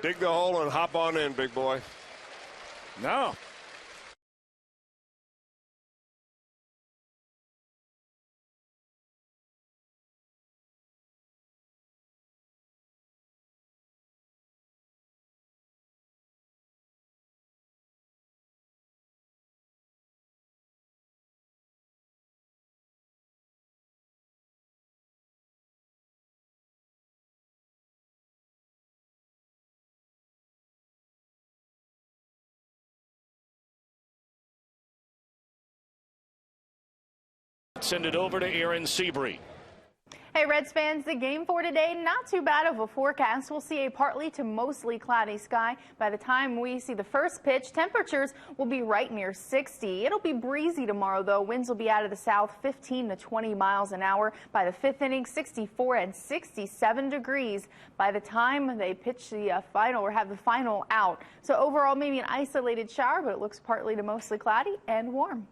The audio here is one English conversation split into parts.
Dig the hole and hop on in, big boy. No. Send it over to Aaron Seabree. Hey, Reds fans, the game for today, not too bad of a forecast. We'll see a partly to mostly cloudy sky. By the time we see the first pitch, temperatures will be right near 60. It'll be breezy tomorrow, though. Winds will be out of the south 15 to 20 miles an hour. By the fifth inning, 64 and 67 degrees. By the time they pitch the final or have the final out. So overall, maybe an isolated shower, but it looks partly to mostly cloudy and warm.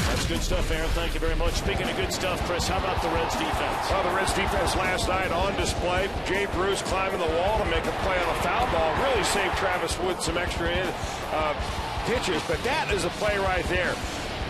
That's good stuff, Aaron. Thank you very much. Speaking of good stuff, Chris, how about the Reds defense? Well, the Reds defense last night on display. Jay Bruce climbing the wall to make a play on a foul ball. Really saved Travis Wood some extra pitches, but that is a play right there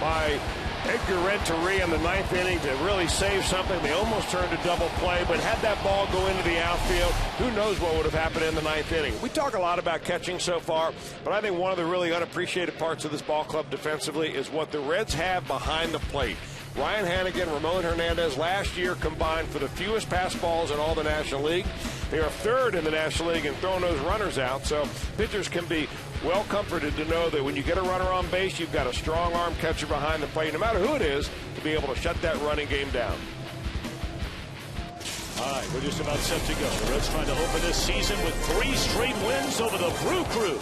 by Edgar Renteria in the ninth inning to really save something. They almost turned a double play, but had that ball go into the outfield, who knows what would have happened in the ninth inning. We talk a lot about catching so far, but I think one of the really unappreciated parts of this ball club defensively is what the Reds have behind the plate. Ryan Hannigan, Ramon Hernandez last year combined for the fewest pass balls in all the National League. They are third in the National League in throwing those runners out, so pitchers can be well comforted to know that when you get a runner on base, you've got a strong arm catcher behind the plate, no matter who it is, to be able to shut that running game down. All right, we're just about set to go. The Reds trying to open this season with 3 straight wins over the Brew Crew.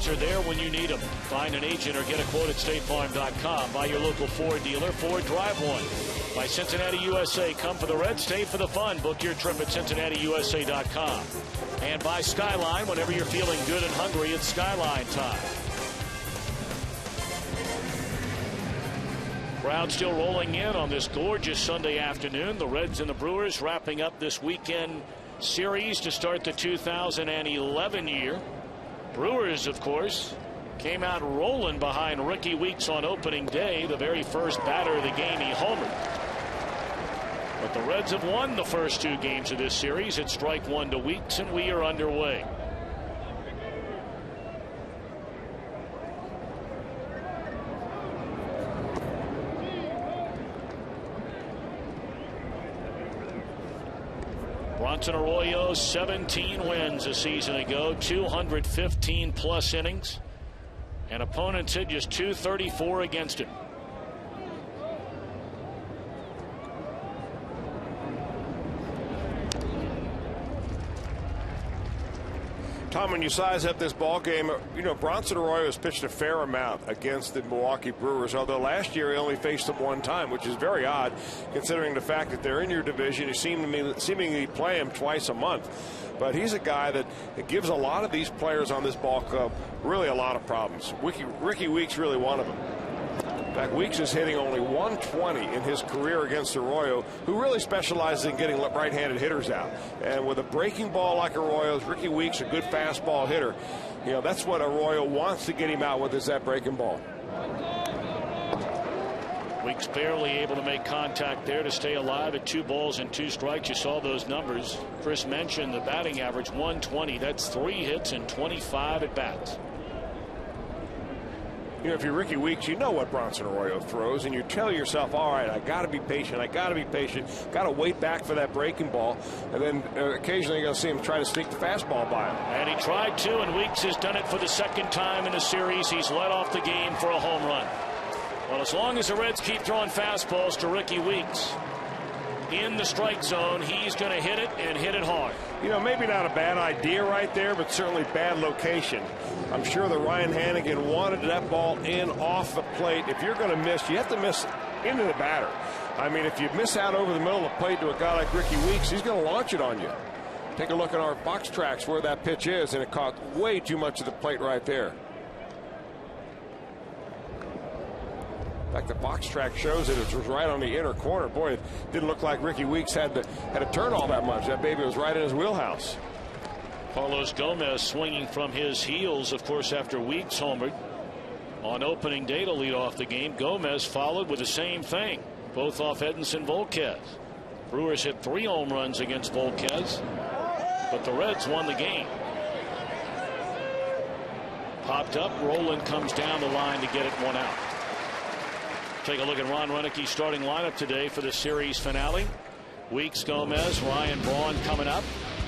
Are there when you need them. Find an agent or get a quote at statefarm.com. By your local Ford dealer. Ford, drive one. By Cincinnati USA. Come for the Reds, stay for the fun. Book your trip at CincinnatiUSA.com. And by Skyline. Whenever you're feeling good and hungry, it's Skyline time. Crowd still rolling in on this gorgeous Sunday afternoon. The Reds and the Brewers wrapping up this weekend series to start the 2011 year. Brewers, of course, came out rolling behind Ricky Weeks on opening day. The very first batter of the game, he homered. But the Reds have won the first 2 games of this series. It's strike 1 to Weeks, and we are underway. Bronson Arroyo, 17 wins a season ago, 215 plus innings, and opponents hit just 234 against him. Tom, when you size up this ball game, you know, Bronson Arroyo has pitched a fair amount against the Milwaukee Brewers, although last year he only faced them one time, which is very odd considering the fact that they're in your division. You seemingly play him twice a month. But he's a guy that gives a lot of these players on this ball club really a lot of problems. Ricky Weeks really one of them. In fact, Weeks is hitting only 120 in his career against Arroyo, who really specializes in getting right-handed hitters out. And with a breaking ball like Arroyo's, Ricky Weeks, a good fastball hitter, you know, that's what Arroyo wants to get him out with, is that breaking ball. Weeks barely able to make contact there to stay alive at 2 balls and 2 strikes. You saw those numbers. Chris mentioned the batting average, 120. That's 3 hits and 25 at bats. You know, if you're Ricky Weeks, you know what Bronson Arroyo throws, and you tell yourself, all right, I got to be patient. I got to be patient. Got to wait back for that breaking ball, and then occasionally you're going to see him try to sneak the fastball by him. And he tried to, and Weeks has done it for the 2nd time in the series. He's led off the game for a home run. Well, as long as the Reds keep throwing fastballs to Ricky Weeks in the strike zone, he's going to hit it and hit it hard. You know, maybe not a bad idea right there, but certainly bad location. I'm sure that Ryan Hannigan wanted that ball in off the plate. If you're going to miss, you have to miss into the batter. I mean, if you miss out over the middle of the plate to a guy like Ricky Weeks, he's going to launch it on you. Take a look at our box tracks where that pitch is, and it caught way too much of the plate right there. In fact, the box track shows that it was right on the inner corner. Boy, it didn't look like Ricky Weeks had to turn all that much. That baby was right in his wheelhouse. Carlos Gomez swinging from his heels, of course, after Weeks homered on opening day to lead off the game. Gomez followed with the same thing, both off Edinson Volquez. Brewers hit 3 home runs against Volquez, but the Reds won the game. Popped up, Roland comes down the line to get it 1 out. Take a look at Ron Roenicke's starting lineup today for the series finale. Weeks, Gomez, Ryan Braun coming up.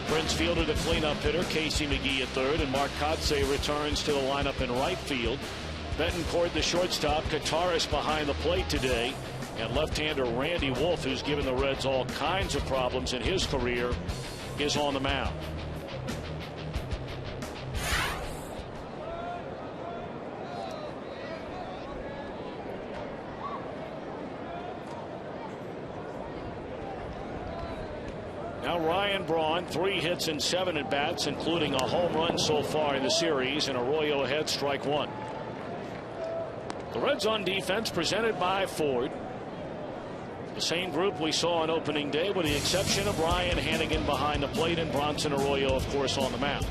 Prince Fielder, the cleanup hitter. Casey McGee at 3rd, and Mark Kotsay returns to the lineup in right field. Betancourt, the shortstop. Kataris behind the plate today, and left-hander Randy Wolf, who's given the Reds all kinds of problems in his career, is on the mound. Now Ryan Braun, 3 hits and 7 at bats, including a home run so far in the series, and Arroyo ahead, strike 1. The Reds on defense, presented by Ford. The same group we saw on opening day, with the exception of Ryan Hannigan behind the plate and Bronson Arroyo, of course, on the mound.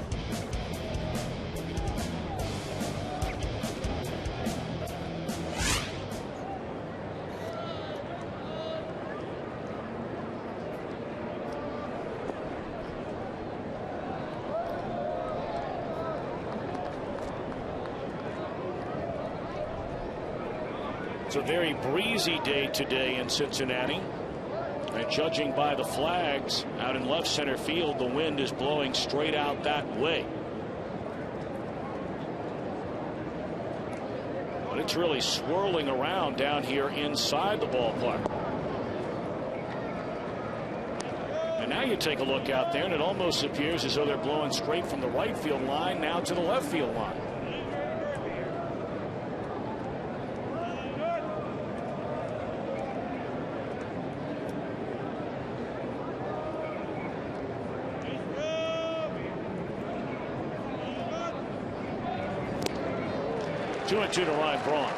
It's a very breezy day today in Cincinnati, and judging by the flags out in left center field, the wind is blowing straight out that way. But it's really swirling around down here inside the ballpark. And now you take a look out there, and it almost appears as though they're blowing straight from the right field line now to the left field line. Two and two to Ryan Braun.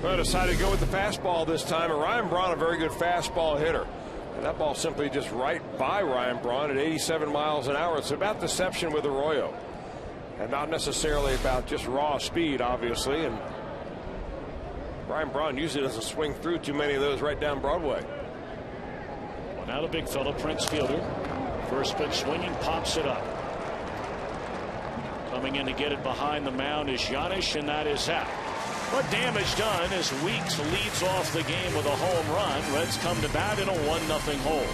Well, decided to go with the fastball this time. And Ryan Braun, a very good fastball hitter. And that ball simply just right by Ryan Braun at 87 miles an hour. It's about deception with Arroyo. And not necessarily about just raw speed, obviously. And Ryan Braun usually doesn't swing through too many of those right down Broadway. Well, now the big fella, Prince Fielder. First pitch swinging, pops it up. Coming in to get it behind the mound is Giannis, and that is out. But damage done as Weeks leads off the game with a home run. Reds come to bat in a 1-0 hole.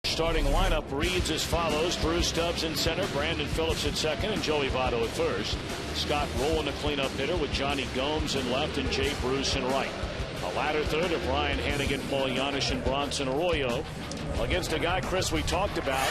Starting lineup reads as follows: Bruce Stubbs in center, Brandon Phillips at second, and Joey Votto at first. Scott Rowland, the cleanup hitter, with Johnny Gomes in left and Jay Bruce in right. A latter third of Ryan Hannigan, Paul Giannis, and Bronson Arroyo against a guy, Chris, we talked about,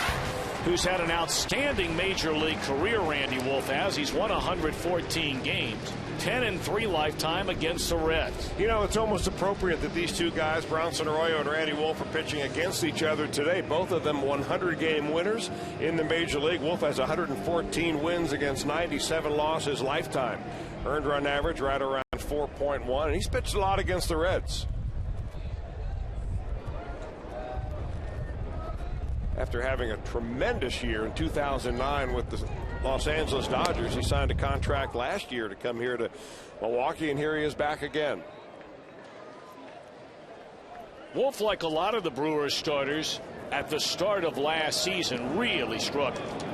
who's had an outstanding major league career. Randy Wolf has. He's won 114 games. 10-3 lifetime against the Reds. You know, it's almost appropriate that these two guys, Bronson Arroyo and Randy Wolf, are pitching against each other today. Both of them 100-game winners in the major league. Wolf has 114 wins against 97 losses lifetime. Earned run average right around 4.1, and he's pitched a lot against the Reds. After having a tremendous year in 2009 with the Los Angeles Dodgers, he signed a contract last year to come here to Milwaukee, and here he is back again. Wolf, like a lot of the Brewers starters at the start of last season, really struggled.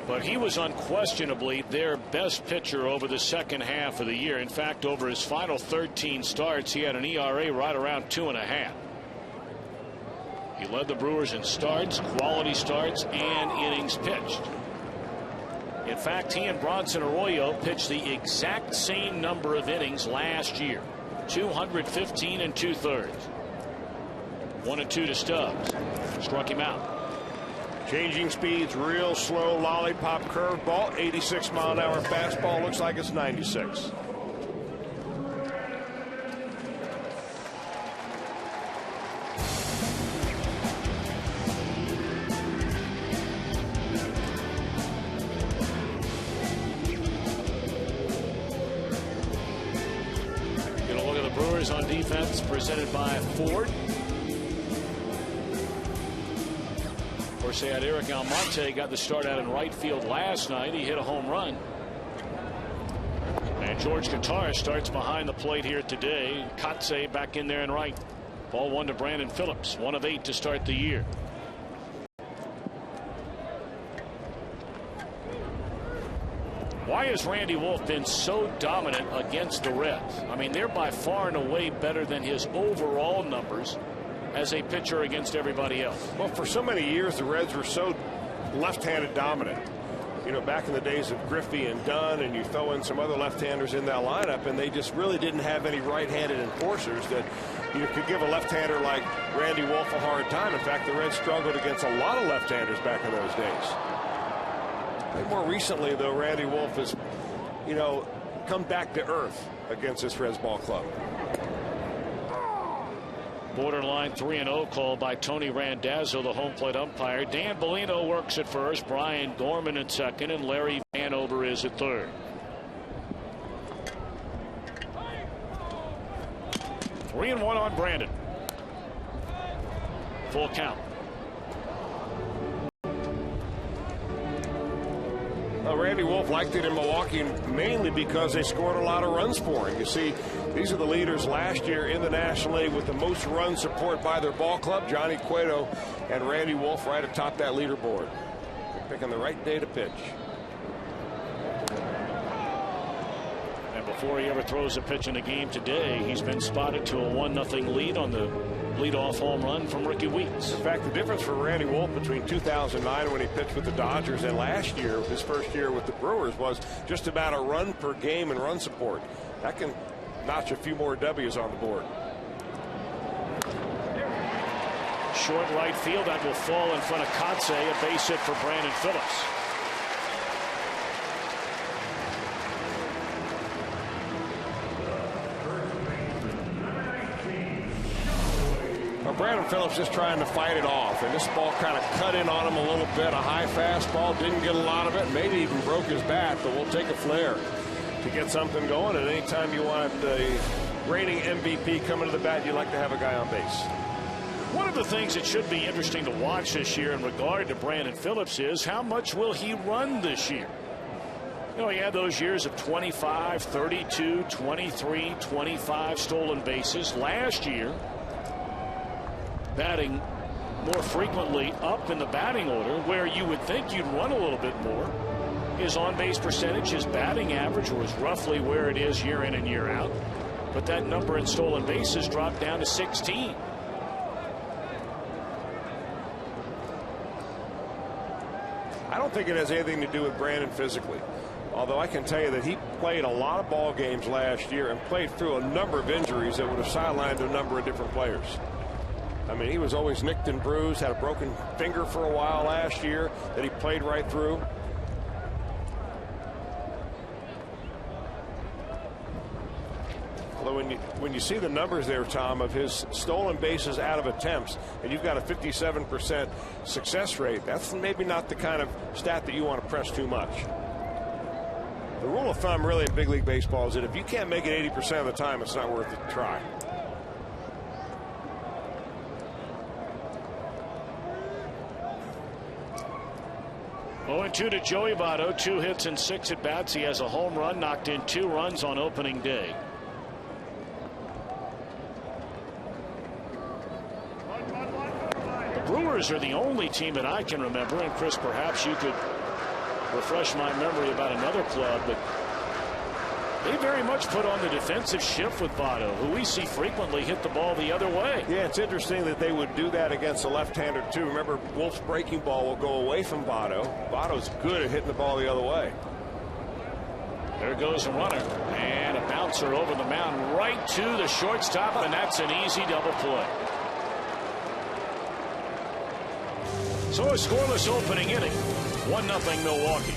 But he was unquestionably their best pitcher over the second half of the year. In fact, over his final 13 starts, he had an ERA right around 2.5. He led the Brewers in starts, quality starts, and innings pitched. In fact, he and Bronson Arroyo pitched the exact same number of innings last year. 215 2/3. 1-2 to Stubbs. Struck him out. Changing speeds, real slow lollipop curveball, 86-mile-an-hour fastball. Looks like it's 96. On defense, presented by Ford. Of course, they had Eric Almonte, got the start out in right field last night. He hit a home run. And George Katara starts behind the plate here today. Kotze back in there in right. Ball one to Brandon Phillips, 1 of 8 to start the year. Why has Randy Wolf been so dominant against the Reds? I mean, they're by far and away better than his overall numbers as a pitcher against everybody else. Well, for so many years, the Reds were so left-handed dominant. you know, back in the days of Griffey and Dunn, and you throw in some other left-handers in that lineup, and they just really didn't have any right-handed enforcers that you could give a left-hander like Randy Wolf a hard time. In fact, the Reds struggled against a lot of left-handers back in those days. And more recently, though, Randy Wolf has, you know, come back to earth against this Reds ball club. Borderline 3-0 call by Tony Randazzo, the home plate umpire. Dan Bellino works at first, Brian Gorman at second, and Larry Vanover is at third. Three and one on Brandon. Full count. Randy Wolf liked it in Milwaukee mainly because they scored a lot of runs for him. You see, these are the leaders last year in the National League with the most run support by their ball club. Johnny Cueto and Randy Wolf right atop that leaderboard. They're picking the right day to pitch. And before he ever throws a pitch in a game today, he's been spotted to a 1-0 lead on the leadoff home run from Ricky Weeks. In fact, the difference for Randy Wolf between 2009 when he pitched with the Dodgers and last year, his first year with the Brewers, was just about a run per game and run support. That can notch a few more W's on the board. Short right field, that will fall in front of Kotze, a base hit for Brandon Phillips. Brandon Phillips just trying to fight it off, and this ball kind of cut in on him a little bit. A high fastball, didn't get a lot of it, maybe even broke his bat, but we'll take a flare to get something going. And anytime you want a reigning MVP coming to the bat, you like to have a guy on base. One of the things that should be interesting to watch this year in regard to Brandon Phillips is how much will he run this year? You know, he had those years of 25, 32, 23, 25 stolen bases. Last year, batting more frequently up in the batting order, where you would think you'd run a little bit more. His on-base percentage, his batting average was roughly where it is year in and year out, but that number in stolen bases dropped down to 16. I don't think it has anything to do with Brandon physically, although I can tell you that he played a lot of ball games last year and played through a number of injuries that would have sidelined a number of different players. I mean, he was always nicked and bruised, had a broken finger for a while last year that he played right through. Although when you see the numbers there, Tom, of his stolen bases out of attempts, and you've got a 57% success rate, that's maybe not the kind of stat that you want to press too much. The rule of thumb really in big league baseball is that if you can't make it 80% of the time, it's not worth the try. 0-2 to Joey Votto, 2 hits and 6 at bats. He has a home run, knocked in 2 runs on opening day. The Brewers are the only team that I can remember, and Chris, perhaps you could refresh my memory about another club, but they very much put on the defensive shift with Votto, who we see frequently hit the ball the other way. Yeah, it's interesting that they would do that against a left-hander too. Remember, Wolf's breaking ball will go away from Votto. Votto's good at hitting the ball the other way. There goes a runner, and a bouncer over the mound right to the shortstop, and that's an easy double play. So a scoreless opening inning, 1-0 Milwaukee.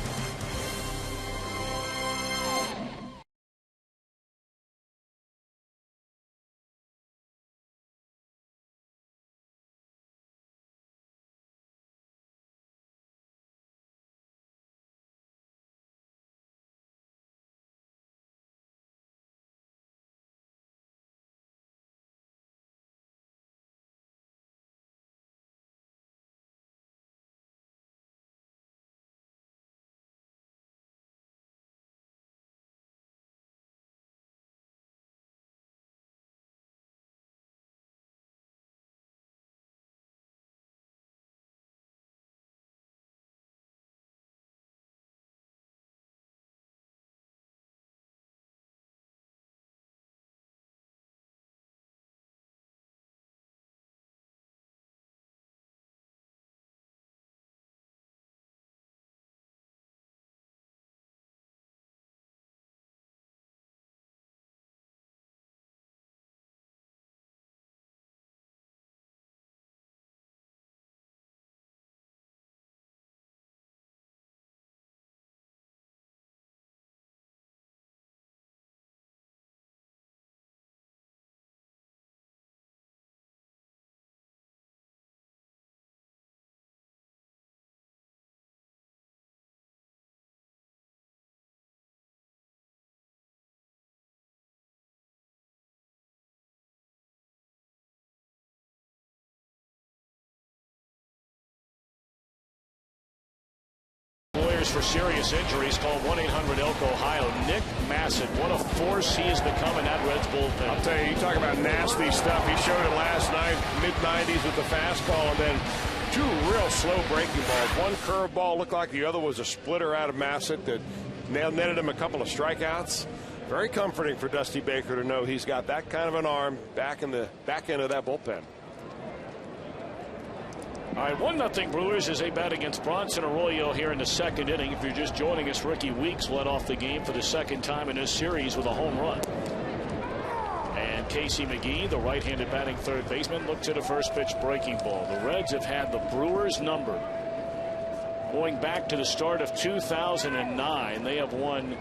Brewers for serious injuries. Call 1-800-ELK-OHIO. Nick Massett, what a force he has become in that Reds bullpen. I'll tell you, you talk about nasty stuff. He showed it last night, mid-90s with the fastball, and then 2 real slow breaking balls. One curveball looked like the other was a splitter out of Massett that netted him a couple of strikeouts. Very comforting for Dusty Baker to know he's got that kind of an arm back in the back end of that bullpen. All right, 1-0 Brewers as they bat against Bronson Arroyo here in the second inning. If you're just joining us, Ricky Weeks led off the game for the second time in this series with a home run. And Casey McGee, the right-handed batting third baseman, looked at a first pitch breaking ball. The Reds have had the Brewers number going back to the start of 2009. They have won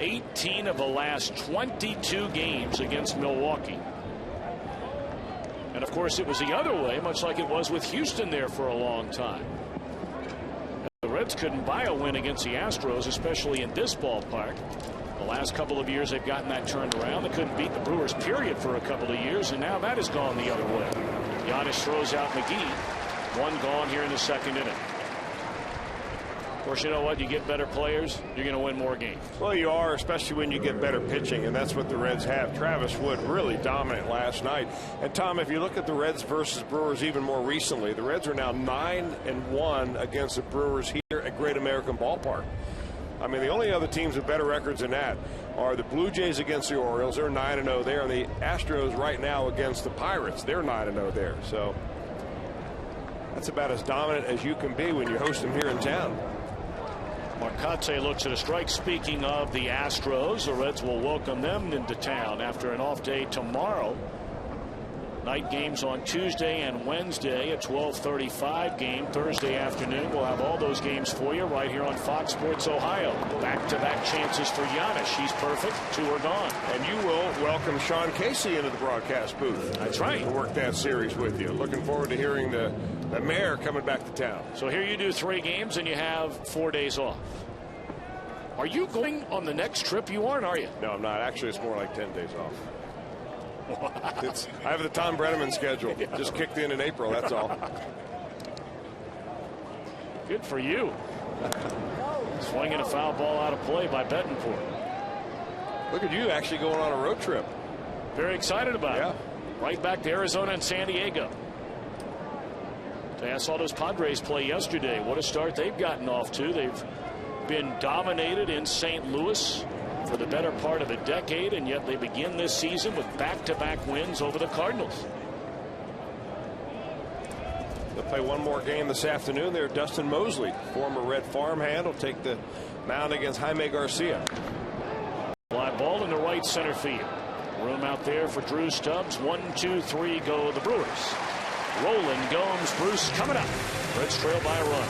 18 of the last 22 games against Milwaukee. And of course it was the other way, much like it was with Houston there for a long time. The Reds couldn't buy a win against the Astros, especially in this ballpark. The last couple of years they've gotten that turned around. They couldn't beat the Brewers period for a couple of years, and now that has gone the other way. Giannis throws out McGee. 1 gone here in the second inning. Of course, you know what? You get better players, you're going to win more games. Well, you are, especially when you get better pitching, and that's what the Reds have. Travis Wood really dominant last night. And, Tom, if you look at the Reds versus Brewers even more recently, the Reds are now 9-1 against the Brewers here at Great American Ballpark. I mean, the only other teams with better records than that are the Blue Jays against the Orioles. They're 9-0 there, and the Astros right now against the Pirates. They're 9-0 there. So that's about as dominant as you can be when you host them here in town. Marcotte looks at a strike. Speaking of the Astros, the Reds will welcome them into town after an off day tomorrow. Night games on Tuesday and Wednesday. A 12:35 game Thursday afternoon. We'll have all those games for you right here on Fox Sports Ohio. Back-to-back chances for Giannis. He's perfect. 2 are gone. And you will welcome Sean Casey into the broadcast booth. That's right. To work that series with you. Looking forward to hearing the mayor coming back to town. So here you do 3 games and you have 4 days off. Are you going on the next trip? You aren't, are you? No, I'm not. Actually, it's more like 10 days off. I have the Tom Brenneman schedule. Just kicked in April, that's all. Good for you. Swinging a foul ball out of play by Betancourt. Look at you actually going on a road trip. Very excited about it. Right back to Arizona and San Diego. I saw those Padres play yesterday. What a start they've gotten off to. They've been dominated in St. Louis for the better part of a decade, and yet they begin this season with back-to-back wins over the Cardinals. They'll play one more game this afternoon there. Dustin Mosley, former Red farmhand, will take the mound against Jaime Garcia. Fly ball in the right center field. Room out there for Drew Stubbs. 1, 2, 3 go the Brewers. Rolling Gomes, Bruce coming up. Reds trail by a run.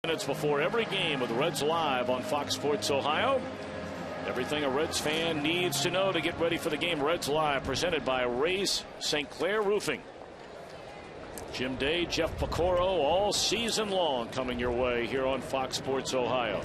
Minutes before every game with Reds Live on Fox Sports Ohio. Everything a Reds fan needs to know to get ready for the game. Reds Live presented by Ray's St. Clair Roofing. Jim Day, Jeff Pecoro, all season long coming your way here on Fox Sports Ohio.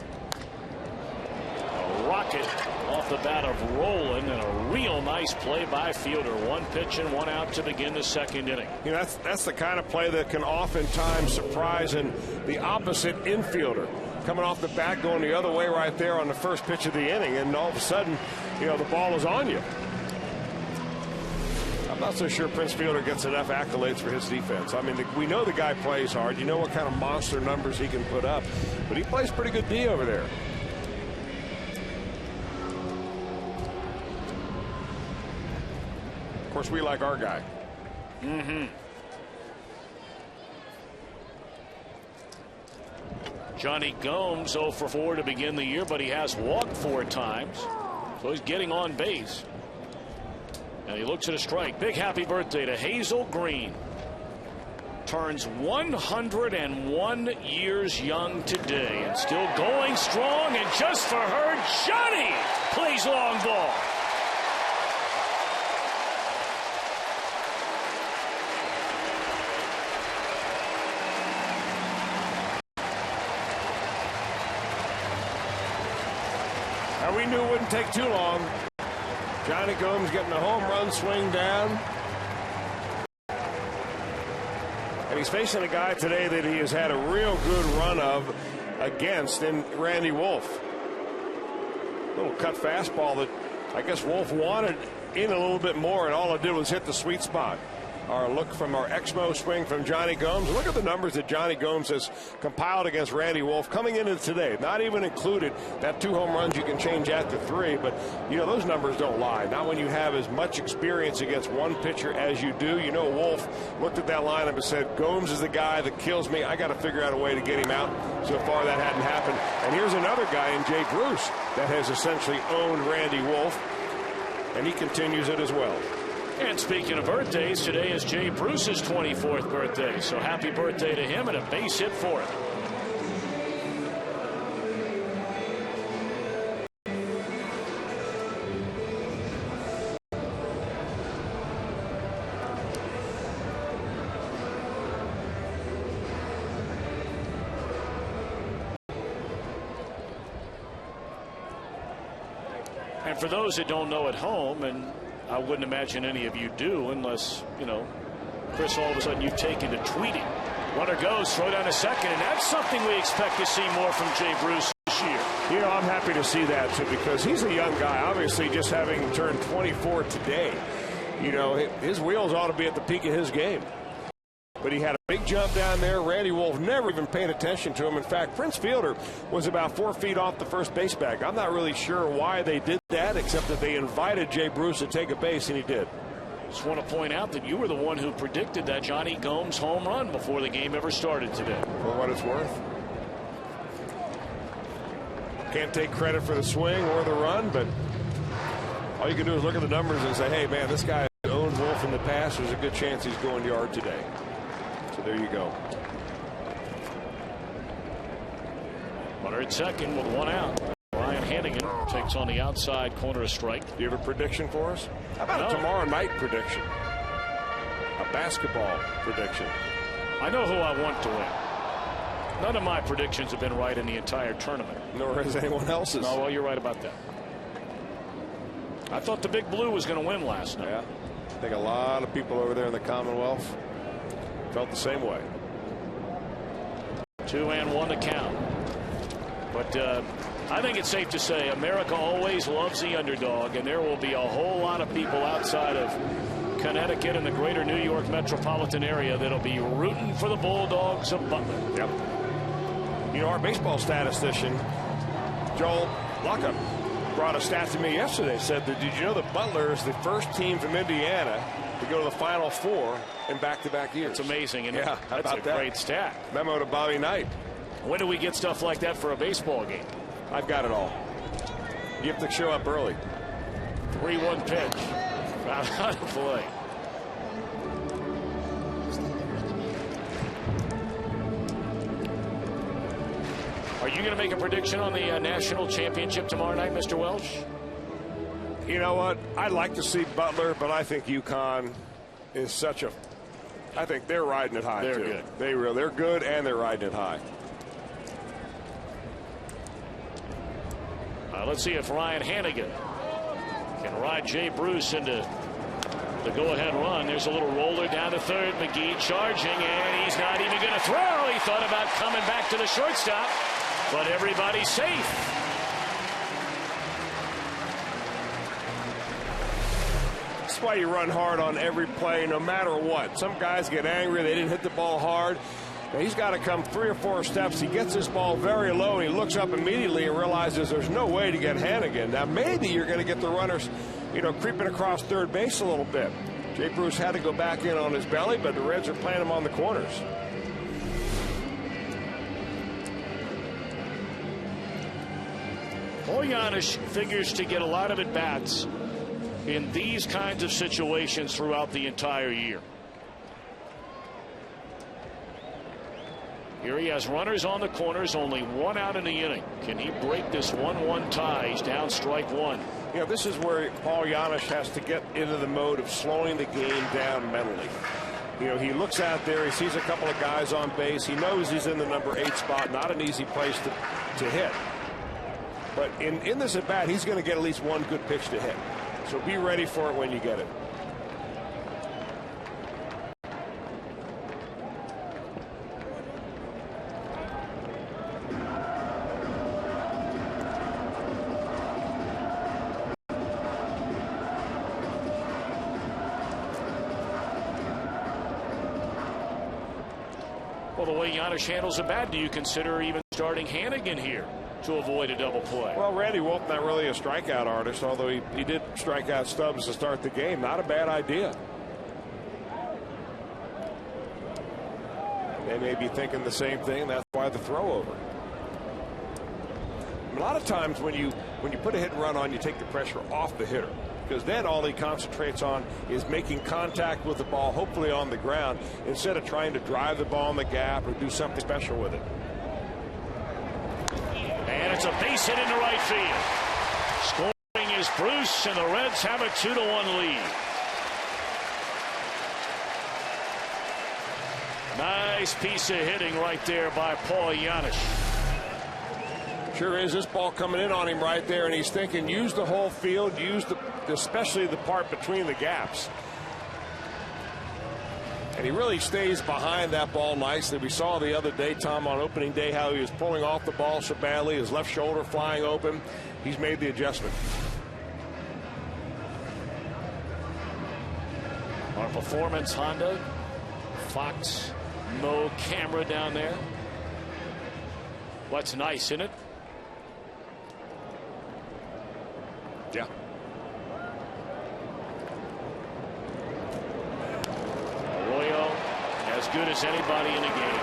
A rocket off the bat of Roland, and a real nice play by Fielder. One pitch and one out to begin the second inning. You know, that's the kind of play that can oftentimes surprise the opposite infielder. Coming off the bat, going the other way right there on the first pitch of the inning, and all of a sudden, you know, the ball is on you. I'm not so sure Prince Fielder gets enough accolades for his defense. I mean, we know the guy plays hard. You know what kind of monster numbers he can put up, but he plays pretty good D over there. Of course, we like our guy. Johnny Gomes 0 for 4 to begin the year, but he has walked 4 times, so he's getting on base. And he looks at a strike. Big happy birthday to Hazel Green. Turns 101 years young today and still going strong. And just for her, Johnny plays long ball. Now we knew it wouldn't take too long. Johnny Gomes getting a home run swing down. And he's facing a guy today that he has had a real good run of against in Randy Wolf. Little cut fastball that I guess Wolf wanted in a little bit more, and all it did was hit the sweet spot. Our look from our Exmo swing from Johnny Gomes. Look at the numbers that Johnny Gomes has compiled against Randy Wolf coming into today. Not even included that 2 home runs. You can change that to 3, but you know those numbers don't lie. Not when you have as much experience against one pitcher as you do. You know, Wolf looked at that lineup and said, Gomes is the guy that kills me. I got to figure out a way to get him out. So far that hadn't happened. And here's another guy in Jay Bruce that has essentially owned Randy Wolf, and he continues it as well. And speaking of birthdays, today is Jay Bruce's 24th birthday. So happy birthday to him, and a base hit for him. And for those that don't know at home, and I wouldn't imagine any of you do unless, you know, Chris, all of a sudden you've taken to tweeting. Runner goes, throw down a second, and that's something we expect to see more from Jay Bruce this year. You know, I'm happy to see that, too, because he's a young guy, obviously just having turned 24 today. You know, his wheels ought to be at the peak of his game. But he had a big jump down there. Randy Wolf never even paid attention to him. In fact, Prince Fielder was about 4 feet off the first base bag. I'm not really sure why they did that, except that they invited Jay Bruce to take a base, and he did. Just want to point out that you were the one who predicted that Johnny Gomes home run before the game ever started today. For what it's worth. Can't take credit for the swing or the run, but all you can do is look at the numbers and say, hey, man, this guy owned Wolf in the past. There's a good chance he's going yard today. So there you go. Runner at second with 1 out. Ryan Hannigan takes on the outside corner a strike. Do you have a prediction for us? How about a tomorrow night prediction? A basketball prediction. I know who I want to win. None of my predictions have been right in the entire tournament. Nor has anyone else's. No, well, you're right about that. I thought the Big Blue was going to win last night. Yeah. I think a lot of people over there in the Commonwealth felt the same way. 2-1 to count. But I think it's safe to say America always loves the underdog, and there will be a whole lot of people outside of Connecticut and the greater New York metropolitan area that'll be rooting for the Bulldogs of Butler. Yep. You know, our baseball statistician, Joel Lockup, brought a stat to me yesterday. Said that, did you know that Butler is the first team from Indiana to go to the Final Four in back-to-back years? It's amazing. And yeah, how that's about that? Great stat. Memo to Bobby Knight. When do we get stuff like that for a baseball game? I've got it all. You have to show up early. 3-1 pitch. Out of play. Are you going to make a prediction on the national championship tomorrow night, Mr. Welsh? You know what? I'd like to see Butler, but I think UConn is such a. I think they're riding it high, they're too. Good. They're good, and they're riding it high. Let's see if Ryan Hannigan can ride Jay Bruce into the go-ahead run. There's a little roller down to third. McGee charging, and he's not even going to throw. He thought about coming back to the shortstop, but everybody's safe. That's why you run hard on every play, no matter what. Some guys get angry. They didn't hit the ball hard. Now, he's got to come 3 or 4 steps. He gets this ball very low, and he looks up immediately and realizes there's no way to get Hannigan. Now, maybe you're going to get the runners, creeping across third base a little bit. Jay Bruce had to go back in on his belly, but the Reds are playing him on the corners. Boyanis figures to get a lot of at-bats in these kinds of situations throughout the entire year. Here he has runners on the corners, only 1 out in the inning. Can he break this 1-1 tie? He's down strike 1. This is where Paul Janisch has to get into the mode of slowing the game down mentally. He looks out there, he sees a couple of guys on base. He knows he's in the number 8 spot, not an easy place to hit. But in this at-bat, he's going to get at least 1 good pitch to hit. So be ready for it when you get it. Well, the way Janisch handles a bat, do you consider even starting Hannigan here to avoid a double play? Well, Randy Wolf, not really a strikeout artist, although he did strike out Stubbs to start the game. Not a bad idea. They may be thinking the same thing. That's why the throw over. A lot of times when you put a hit and run on, you take the pressure off the hitter, because then all he concentrates on is making contact with the ball, hopefully on the ground, instead of trying to drive the ball in the gap or do something special with it. And it's a base hit into right field. Scoring is Bruce, and the Reds have a 2-1 lead. Nice piece of hitting right there by Paul Janisch. Sure is. This ball coming in on him right there, and he's thinking, use the whole field, especially the part between the gaps. And he really stays behind that ball nicely. We saw the other day, Tom, on opening day, how he was pulling off the ball so badly, his left shoulder flying open. He's made the adjustment. Our Performance Honda, Fox, no camera down there. What's nice, isn't it? Yeah. Arroyo, as good as anybody in the game.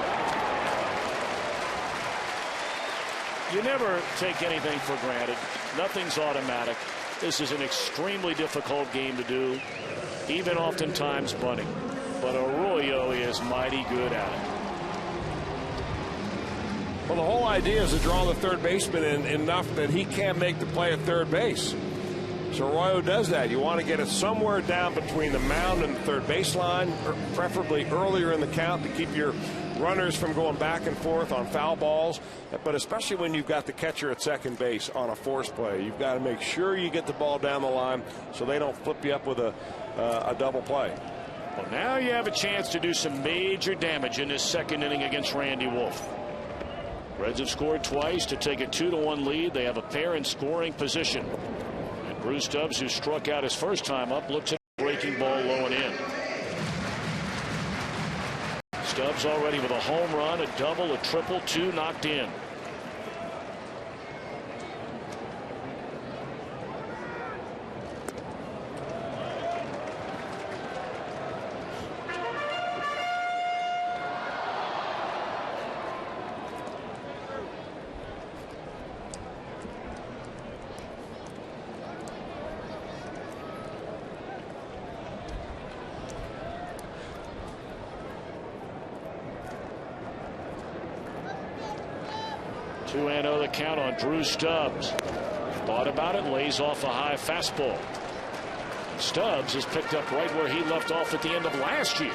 You never take anything for granted. Nothing's automatic. This is an extremely difficult game to do, even oftentimes bunting. But Arroyo is mighty good at it. Well, the whole idea is to draw the third baseman in enough that he can't make the play at third base. So Arroyo does that. You want to get it somewhere down between the mound and the third baseline, preferably earlier in the count to keep your runners from going back and forth on foul balls. But especially when you've got the catcher at second base on a force play, you've got to make sure you get the ball down the line so they don't flip you up with a double play. Well, now you have a chance to do some major damage in this second inning against Randy Wolf. Reds have scored twice to take a 2-1 lead. They have a pair in scoring position. And Bruce Stubbs, who struck out his first time up, looks at the breaking ball low and in. Stubbs already with a home run, a double, a triple, 2 knocked in. 2-0 the count on Drew Stubbs. Thought about it, lays off a high fastball. Stubbs has picked up right where he left off at the end of last year.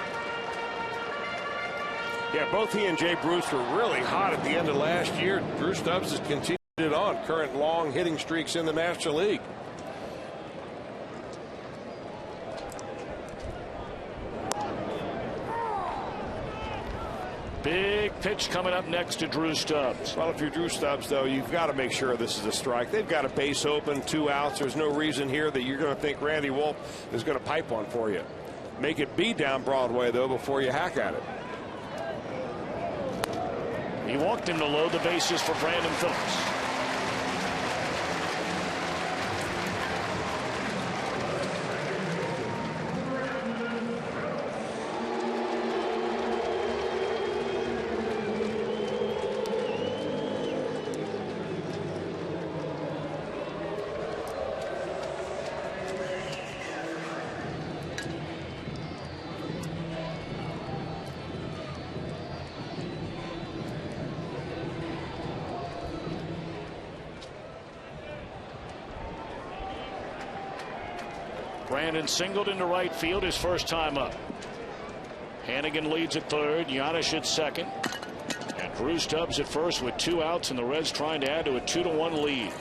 Yeah, both he and Jay Bruce were really hot at the end of last year. Drew Stubbs has continued it on. Current long hitting streaks in the National League. Big pitch coming up next to Drew Stubbs. Well, if you're Drew Stubbs, though, you've got to make sure this is a strike. They've got a base open, 2 outs. There's no reason here that you're going to think Randy Wolf is going to pipe one for you. Make it be down Broadway, though, before you hack at it. He walked him to load the bases for Brandon Phillips. Brandon singled into right field his first time up. Hannigan leads at third, Giannis at second, and Drew Stubbs at first with 2 outs, and the Reds trying to add to a 2-1 lead.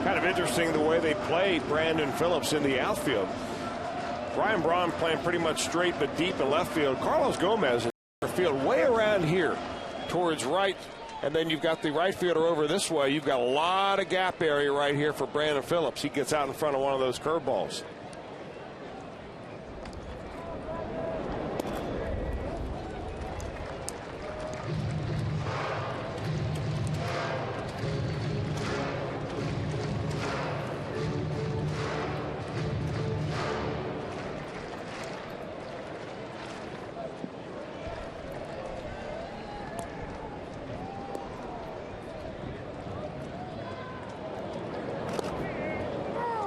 Kind of interesting the way they play Brandon Phillips in the outfield. Brian Braun playing pretty much straight but deep in left field. Carlos Gomez in center field way around here towards right. And then you've got the right fielder over this way. You've got a lot of gap area right here for Brandon Phillips. He gets out in front of one of those curveballs.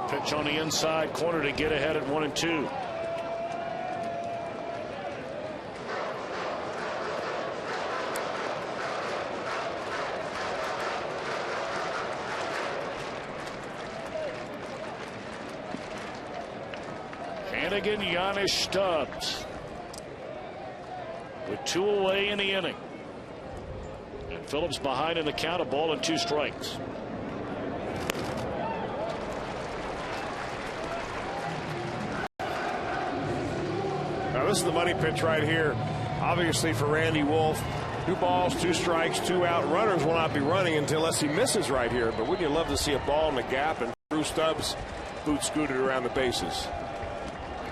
Pitch on the inside corner to get ahead at 1-2. Hannigan, Giannis, Stubbs with 2 away in the inning. And Phillips behind in the count, a ball and 2 strikes. Now this is the money pitch right here. Obviously for Randy Wolf. 2 balls, 2 strikes, 2 out. Runners will not be running unless he misses right here. But wouldn't you love to see a ball in the gap, and Drew Stubbs boot scooted around the bases.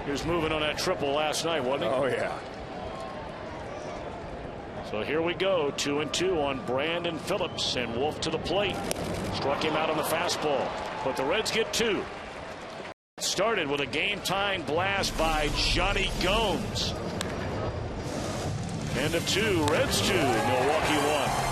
He was moving on that triple last night, wasn't he? Oh, yeah. So here we go, 2-2 on Brandon Phillips, and Wolf to the plate. Struck him out on the fastball, but the Reds get 2. Started with a game-tying blast by Johnny Gomes. End of 2, Reds 2, Milwaukee 1.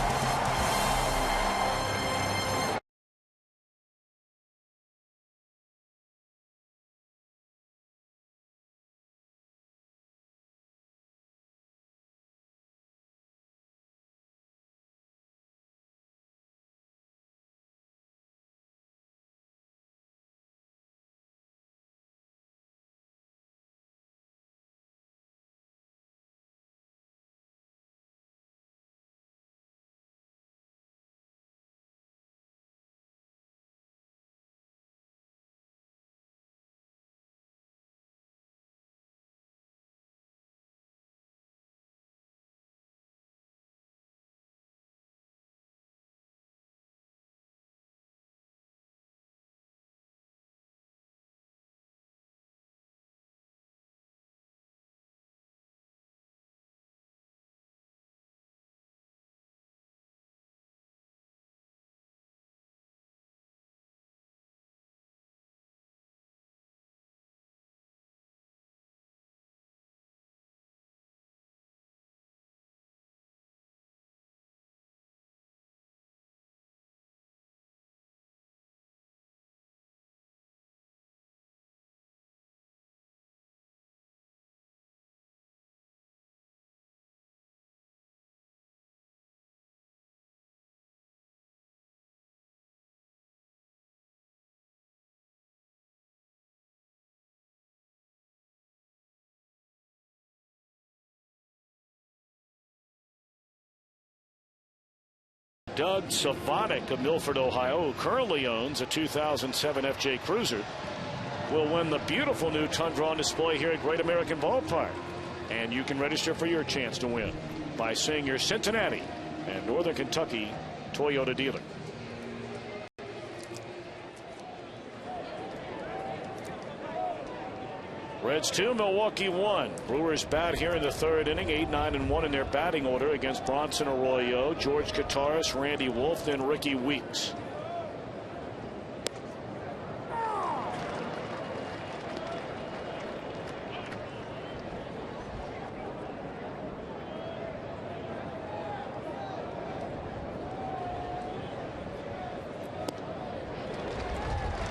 Doug Savonic of Milford, Ohio, who currently owns a 2007 FJ Cruiser, will win the beautiful new Tundra on display here at Great American Ballpark. And you can register for your chance to win by seeing your Cincinnati and Northern Kentucky Toyota dealer. Reds 2, Milwaukee 1. Brewers bat here in the third inning, 8-9-1 in their batting order against Bronson Arroyo, George Kataris, Randy Wolf, then Ricky Weeks.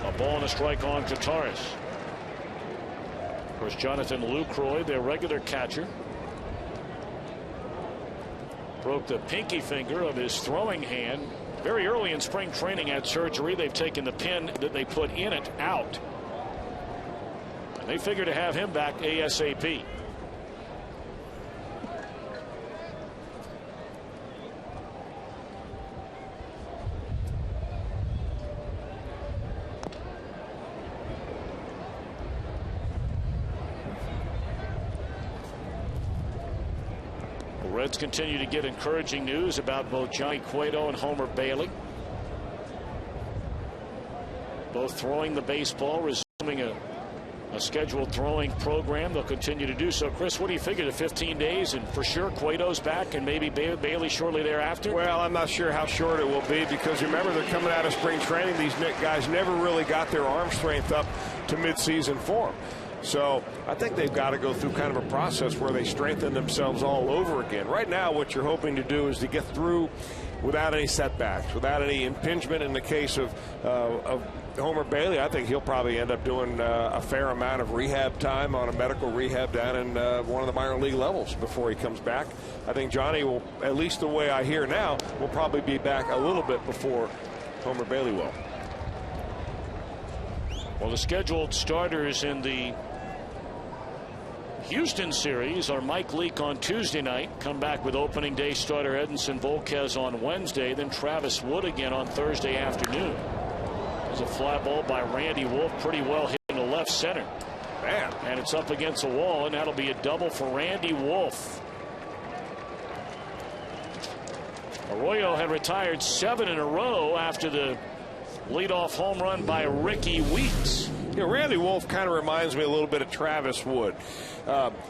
A ball and a strike on Kataris. Of course, Jonathan Lucroy, their regular catcher, broke the pinky finger of his throwing hand very early in spring training. Had surgery. They've taken the pin that they put in it out, and they figure to have him back ASAP. Reds continue to get encouraging news about both Johnny Cueto and Homer Bailey. Both throwing the baseball, resuming a scheduled throwing program. They'll continue to do so. Chris, what do you figure, the 15 days and for sure Cueto's back and maybe Bailey shortly thereafter? Well, I'm not sure how short it will be, because remember, they're coming out of spring training. These guys never really got their arm strength up to midseason form. So I think they've got to go through kind of a process where they strengthen themselves all over again. Right now, what you're hoping to do is to get through without any setbacks, without any impingement. In the case of Homer Bailey, I think he'll probably end up doing a fair amount of rehab time on a medical rehab down in one of the minor league levels before he comes back. I think Johnny will, at least the way I hear now, will probably be back a little bit before Homer Bailey will. Well, the scheduled starters in the Houston series are Mike Leake on Tuesday night, come back with opening day starter Edinson Volquez on Wednesday, then Travis Wood again on Thursday afternoon. There's a fly ball by Randy Wolf, pretty well hit in the left center. Man. And it's up against the wall, and that'll be a double for Randy Wolf. Arroyo had retired 7 in a row after the leadoff home run by Ricky Weeks. You know, Randy Wolf kind of reminds me a little bit of Travis Wood.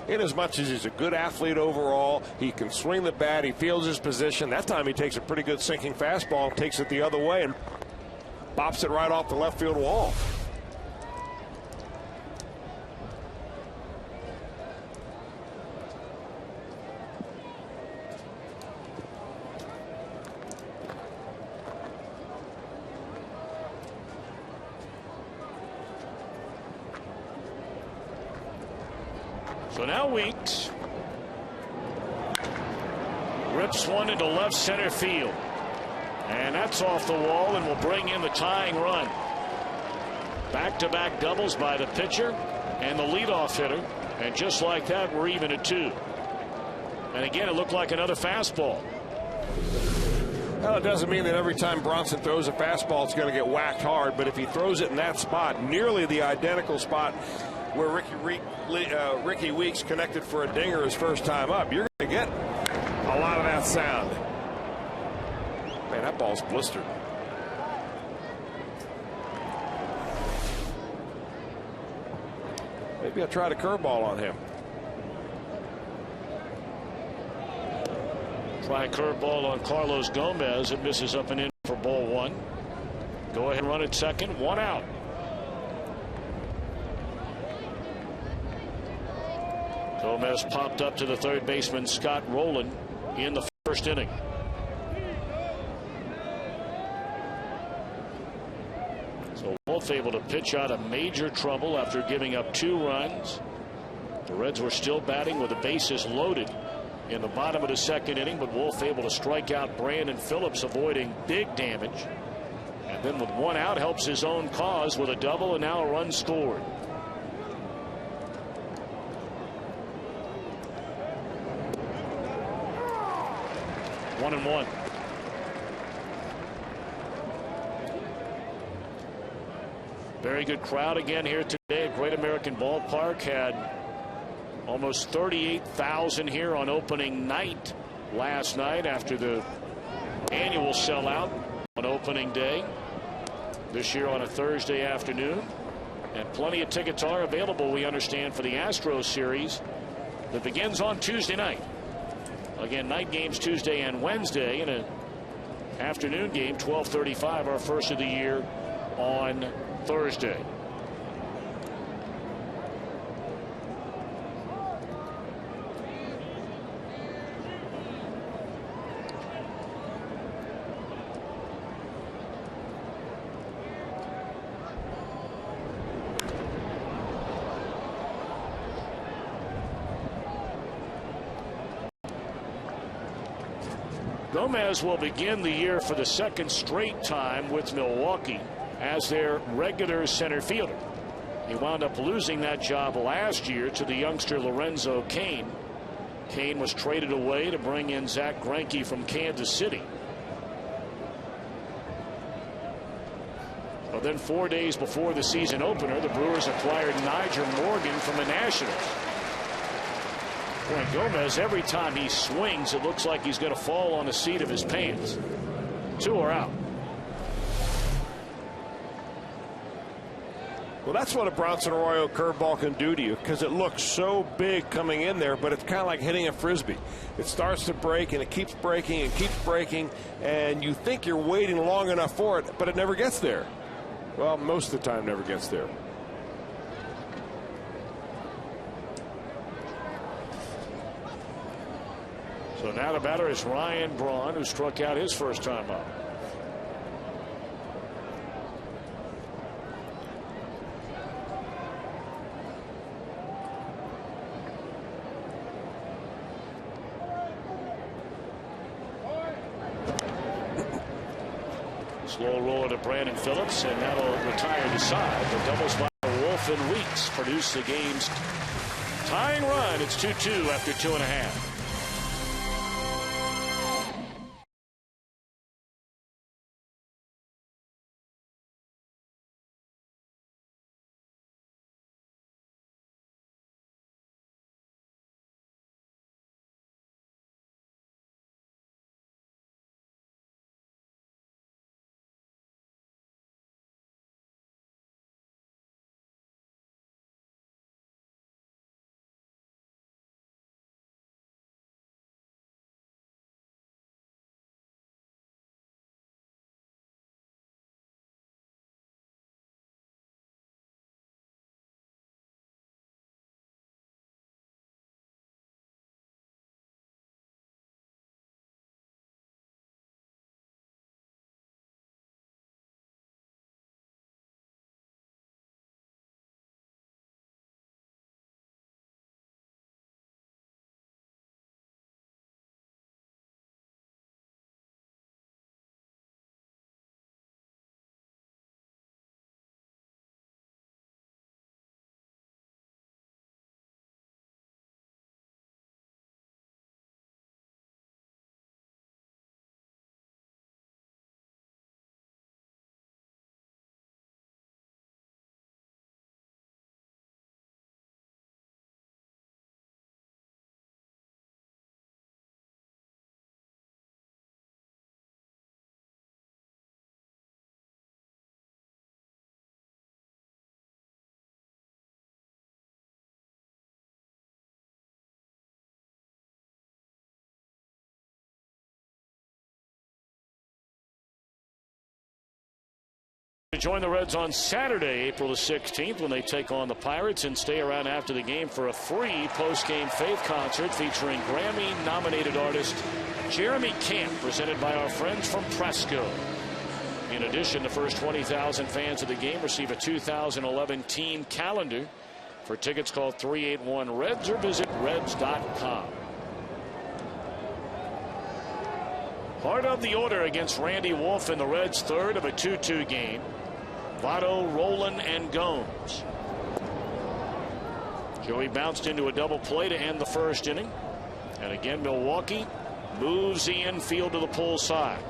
In as much as he's a good athlete overall, he can swing the bat, he feels his position. That time he takes a pretty good sinking fastball, takes it the other way, and bops it right off the left field wall. So now Weeks rips one into left center field, and that's off the wall and will bring in the tying run. Back-to-back doubles by the pitcher and the leadoff hitter, and just like that, we're even at 2. And again, it looked like another fastball. Well, it doesn't mean that every time Bronson throws a fastball it's going to get whacked hard, but if he throws it in that spot, nearly the identical spot where Ricky Weeks connected for a dinger his first time up, you're going to get a lot of that sound. Man, that ball's blistered. Maybe I'll try a curveball on him. Try a curveball on Carlos Gomez. It misses up and in for ball 1. Go ahead and run at second. 1 out. Gomez popped up to the third baseman Scott Rowland in the first inning. So Wolf able to pitch out of major trouble after giving up 2 runs. The Reds were still batting with the bases loaded in the bottom of the second inning, but Wolf able to strike out Brandon Phillips, avoiding big damage. And then with 1 out, helps his own cause with a double, and now a run scored. 1-1. Very good crowd again here today at Great American Ballpark. Had almost 38,000 here on opening night last night after the annual sellout on opening day. This year on a Thursday afternoon. And plenty of tickets are available, we understand, for the Astros series that begins on Tuesday night. Again, night games Tuesday and Wednesday, and an afternoon game, 12:35, our first of the year on Thursday. Gomez will begin the year for the second straight time with Milwaukee as their regular center fielder. He wound up losing that job last year to the youngster Lorenzo Cain. Cain was traded away to bring in Zach Greinke from Kansas City. Well, then 4 days before the season opener, the Brewers acquired Nyjer Morgan from the Nationals. Boy, Gomez, every time he swings, it looks like he's going to fall on the seat of his pants. 2 are out. Well, that's what a Bronson Arroyo curveball can do to you, because it looks so big coming in there, but it's kind of like hitting a frisbee. It starts to break, and it keeps breaking and keeps breaking, and you think you're waiting long enough for it, but it never gets there. Well, most of the time never gets there. So now the batter is Ryan Braun, who struck out his first time up. Slow roller to Brandon Phillips, and that'll retire the side. The doubles by Wolf and Weeks produce the game's tying run. It's 2-2 after 2.5. Join the Reds on Saturday, April the 16th, when they take on the Pirates, and stay around after the game for a free post-game faith concert featuring Grammy-nominated artist Jeremy Camp, presented by our friends from Presco. In addition, the first 20,000 fans of the game receive a 2011 team calendar. For tickets, call 381-REDS or visit reds.com. Part of the order against Randy Wolf in the Reds' third of a 2-2 game. Votto, Rowland, and Gomes. Joey bounced into a double play to end the first inning. And again, Milwaukee moves the infield to the pull side.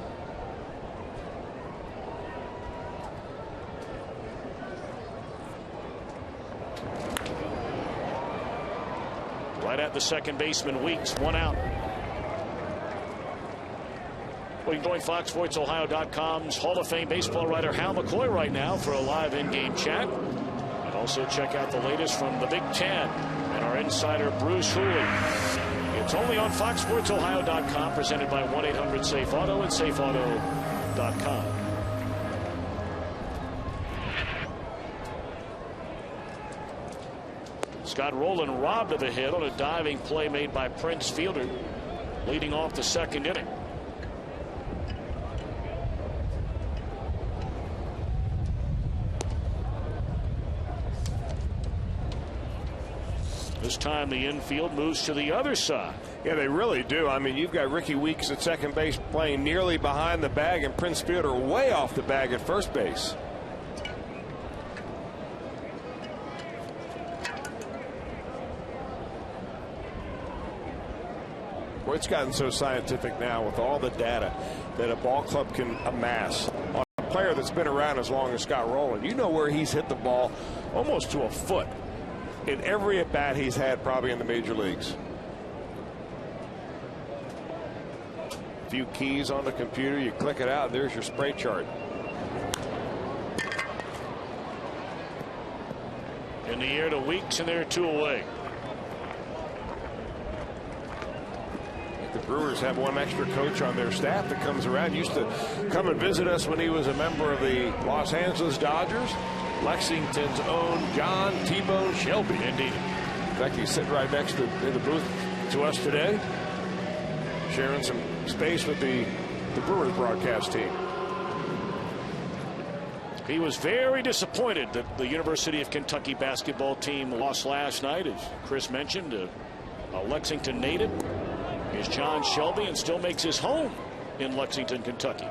Right at the second baseman, Weeks, 1 out. Well, you can join FoxSportsOhio.com's Hall of Fame baseball writer Hal McCoy right now for a live in-game chat. And also check out the latest from the Big Ten and our insider Bruce Hooley. It's only on FoxSportsOhio.com, presented by 1-800-SAFE-AUTO and SafeAuto.com. Scott Rowland robbed of a hit on a diving play made by Prince Fielder, leading off the second inning. This time the infield moves to the other side. Yeah, they really do. I mean, you've got Ricky Weeks at second base playing nearly behind the bag, and Prince Fielder way off the bag at first base. Well, it's gotten so scientific now with all the data that a ball club can amass on a player that's been around as long as Scott Rowland. You know where he's hit the ball almost to a foot in every at-bat he's had probably in the major leagues. A few keys on the computer, you click it out, there's your spray chart. In the air to Weeks, and they're 2 away. The Brewers have one extra coach on their staff that comes around. Used to come and visit us when he was a member of the Los Angeles Dodgers. Lexington's own John T-Bone Shelby. Indeed. In fact, he's sitting right next to in the booth to us today, sharing some space with the Brewers broadcast team. He was very disappointed that the University of Kentucky basketball team lost last night, as Chris mentioned. A Lexington native is John Shelby, and still makes his home in Lexington, Kentucky.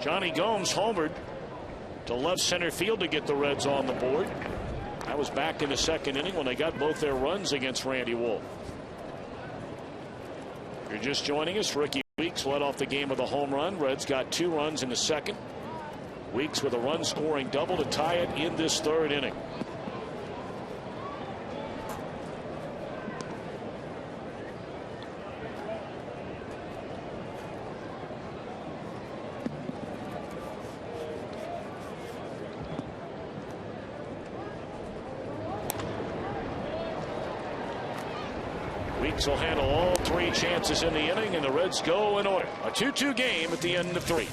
Johnny Gomes homered to left center field to get the Reds on the board. That was back in the second inning when they got both their runs against Randy Wolf. If you're just joining us, Ricky Weeks led off the game with a home run. Reds got 2 runs in the second. Weeks with a run-scoring double to tie it in this third inning. Weeks will handle all 3 chances in the inning, and the Reds go in order. A 2-2 game at the end of 3.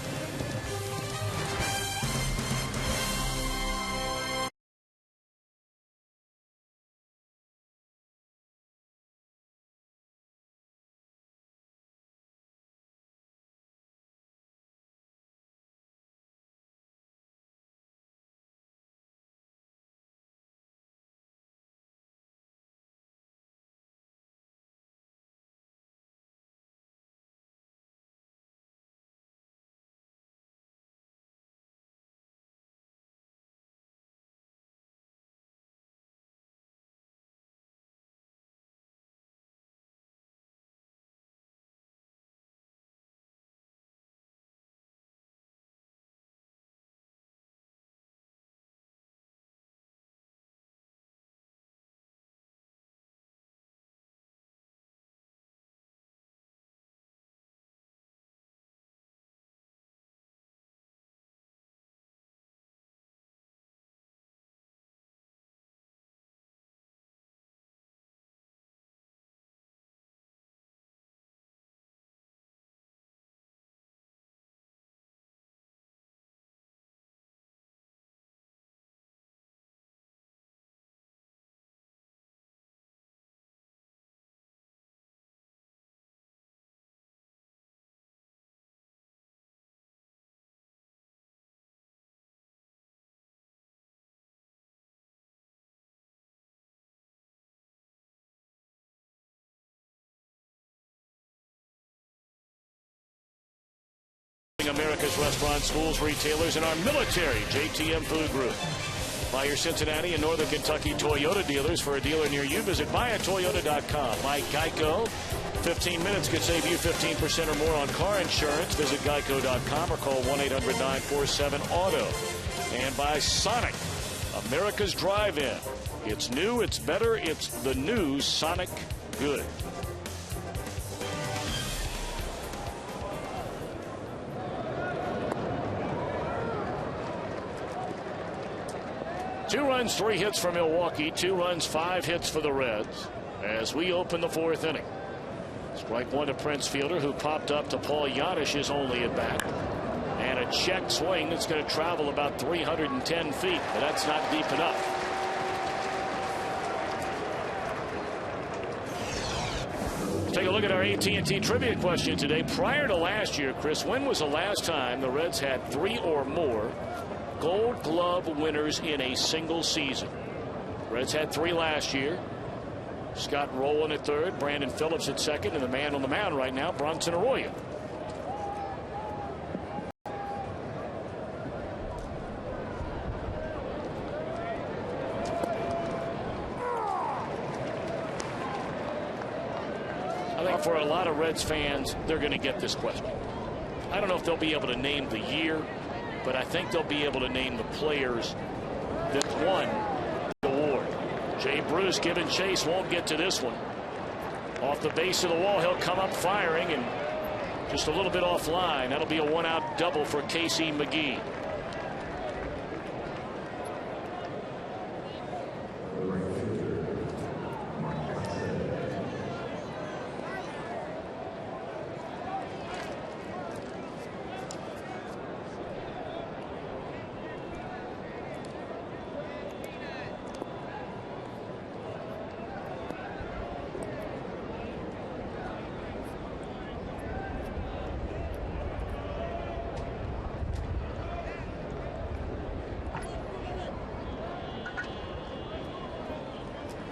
America's restaurant, schools, retailers, and our military JTM Food Group. Buy your Cincinnati and Northern Kentucky Toyota dealers. For a dealer near you, visit buyatoyota.com. By Geico, 15 minutes could save you 15% or more on car insurance. Visit geico.com or call 1-800-947-AUTO. And by Sonic, America's Drive-In. It's new, it's better, it's the new Sonic Good. Two runs, 3 hits for Milwaukee. 2 runs, 5 hits for the Reds as we open the 4th inning. Strike one to Prince Fielder, who popped up to Paul Janish's only at bat. And a check swing that's going to travel about 310 feet, but that's not deep enough. Let's take a look at our AT&T trivia question today. Prior to last year, Chris, when was the last time the Reds had 3 or more Gold Glove winners in a single season? Reds had 3 last year. Scott Rowland at third, Brandon Phillips at second, and the man on the mound right now, Bronson Arroyo. I think for a lot of Reds fans, they're going to get this question. I don't know if they'll be able to name the year, but I think they'll be able to name the players that won the award. Jay Bruce giving chase, won't get to this one. Off the base of the wall, he'll come up firing and just a little bit offline. That'll be a 1-out double for Casey McGee.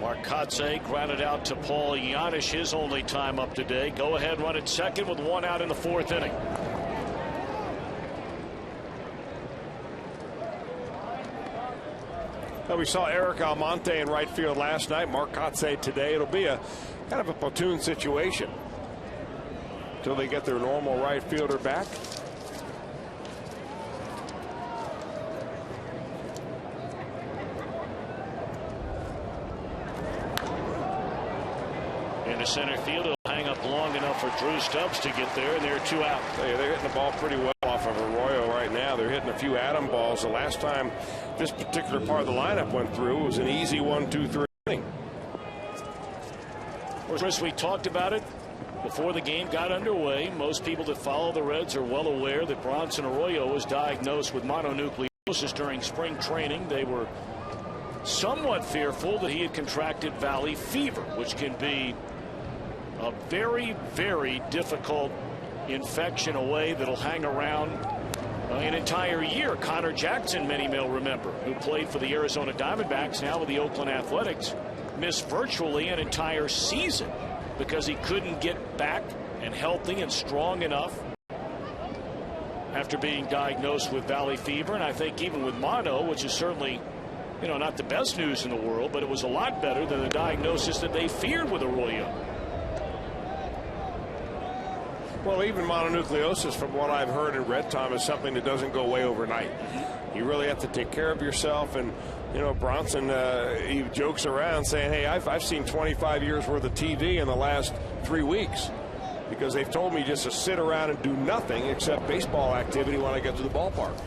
Marcotte grounded out to Paul Janish, his only time up today. Go ahead run at second with 1 out in the 4th inning. Well, we saw Eric Almonte in right field last night. Marcotte today. It'll be a kind of a platoon situation until they get their normal right fielder back. Into center field, it'll hang up long enough for Drew Stubbs to get there, and they're 2 out. They're hitting the ball pretty well off of Arroyo right now. They're hitting a few Adam balls. The last time this particular part of the lineup went through, it was an easy 1-2-3 inning. Chris, we talked about it before the game got underway. Most people that follow the Reds are well aware that Bronson Arroyo was diagnosed with mononucleosis during spring training. They were somewhat fearful that he had contracted valley fever, which can be a very, very difficult infection away that'll hang around an entire year. Connor Jackson, many may remember, who played for the Arizona Diamondbacks, now with the Oakland Athletics, missed virtually an entire season because he couldn't get back and healthy and strong enough after being diagnosed with valley fever. And I think even with mono, which is certainly, you know, not the best news in the world, but it was a lot better than the diagnosis that they feared with Arroyo. Well, even mononucleosis, from what I've heard and read, Tom, is something that doesn't go away overnight. You really have to take care of yourself. And, you know, Bronson, he jokes around saying, hey, I've seen 25 years worth of TV in the last 3 weeks because they've told me just to sit around and do nothing except baseball activity when I get to the ballpark.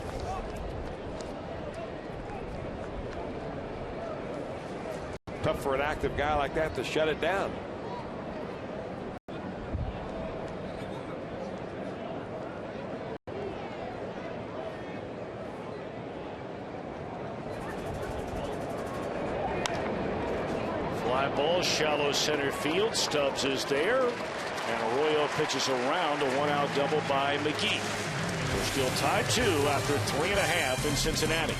Tough for an active guy like that to shut it down. Fly ball, shallow center field. Stubbs is there, and Arroyo pitches around, a 1-out double by McGee. We're still tied 2 after 3.5 in Cincinnati.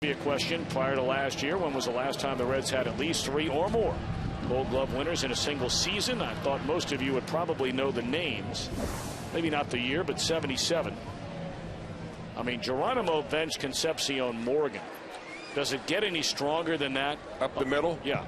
Be a question prior to last year. When was the last time the Reds had at least 3 or more Gold Glove winners in a single season? I thought most of you would probably know the names. Maybe not the year, but 77. I mean, Geronimo, Bench, Concepcion, Morgan. Does it get any stronger than that? Up the middle? Yeah.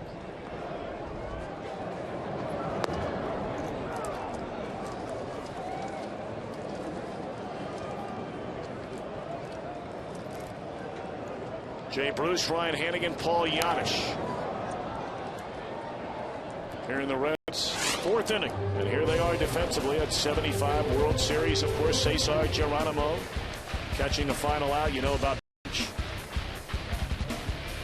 Jay Bruce, Ryan Hannigan, Paul Janisch. Here in the Reds' 4th inning. And here they are defensively at 75 World Series. Of course, Cesar Geronimo catching the final out. You know about Bench.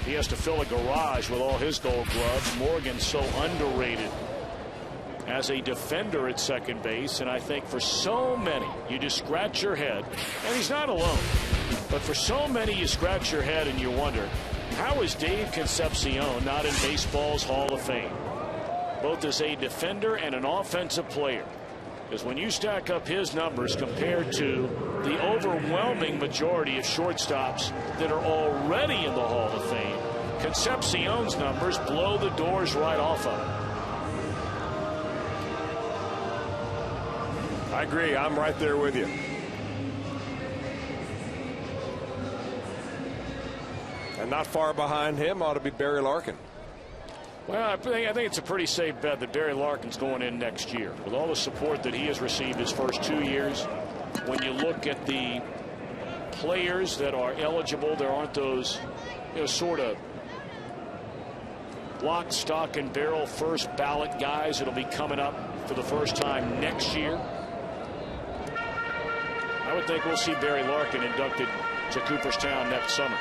He has to fill a garage with all his Gold Gloves. Morgan's so underrated as a defender at second base. And I think for so many, you just scratch your head. And he's not alone. But for so many, you scratch your head and you wonder, how is Dave Concepcion not in baseball's Hall of Fame? Both as a defender and an offensive player. Because when you stack up his numbers compared to the overwhelming majority of shortstops that are already in the Hall of Fame, Concepcion's numbers blow the doors right off of him. I agree. I'm right there with you. And not far behind him ought to be Barry Larkin. Well, I think it's a pretty safe bet that Barry Larkin's going in next year. With all the support that he has received his first 2 years, when you look at the players that are eligible, there aren't those, sort of lock, stock, and barrel first ballot guys that'll be coming up for the first time next year. I would think we'll see Barry Larkin inducted to Cooperstown next summer.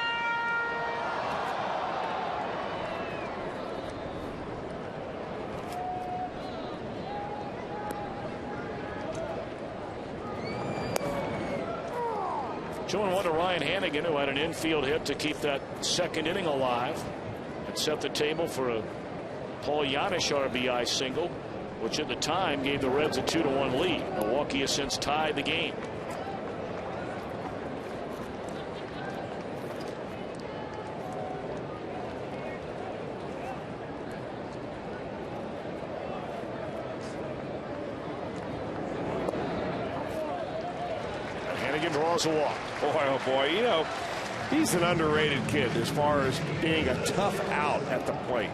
Showing one to Ryan Hannigan, who had an infield hit to keep that second inning alive and set the table for a Paul Janisch RBI single, which at the time gave the Reds a 2-1 lead. Milwaukee has since tied the game. Hannigan draws a walk. Boy, oh boy, he's an underrated kid as far as being a tough out at the plate.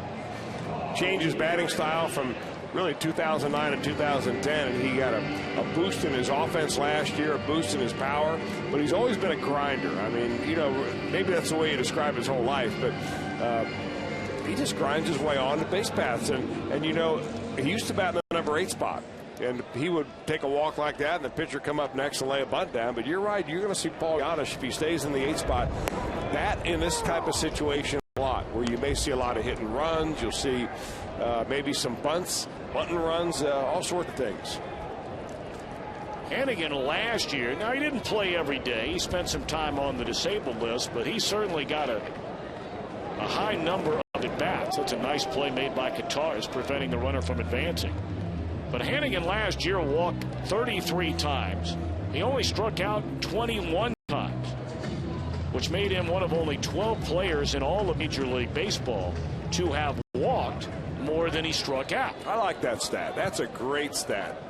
Changed his batting style from really 2009 to 2010, and he got a boost in his offense last year, a boost in his power, but he's always been a grinder. I mean, maybe that's the way you describe his whole life, but he just grinds his way on the base paths, and he used to bat in the number 8 spot. And he would take a walk like that, and the pitcher come up next and lay a bunt down. But you're right, you're going to see Paul Janisch, if he stays in the 8 spot, that in this type of situation a lot, where you may see a lot of hit and runs. You'll see maybe some bunts, bunt and runs, all sorts of things. Hannigan last year, now he didn't play every day. He spent some time on the disabled list, but he certainly got a high number of at-bats. That's a nice play made by Katars, preventing the runner from advancing. But Hannigan last year walked 33 times. He only struck out 21 times, which made him one of only 12 players in all of Major League Baseball to have walked more than he struck out. I like that stat. That's a great stat.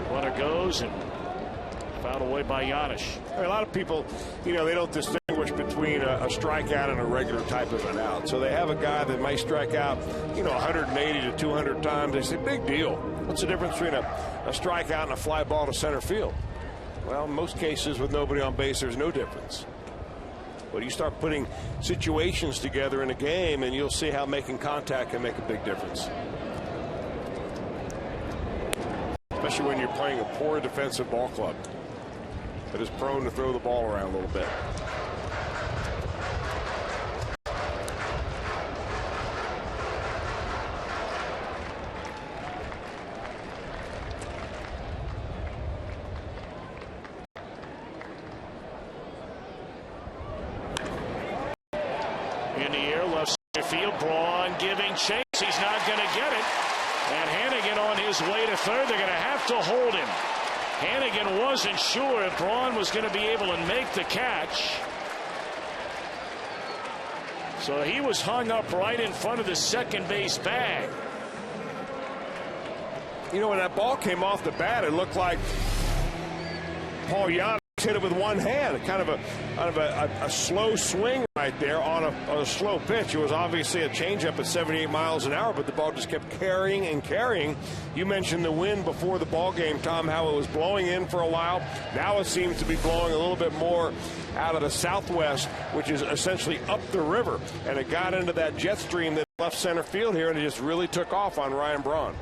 Runner goes and fouled away by Janisch. A lot of people, they don't distinguish between a strikeout and a regular type of an out. So they have a guy that may strike out, 180 to 200 times. They say, big deal. What's the difference between a strikeout and a fly ball to center field? Well, in most cases with nobody on base, there's no difference. But you start putting situations together in a game, and you'll see how making contact can make a big difference. Especially when you're playing a poor defensive ball club that is prone to throw the ball around a little bit. In the air, left center field, Braun giving chase. He's not going to get it. And Hannigan on his way to third. They're going to have to hold him. Hannigan wasn't sure if Braun was going to be able to make the catch. So he was hung up right in front of the second base bag. You know, when that ball came off the bat, it looked like Paul Giannis hit it with one hand. Kind of a slow swing right there on a slow pitch. It was obviously a changeup at 78 miles an hour, but the ball just kept carrying and carrying. You mentioned the wind before the ball game, Tom, how it was blowing in for a while. Now it seems to be blowing a little bit more out of the southwest, which is essentially up the river. And it got into that jet stream that left center field here, and it just really took off on Ryan Braun.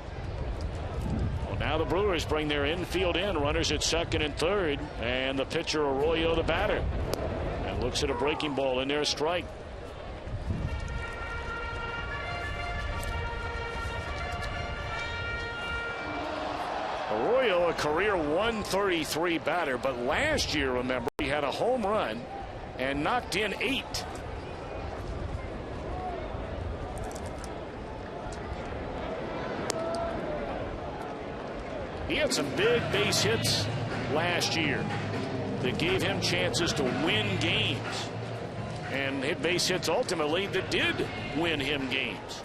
Now the Brewers bring their infield in, runners at second and third, and the pitcher Arroyo, the batter, and looks at a breaking ball in there, a strike. Arroyo, a career 133 batter, but last year, remember, he had a home run and knocked in 8. He had some big base hits last year that gave him chances to win games, and hit base hits ultimately that did win him games.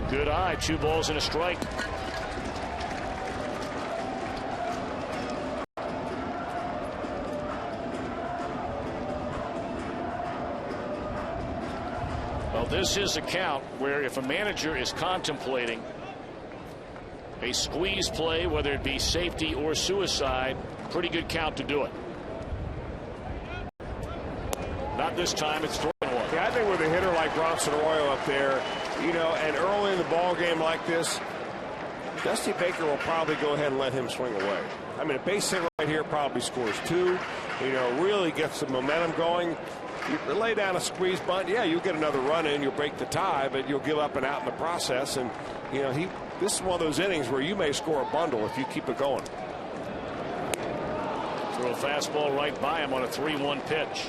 Good eye, 2 balls and a strike. Well, this is a count where if a manager is contemplating a squeeze play, whether it be safety or suicide, pretty good count to do it. Not this time, it's 3-1. Yeah, I think with a hitter like Bronson Arroyo up there, you know, and early in the ball game like this, Dusty Baker will probably go ahead and let him swing away. I mean, a base hit right here probably scores 2. You know, really gets the momentum going. You lay down a squeeze bunt, yeah, you'll get another run in, you'll break the tie, but you'll give up and out in the process. And, you know, this is one of those innings where you may score a bundle if you keep it going. Throw a fastball right by him on a 3-1 pitch.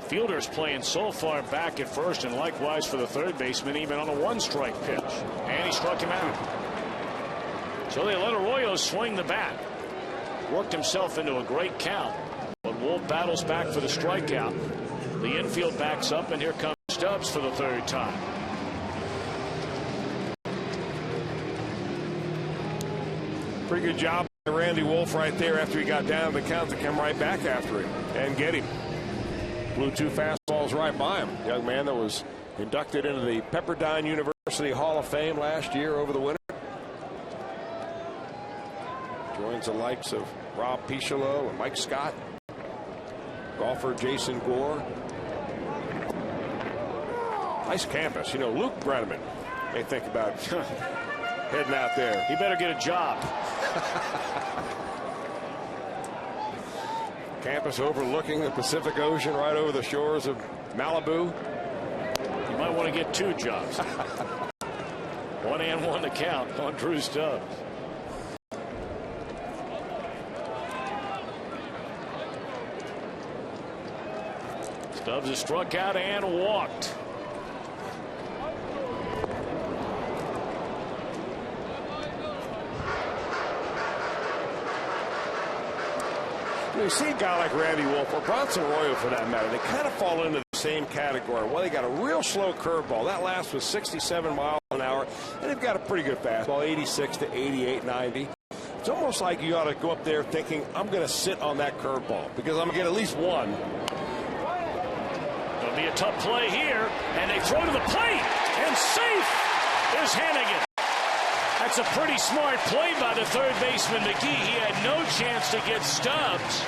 Fielders playing so far back at first, and likewise for the third baseman, even on a 1-strike pitch. And he struck him out. So they let Arroyo swing the bat. Worked himself into a great count. But Wolf battles back for the strikeout. The infield backs up, and here comes Stubbs for the third time. Pretty good job by Randy Wolf right there after he got down the count to come right back after him and get him. Blew 2 fastballs right by him. Young man that was inducted into the Pepperdine University Hall of Fame last year over the winter. Joins the likes of Rob Picholo and Mike Scott. Golfer Jason Gore. Nice campus. You know, Luke Brenneman may think about heading out there. He better get a job. Campus overlooking the Pacific Ocean right over the shores of Malibu. You might want to get 2 jobs. 1-1 to count on Drew Stubbs. Stubbs is struck out and walked. You see a guy like Randy Wolf or Bronson Arroyo for that matter, they kind of fall into the same category. Well, they got a real slow curveball. That last was 67 miles an hour, and they've got a pretty good fastball, 86 to 88, 90. It's almost like you ought to go up there thinking, I'm going to sit on that curveball because I'm going to get at least one. It'll be a tough play here, and they throw to the plate, and safe is Hannigan. That's a pretty smart play by the third baseman, McGee. He had no chance to get Stubbs,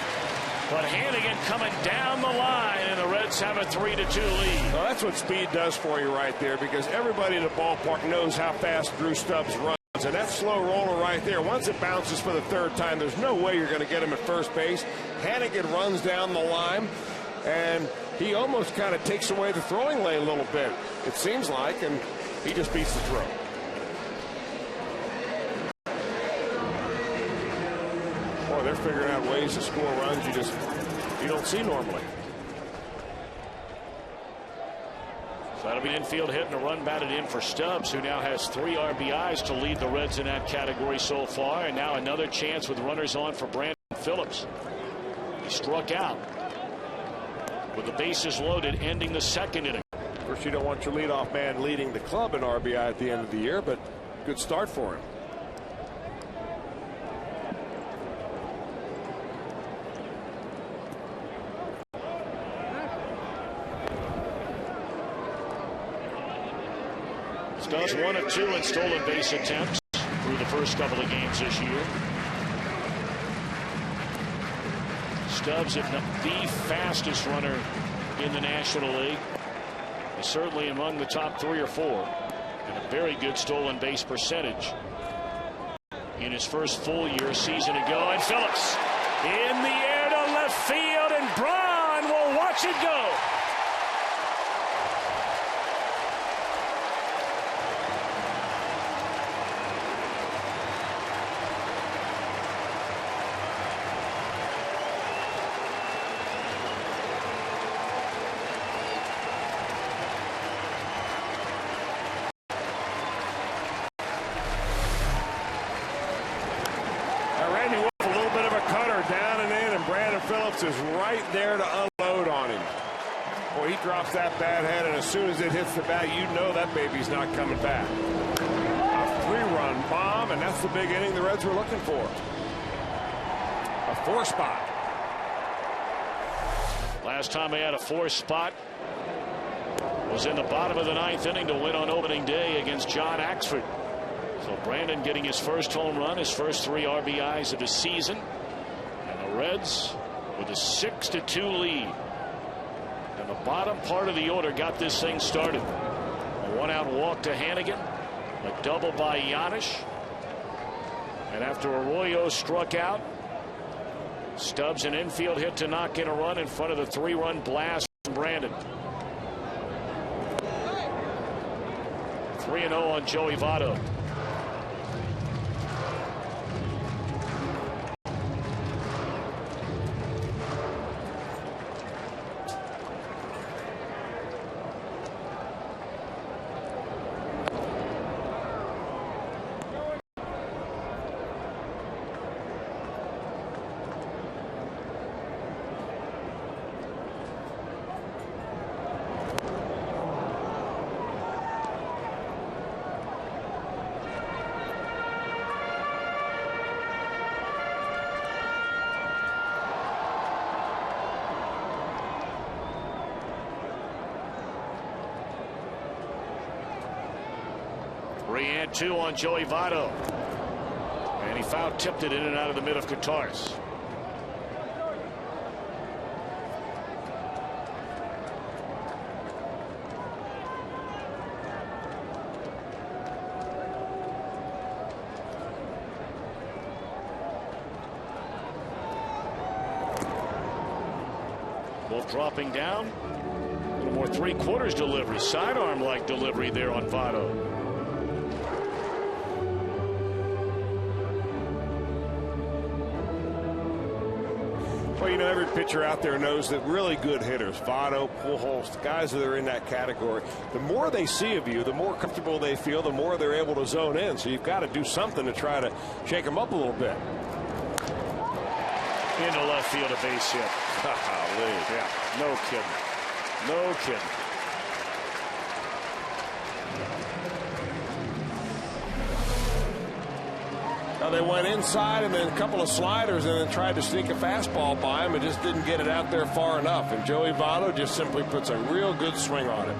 but Hannigan coming down the line, and the Reds have a 3-2 lead. Well, that's what speed does for you right there, because everybody in the ballpark knows how fast Drew Stubbs runs, and that slow roller right there, once it bounces for the third time, there's no way you're going to get him at first base. Hannigan runs down the line, and he almost kind of takes away the throwing lane a little bit, it seems like, and he just beats the throw. Boy, they're figuring out ways to score runs you don't see normally. So that'll be an infield hit and a run batted in for Stubbs, who now has 3 RBIs to lead the Reds in that category so far. And now another chance with runners on for Brandon Phillips. He struck out with the bases loaded, ending the 2nd inning. Of course, you don't want your leadoff man leading the club in RBI at the end of the year, but good start for him. Stubbs 1 of 2 in stolen base attempts through the first couple of games this year. Stubbs, if not the fastest runner in the National League, is certainly among the top 3 or 4, and a very good stolen base percentage in his first full year season ago. And Phillips in the air to left field, and Braun will watch it go. Is right there to unload on him. Boy, he drops that bat head, and as soon as it hits the bat, you know that baby's not coming back. A 3-run bomb, and that's the big inning the Reds were looking for. A 4 spot. Last time they had a 4 spot was in the bottom of the 9th inning to win on opening day against John Axford. So Brandon getting his first home run, his first 3 RBIs of the season, and the Reds with a 6-2 lead. And the bottom part of the order got this thing started. A 1-out walk to Hannigan, a double by Giannis, and after Arroyo struck out, Stubbs an infield hit to knock in a run in front of the 3-run blast from Brandon. 3-0 on Joey Votto. And 2 on Joey Votto, and he foul tipped it in and out of the mid of Katars. Both dropping down. A little more 3/4 delivery, sidearm like delivery there on Votto. Well, you know, every pitcher out there knows that really good hitters, Votto, Pujols, the guys that are in that category, the more they see of you, the more comfortable they feel, the more they're able to zone in. So you've got to do something to try to shake them up a little bit. Into left field, a base hit. Yeah, no kidding. No kidding. Now they went inside and then a couple of sliders and then tried to sneak a fastball by him and just didn't get it out there far enough. And Joey Votto just simply puts a real good swing on it.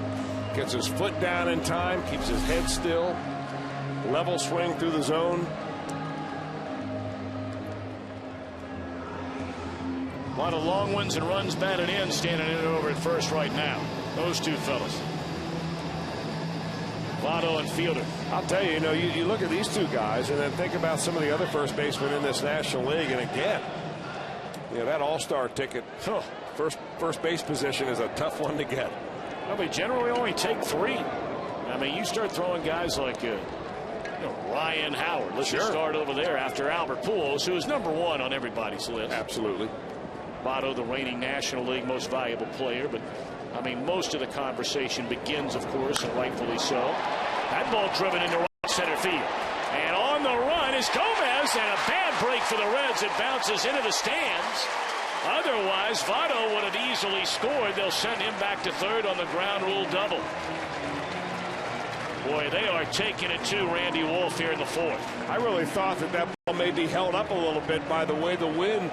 Gets his foot down in time, keeps his head still, level swing through the zone. A lot of long ones and runs batted in, standing in over at first right now. Those two fellas. Votto and Fielder. I'll tell you, you look at these two guys and then think about some of the other first basemen in this National League, and again, that all-star ticket First base position is a tough one to get. Well, they generally only take 3. I mean, you start throwing guys like Ryan Howard. Let's just start over there after Albert Pujols, who is #1 on everybody's list. Absolutely. Votto, the reigning National League most valuable player, but I mean, most of the conversation begins, of course, and rightfully so. That ball driven into right center field. And on the run is Gomez, and a bad break for the Reds. It bounces into the stands. Otherwise, Votto would have easily scored. They'll send him back to third on the ground rule double. Boy, they are taking it to Randy Wolf here in the 4th. I really thought that ball may be held up a little bit by the way the wind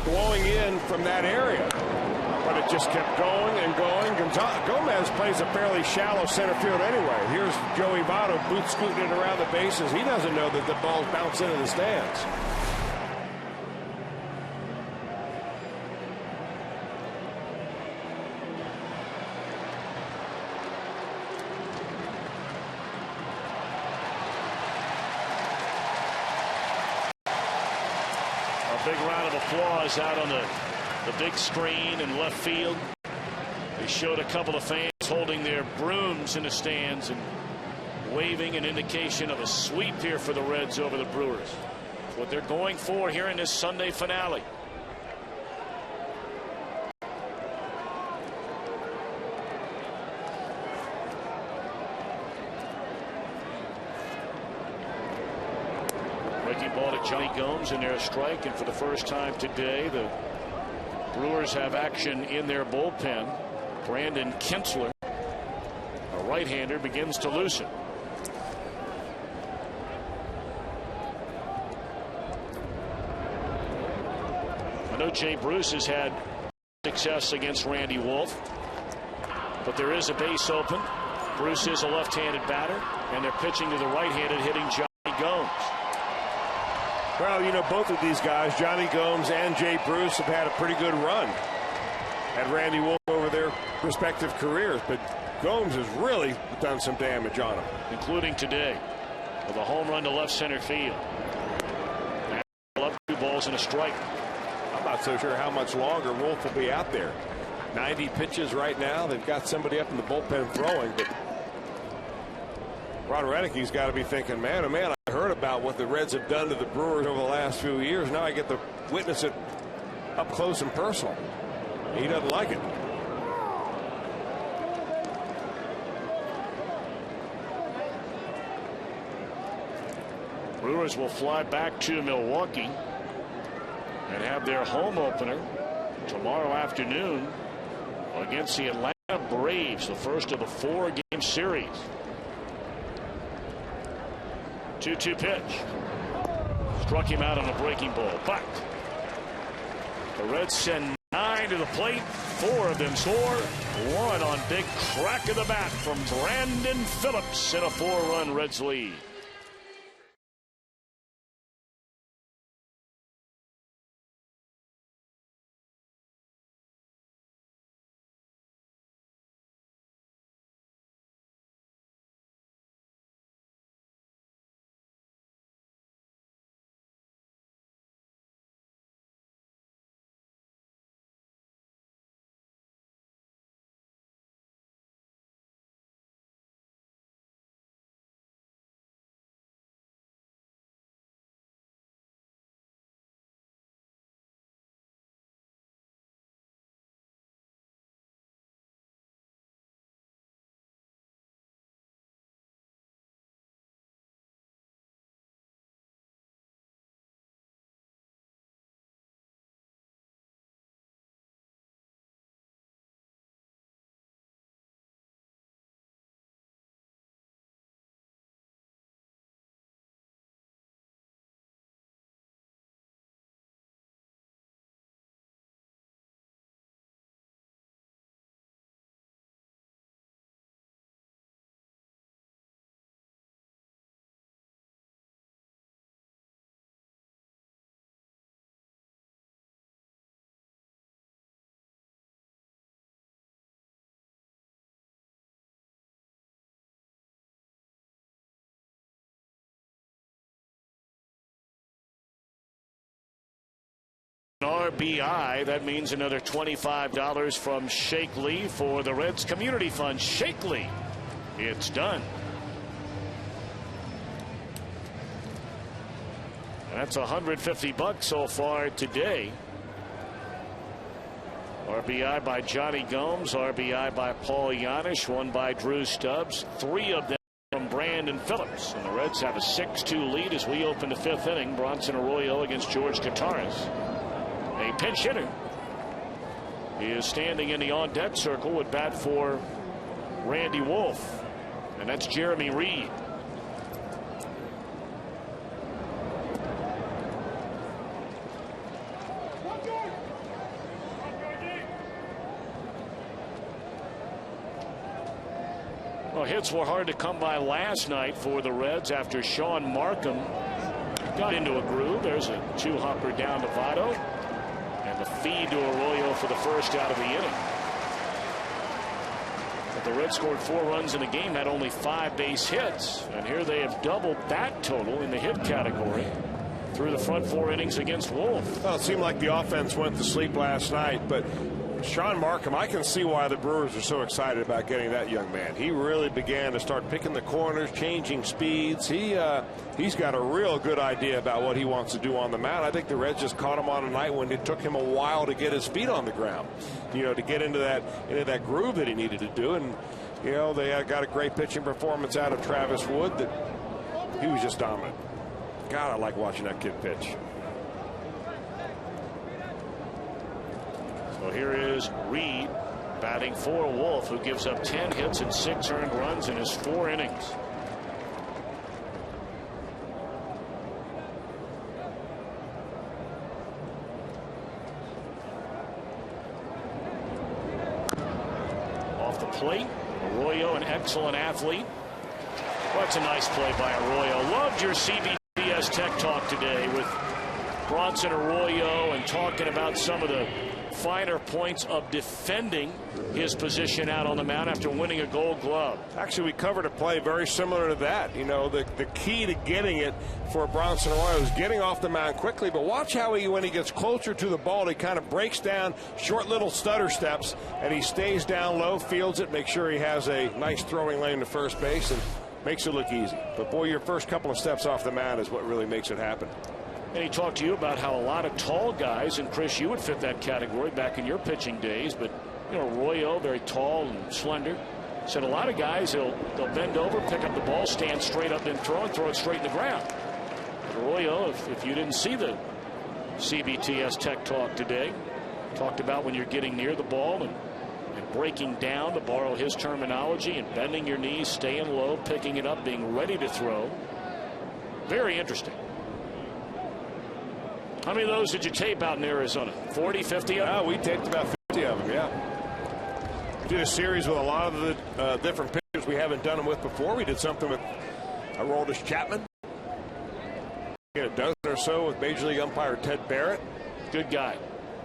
blowing in from that area. But it just kept going and going. Gomez plays a fairly shallow center field anyway. Here's Joey Votto boot scooting it around the bases. He doesn't know that the ball's bouncing into the stands. A big round of applause out on the big screen in left field. They showed a couple of fans holding their brooms in the stands and waving an indication of a sweep here for the Reds over the Brewers. What they're going for here in this Sunday finale. Breaking ball to Johnny Gomes, and there's a strike. And for the first time today, the Brewers have action in their bullpen. Brandon Kinsler, a right-hander, begins to loosen. I know Jay Bruce has had success against Randy Wolf, but there is a base open. Bruce is a left-handed batter, and they're pitching to the right-handed hitting Johnny Gomes. Well, you know, both of these guys, Johnny Gomes and Jay Bruce, have had a pretty good run at Randy Wolf over their respective careers, but Gomes has really done some damage on him. Including today with a home run to left center field. And up 2 balls and a strike. I'm not so sure how much longer Wolf will be out there. 90 pitches right now. They've got somebody up in the bullpen throwing, but Ron Renicke's got to be thinking, man, oh man, I heard about what the Reds have done to the Brewers over the last few years. Now I get to witness it up close and personal. He doesn't like it. Brewers will fly back to Milwaukee and have their home opener tomorrow afternoon against the Atlanta Braves, the first of the 4-game series. 2-2 pitch. Struck him out on a breaking ball, but the Reds send 9 to the plate. 4 of them score. 1 on big crack of the bat from Brandon Phillips in a 4-run Reds lead. RBI. That means another $25 from Shake Lee for the Reds Community Fund. Shake Lee, it's done. That's $150 so far today. RBI by Johnny Gomes, RBI by Paul Yanish, one by Drew Stubbs, three of them from Brandon Phillips. And the Reds have a 6-2 lead as we open the fifth inning. Bronson Arroyo against George Gutierrez. A pinch hitter. He is standing in the on-deck circle with bat for Randy Wolf. And that's Jeremy Reed. Well, hits were hard to come by last night for the Reds after Sean Markham got into a groove. There's a two-hopper down to Votto. And the feed to Arroyo for the first out of the inning. But the Reds scored 4 runs in the game, had only 5 base hits. And here they have doubled that total in the hit category through the front 4 innings against Wolf. Well, it seemed like the offense went to sleep last night, but Sean Markham, I can see why the Brewers are so excited about getting that young man. He really began to start picking the corners, changing speeds. He's got a real good idea about what he wants to do on the mound. I think the Reds just caught him on a night when it took him a while to get his feet on the ground, to get into that groove that he needed to do. And they got a great pitching performance out of Travis Wood. That he was just dominant. God, I like watching that kid pitch. So here is Reed batting for Wolf, who gives up 10 hits and 6 earned runs in his 4 innings. Off the plate, Arroyo, an excellent athlete. Well, that's a nice play by Arroyo. Loved your CBS Tech Talk today with Bronson Arroyo and talking about some of the finer points of defending his position out on the mound after winning a Gold Glove. Actually, we covered a play very similar to that. The key to getting it for Bronson Arroyo is getting off the mound quickly, but watch how when he gets closer to the ball, he kind of breaks down short little stutter steps, and he stays down low, fields it, makes sure he has a nice throwing lane to first base, and makes it look easy. But boy, your first couple of steps off the mound is what really makes it happen. And he talked to you about how a lot of tall guys, and Chris, you would fit that category back in your pitching days, but Arroyo, very tall and slender, said a lot of guys they'll bend over, pick up the ball, stand straight up and throw it straight in the ground. But Arroyo, if you didn't see the CBTS Tech Talk today, talked about when you're getting near the ball and breaking down, to borrow his terminology, and bending your knees, staying low, picking it up, being ready to throw. Very interesting. How many of those did you tape out in Arizona? 40, 50 of them? We taped about 50 of them, yeah. We did a series with a lot of the different pitchers we haven't done them with before. We did something with Aroldis Chapman. We had a dozen or so with Major League umpire Ted Barrett. Good guy.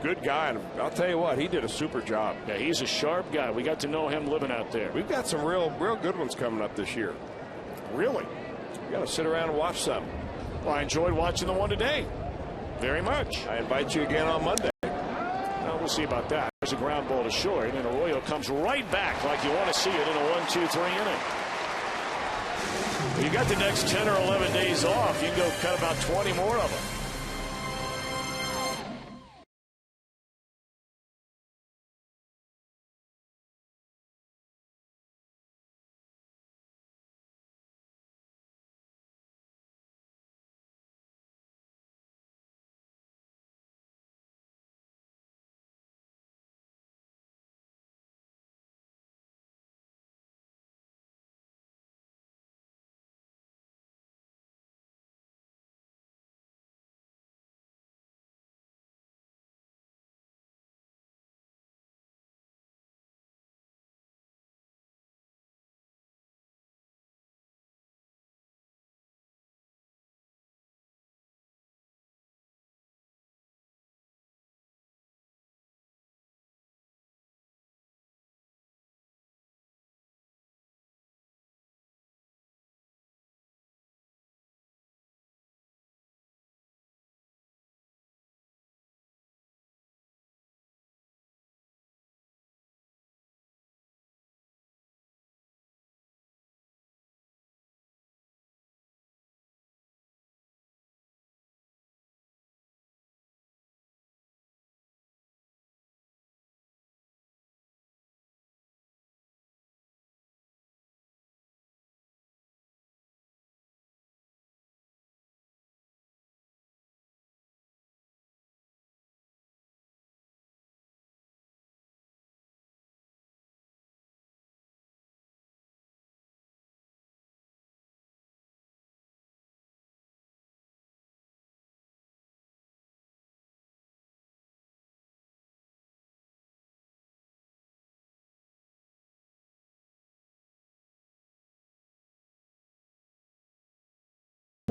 Good guy, and I'll tell you what, he did a super job. Yeah, he's a sharp guy. We got to know him living out there. We've got some real good ones coming up this year. Really? We got to sit around and watch some. Well, I enjoyed watching the one today. Very much. I invite you again on Monday. Well, we'll see about that. There's a ground ball to short, and Arroyo comes right back like you want to see it in a 1-2-3 inning. You got the next 10 or 11 days off. You can go cut about 20 more of them.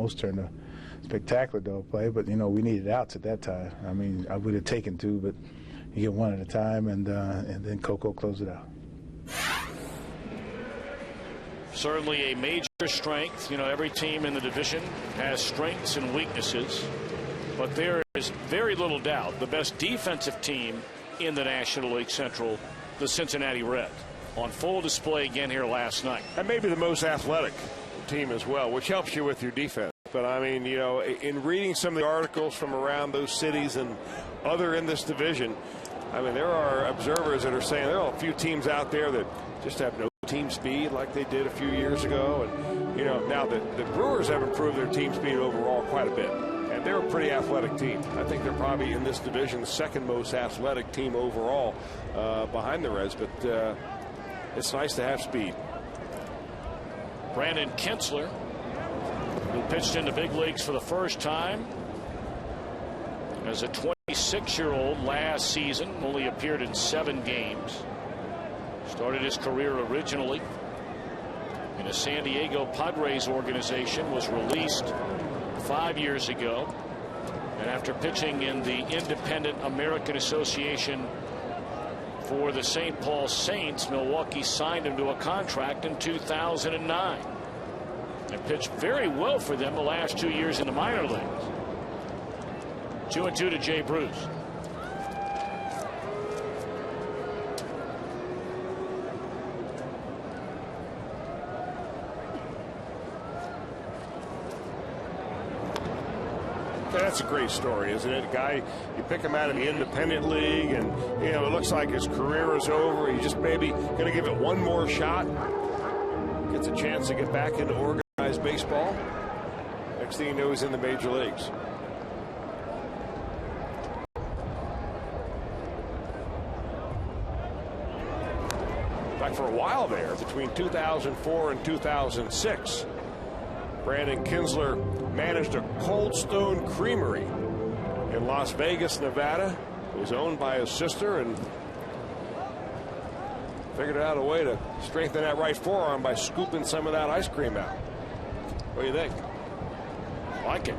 almost turned a spectacular double play, but, you know, we needed outs at that time. I mean, I would have taken two, but you get one at a time, and then Coco closed it out. Certainly a major strength. You know, every team in the division has strengths and weaknesses, but there is very little doubt the best defensive team in the National League Central, the Cincinnati Reds, on full display again here last night. And maybe the most athletic team as well, which helps you with your defense. But I mean, you know, in reading some of the articles from around those cities and other in this division, I mean, there are observers that are saying there are a few teams out there that just have no team speed like they did a few years ago. And, you know, now the Brewers have improved their team speed overall quite a bit. And they're a pretty athletic team. I think they're probably in this division the second most athletic team overall behind the Reds. But it's nice to have speed. Brandon Kinsler, who pitched in the big leagues for the first time as a 26-year-old last season, only appeared in 7 games. Started his career originally in a San Diego Padres organization, was released 5 years ago, and after pitching in the Independent American Association for the St. Paul Saints, Milwaukee signed him to a contract in 2009 and pitched very well for them the last 2 years in the minor leagues. 2-2 to Jay Bruce. That's a great story, isn't it? A guy, you pick him out of the independent league, and, you know, it looks like his career is over. He's just maybe going to give it one more shot. Gets a chance to get back into organized baseball. Next thing you know, he's in the major leagues. In fact, for a while there, between 2004 and 2006, Brandon Kinsler managed a Cold Stone Creamery in Las Vegas, Nevada. It was owned by his sister, and figured out a way to strengthen that right forearm by scooping some of that ice cream out. What do you think? Like it.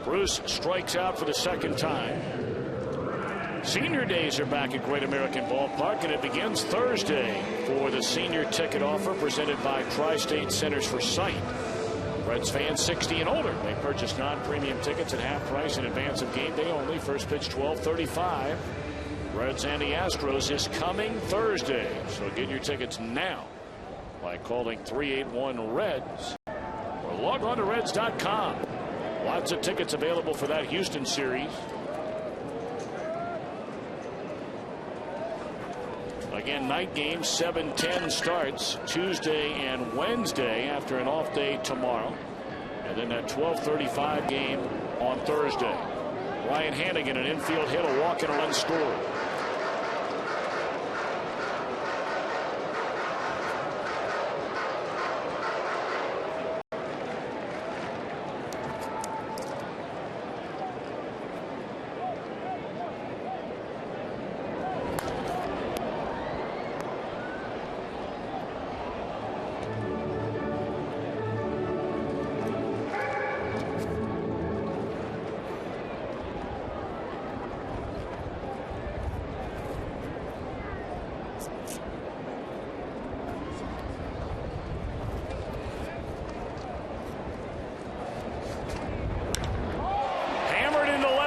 Bruce strikes out for the second time. Senior days are back at Great American Ballpark, and it begins Thursday for the senior ticket offer presented by Tri-State Centers for Sight. Reds fans 60 and older may purchase non-premium tickets at half price in advance of game day only. First pitch 12:35. Reds and the Astros is coming Thursday, so get your tickets now by calling 381-REDS or log on to Reds.com. Lots of tickets available for that Houston series. Again, night game, 7:10 starts Tuesday and Wednesday after an off day tomorrow. And then that 12:35 game on Thursday. Ryan Hannigan, an infield hit, a walk, and a run scored.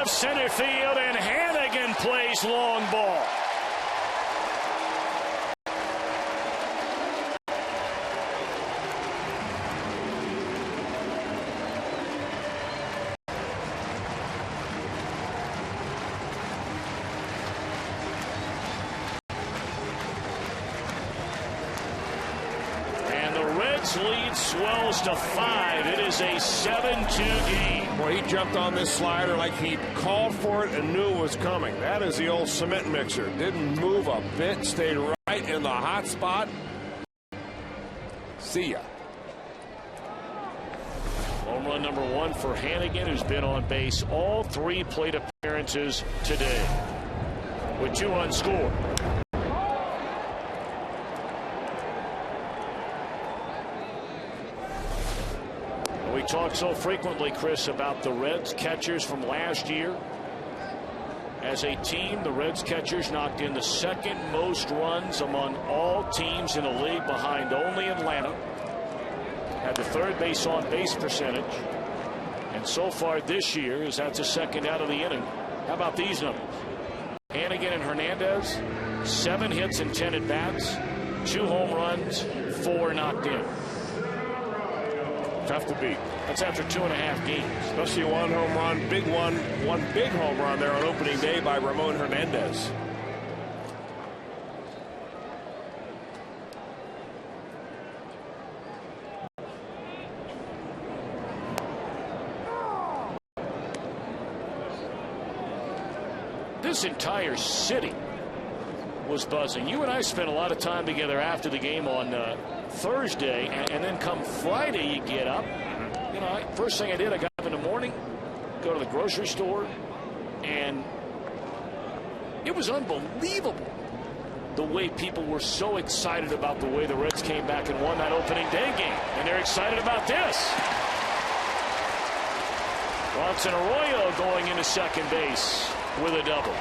Center field, and Hannigan plays long ball. And the Reds lead swells to 5. It is a 7-2 game. Boy, he jumped on this slider like he called for it and knew it was coming. That is the old cement mixer. Didn't move a bit, stayed right in the hot spot. See ya. Home run number 1 for Hannigan, who's been on base all 3 plate appearances today with 2 unscored. talk so frequently, Chris, about the Reds catchers from last year. As a team, the Reds catchers knocked in the second most runs among all teams in the league, behind only Atlanta. Had the third base on base percentage. And so far this year, as that's a second out of the inning. How about these numbers? Hannigan and Hernandez, 7 hits and 10 at bats, 2 home runs, 4 knocked in. Tough to beat. That's after 2.5 games. Especially one home run, one big home run there on opening day by Ramon Hernandez. This entire city was buzzing. You and I spent a lot of time together after the game on Thursday, and then come Friday, you get up. You know, first thing I did, I got up in the morning, go to the grocery store, and it was unbelievable the way people were so excited about the way the Reds came back and won that opening day game. And they're excited about this. Bronson Arroyo going into second base with a double.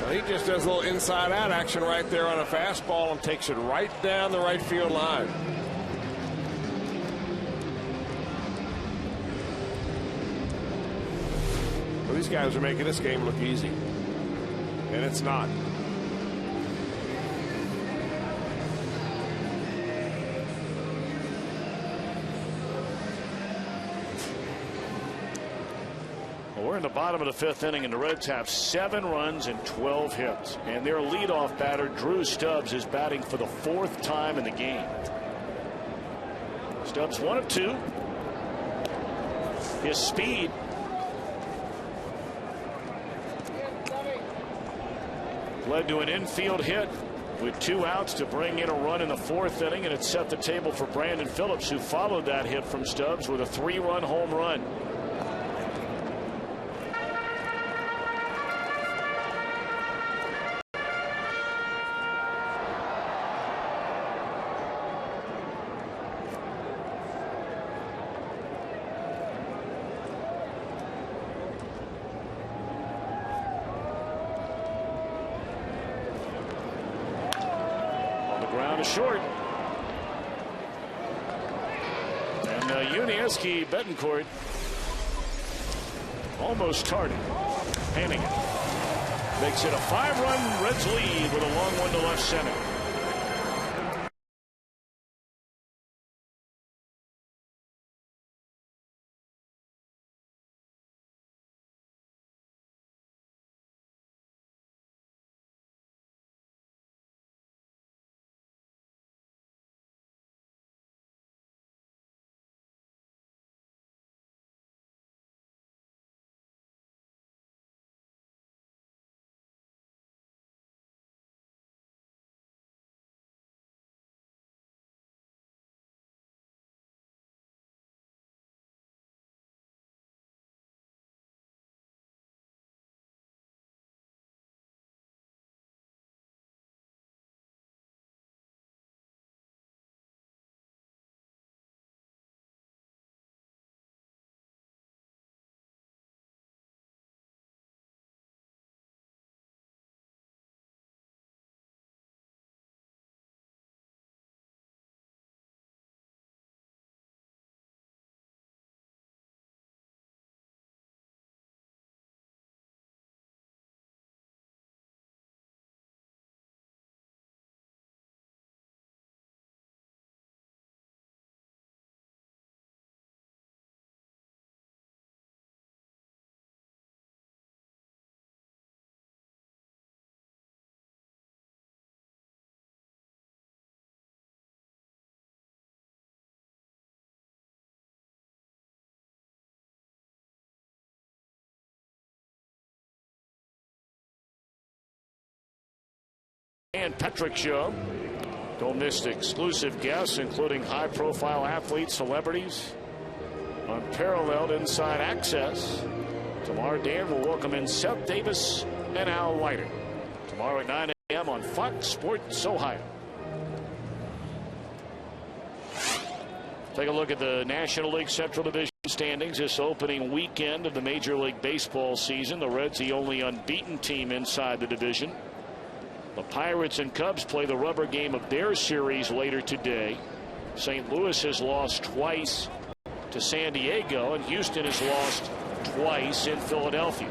Well, he just does a little inside-out action right there on a fastball and takes it right down the right field line. Well, these guys are making this game look easy, and it's not. We're in the bottom of the 5th inning, and the Reds have 7 runs and 12 hits. And their leadoff batter, Drew Stubbs, is batting for the 4th time in the game. Stubbs 1 of 2. His speed led to an infield hit with 2 outs to bring in a run in the 4th inning, and it set the table for Brandon Phillips, who followed that hit from Stubbs with a 3-run home run. Short. And Yuniesky Betancourt almost tardy. Hannigan makes it a 5-run Reds lead with a long one to left center. And Patrick Show. Don't miss exclusive guests, including high-profile athletes, celebrities, unparalleled inside access Tomorrow, Dan will welcome in Seth Davis and Al Leiter. Tomorrow at 9 a.m. on Fox Sports Ohio. Take a look at the National League Central Division standings this opening weekend of the Major League Baseball season. The Reds, the only unbeaten team inside the division. The Pirates and Cubs play the rubber game of their series later today. St. Louis has lost twice to San Diego, and Houston has lost twice in Philadelphia.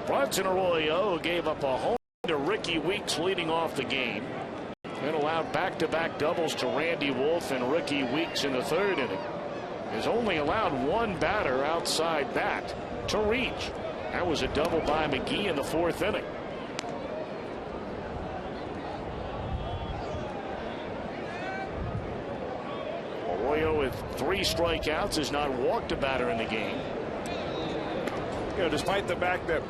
Bronson Arroyo gave up a home to Ricky Weeks leading off the game, and allowed back-to-back doubles to Randy Wolf and Ricky Weeks in the third inning. Has only allowed one batter outside bat to reach. That was a double by McGee in the fourth inning. Arroyo with 3 strikeouts has not walked a batter in the game. You know, despite the fact that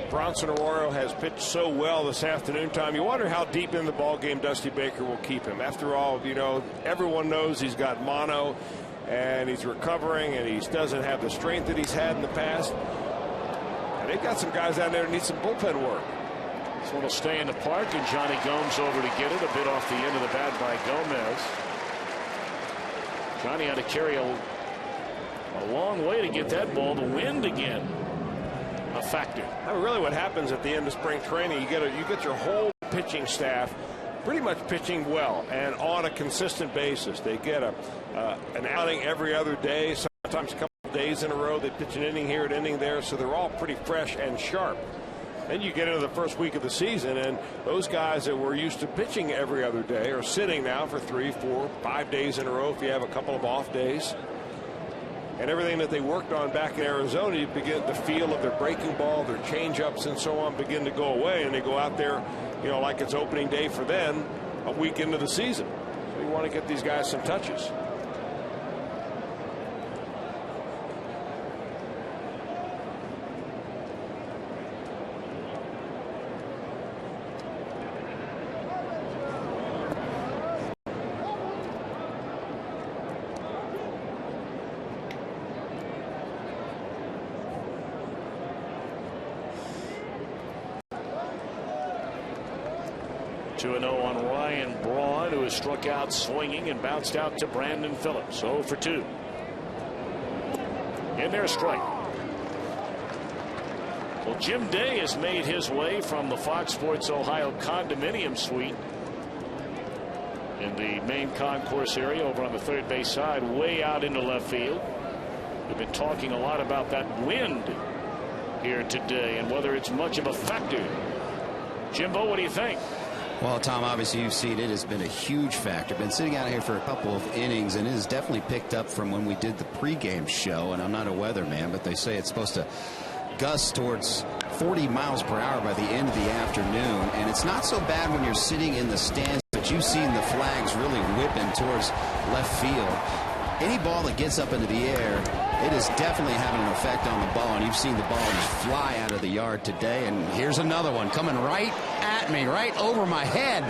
Bronson Arroyo has pitched so well this afternoon, Tom, you wonder how deep in the ball game Dusty Baker will keep him. After all, you know, everyone knows he's got mono and he's recovering and he doesn't have the strength that he's had in the past. And they've got some guys down there that need some bullpen work. This one will stay in the park, and Johnny Gomes over to get it. A bit off the end of the bat by Gomez. Johnny had to carry a long way to get that ball. The wind again a factor. I mean, really what happens at the end of spring training, you get your whole pitching staff pretty much pitching well and on a consistent basis. They get an outing every other day, sometimes a couple of days in a row. They pitch an inning here, an inning there, so they're all pretty fresh and sharp. Then you get into the first week of the season, and those guys that were used to pitching every other day are sitting now for 3, 4, 5 days in a row if you have a couple of off days. And everything that they worked on back in Arizona, you begin the feel of their breaking ball, their changeups and so on begin to go away, and they go out there, you know, like it's opening day for them a week into the season. So you want to get these guys some touches. On Ryan Braun, who has struck out swinging and bounced out to Brandon Phillips. 0 for 2. In their strike. Well, Jim Day has made his way from the Fox Sports Ohio condominium suite in the main concourse area over on the third base side, way out into left field. We've been talking a lot about that wind here today and whether it's much of a factor. Jimbo, what do you think? Well, Tom, obviously you've seen it has been a huge factor. Been sitting out here for a couple of innings, and it has definitely picked up from when we did the pregame show. And I'm not a weatherman, but they say it's supposed to gust towards 40 miles per hour by the end of the afternoon. And it's not so bad when you're sitting in the stands, but you've seen the flags really whipping towards left field. Any ball that gets up into the air, it is definitely having an effect on the ball, and you've seen the ball just fly out of the yard today. And here's another one coming right at me, right over my head.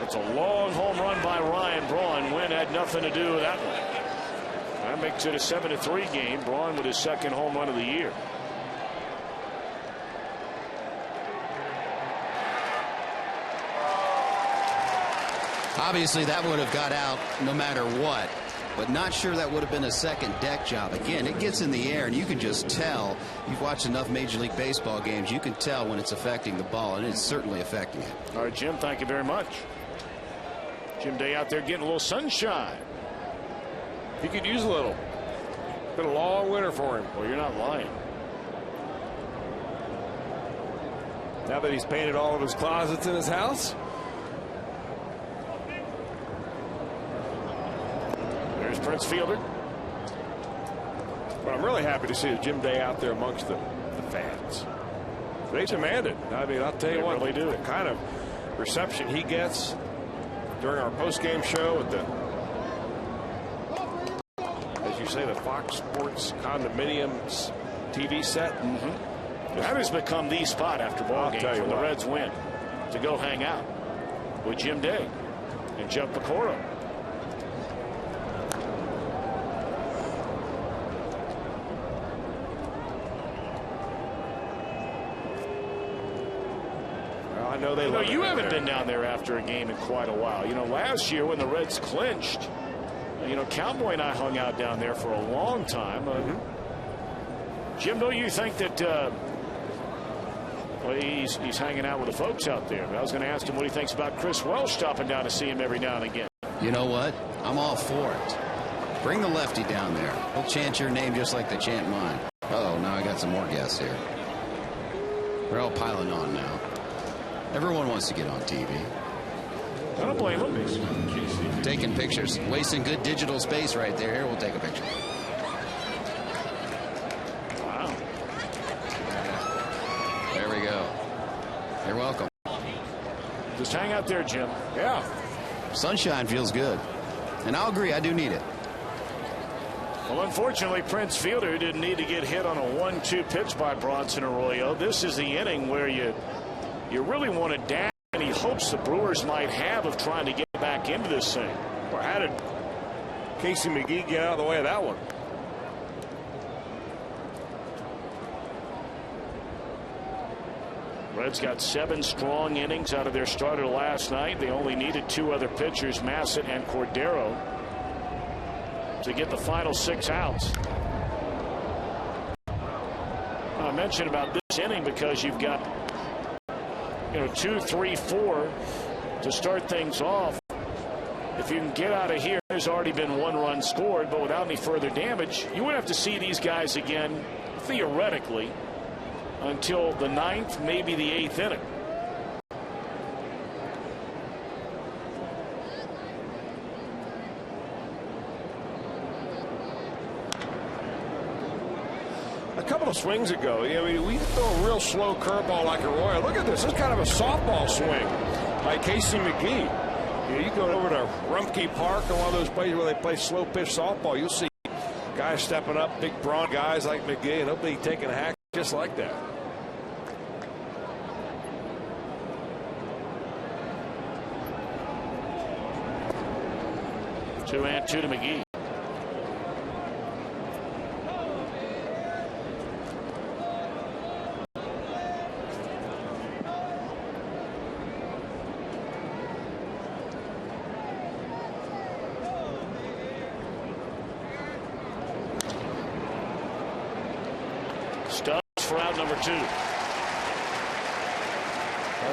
It's a long home run by Ryan Braun. Wind had nothing to do with that one. That makes it a 7-3 game. Braun with his second home run of the year. Obviously that would have got out no matter what, but not sure that would have been a second deck job. Again, it gets in the air, and you can just tell. You've watched enough Major League Baseball games. You can tell when it's affecting the ball, and it's certainly affecting it. All right, Jim, thank you very much. Jim Day out there getting a little sunshine. He could use a little. Been a long winter for him. Well, you're not lying. Now that he's painted all of his closets in his house. There's Prince Fielder. But I'm really happy to see Jim Day out there amongst the fans. They demand it. I mean, I'll tell you what, really do. The kind of reception he gets during our post-game show at the, as you say, the Fox Sports condominiums TV set. That has become the spot after ball games when the Reds win, to go hang out with Jim Day and Jeff Pecoro. I know they love it. You haven't been down there after a game in quite a while. Last year when the Reds clinched, Cowboy and I hung out down there for a long time. Jim, don't you think that well, he's hanging out with the folks out there? But I was going to ask him what he thinks about Chris Welsh stopping down to see him every now and again. You know what? I'm all for it. Bring the lefty down there. He'll chant your name just like they chant mine. Uh-oh, now I got some more guests here. They're all piling on now. Everyone wants to get on TV. I don't blame him. Taking pictures, wasting good digital space right there. Here, we'll take a picture. Wow. There we go. You're welcome. Just hang out there, Jim. Yeah. Sunshine feels good. And I'll agree, I do need it. Well, unfortunately, Prince Fielder didn't need to get hit on a 1-2 pitch by Bronson Arroyo. This is the inning where you really want to dash any hopes the Brewers might have of trying to get back into this thing. Or how did Casey McGee get out of the way of that one? Reds got 7 strong innings out of their starter last night. They only needed 2 other pitchers, Massett and Cordero, to get the final 6 outs. I mentioned about this inning because you've got 2, 3, 4 to start things off. If you can get out of here, there's already been 1 run scored, but without any further damage, you would have to see these guys again, theoretically, until the 9th, maybe the 8th inning. A couple of swings ago, we throw a real slow curveball like Arroyo. Look at this. This is kind of a softball swing by Casey McGee. You go over to Rumpke Park or one of those places where they play slow pitch softball. You'll see guys stepping up, big brawn guys like McGee, and hopefully taking a hack just like that. Two and 2 to McGee. Stubbs for out number 2. I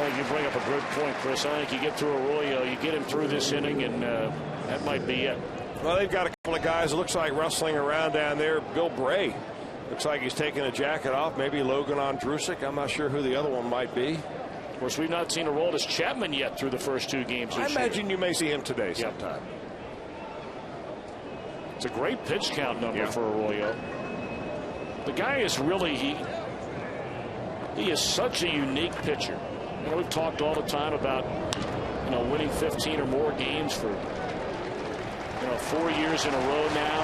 think you bring up a good point, Chris. I think you get through Arroyo, you get him through this inning, and that might be it. Well, they've got a couple of guys, it looks like, wrestling around down there. Bill Bray looks like he's taking a jacket off. Maybe Logan Ondrusek. I'm not sure who the other one might be. Of course, we've not seen Aroldis Chapman yet through the first 2 games. I imagine you may see him today sometime. It's a great pitch count number for Arroyo. The guy is really, he is such a unique pitcher. We've talked all the time about, winning 15 or more games for, 4 years in a row now.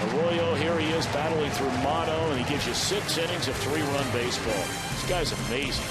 And Arroyo, here he is battling through mono, and he gives you 6 innings of 3-run baseball. This guy's amazing.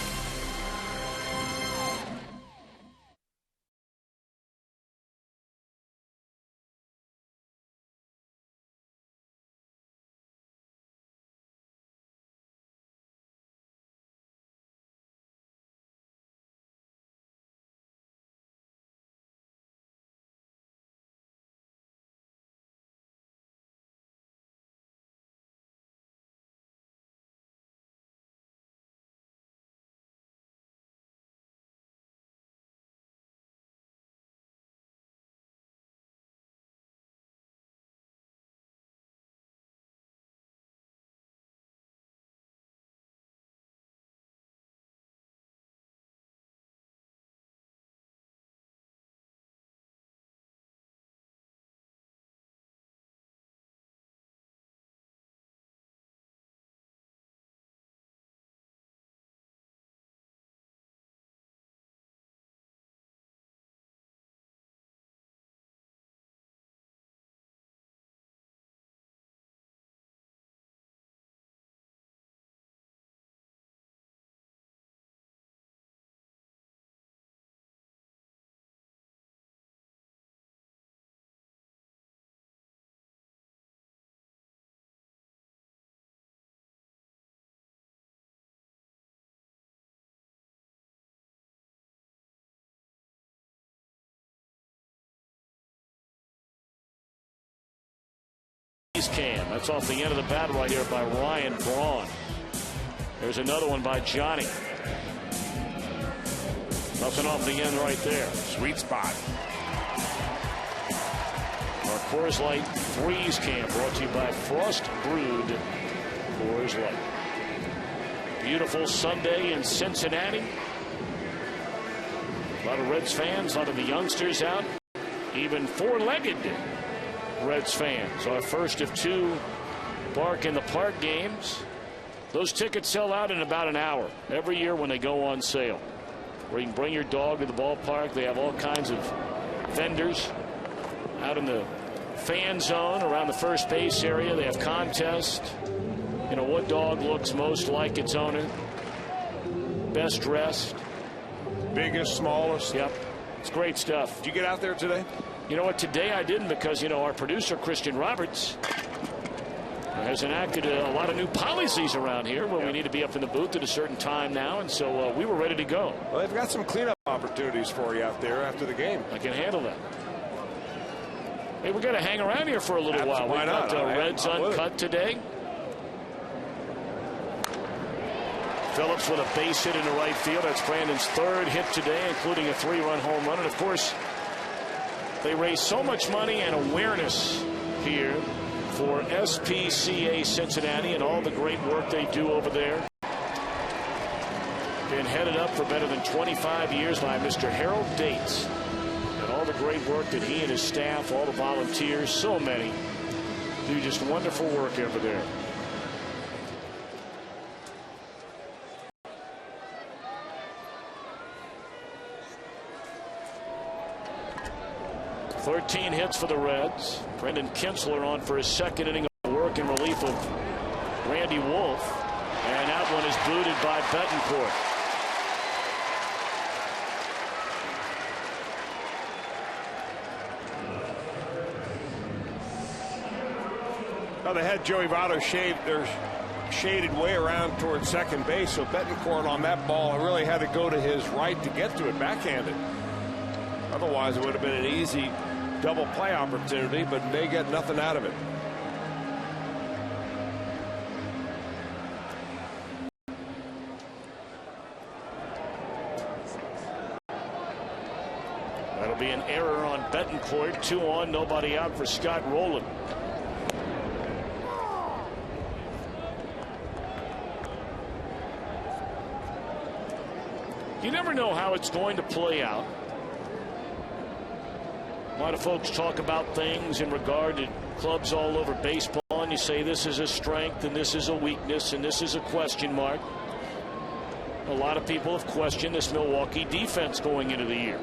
freeze cam. That's off the end of the bat right here by Ryan Braun. There's another one by Johnny. Nothing off the end right there. Sweet spot. Our Coors Light freeze cam brought to you by Frost Brewed Coors Light. Beautiful Sunday in Cincinnati. A lot of Reds fans, a lot of the youngsters out. Even four-legged Reds fans. Our first of 2 Bark in the Park games. Those tickets sell out in about an hour every year when they go on sale. Where you can bring your dog to the ballpark. They have all kinds of vendors out in the fan zone around the first base area. They have contests. You know, what dog looks most like its owner? Best dressed. Biggest, smallest. Yep. It's great stuff. Did you get out there today? You know what? Today I didn't because, you know, our producer, Christian Roberts, has enacted a lot of new policies around here where we need to be up in the booth at a certain time now. And so we were ready to go. Well, they've got some cleanup opportunities for you out there after the game. I can handle that. Hey, we're going to hang around here for a little while. We've got Reds Uncut today. Phillips with a base hit into right field. That's Brandon's 3rd hit today, including a 3-run home run. And, of course, they raise so much money and awareness here for SPCA Cincinnati and all the great work they do over there. Been headed up for better than 25 years by Mr. Harold Dates. And all the great work that he and his staff, all the volunteers, so many, do just wonderful work over there. Thirteen hits for the Reds. Brendan Kinsler on for his 2nd inning of work in relief of Randy Wolf. And that one is booted by Betancourt. Well, they had Joey Votto shaded way around towards second base, so Betancourt on that ball really had to go to his right to get to it backhanded. Otherwise, it would have been an easy double play opportunity, but they get nothing out of it. That'll be an error on Betancourt. 2 on, nobody out for Scott Rowland. You never know how it's going to play out. A lot of folks talk about things in regard to clubs all over baseball, and you say this is a strength and this is a weakness and this is a question mark. A lot of people have questioned this Milwaukee defense going into the year.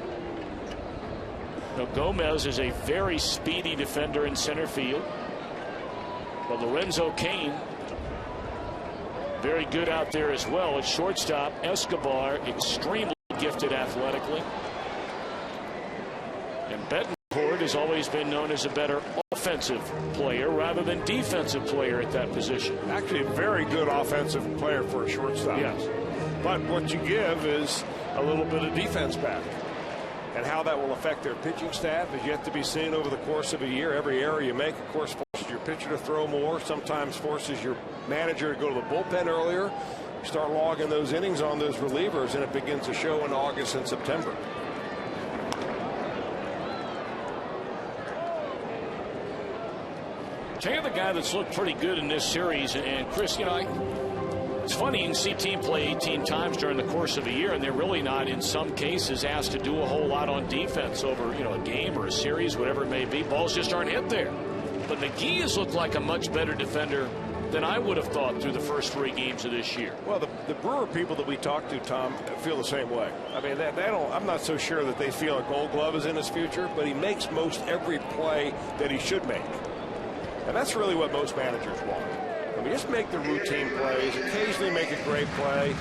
Now, Gomez is a very speedy defender in center field, but Lorenzo Cain very good out there as well. At shortstop, Escobar extremely gifted athletically, and Betancourt has always been known as a better offensive player rather than defensive player at that position. Actually, a very good offensive player for a shortstop. Yes. But what you give is a little bit of defense back. And how that will affect their pitching staff is yet to be seen over the course of a year. Every error you make, of course, forces your pitcher to throw more, sometimes forces your manager to go to the bullpen earlier. You start logging those innings on those relievers, and it begins to show in August and September. Tell you the guy that's looked pretty good in this series, and Chris, you know, it's funny, you can see team play 18 times during the course of a year, and they're really not, in some cases, asked to do a whole lot on defense over, you know, a game or a series, whatever it may be. Balls just aren't hit there. But McGee has looked like a much better defender than I would have thought through the first 3 games of this year. Well, the Brewer people that we talked to, Tom, feel the same way. I mean, they don't. I'm not so sure that they feel a Gold Glove is in his future, but he makes most every play that he should make. And that's really what most managers want. I mean, just make the routine plays, occasionally make a great play.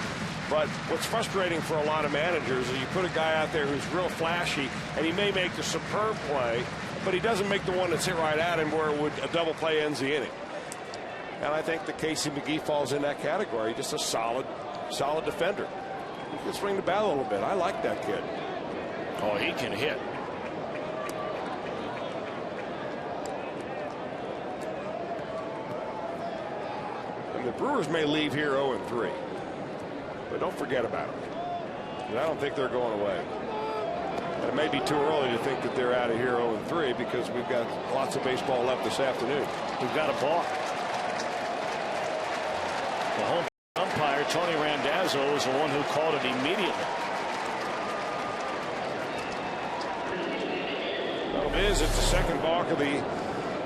But what's frustrating for a lot of managers is you put a guy out there who's real flashy, and he may make a superb play, but he doesn't make the one that's hit right at him where a double play ends the inning. And I think that Casey McGee falls in that category, just a solid defender. He can swing the bat a little bit. I like that kid. Oh, he can hit. Brewers may leave here 0-3, but don't forget about it. And I don't think they're going away. It may be too early to think that they're out of here 0-3 because we've got lots of baseball left this afternoon. We've got a balk. The home umpire, Tony Randazzo, is the one who called it immediately. Well, it's the second balk of the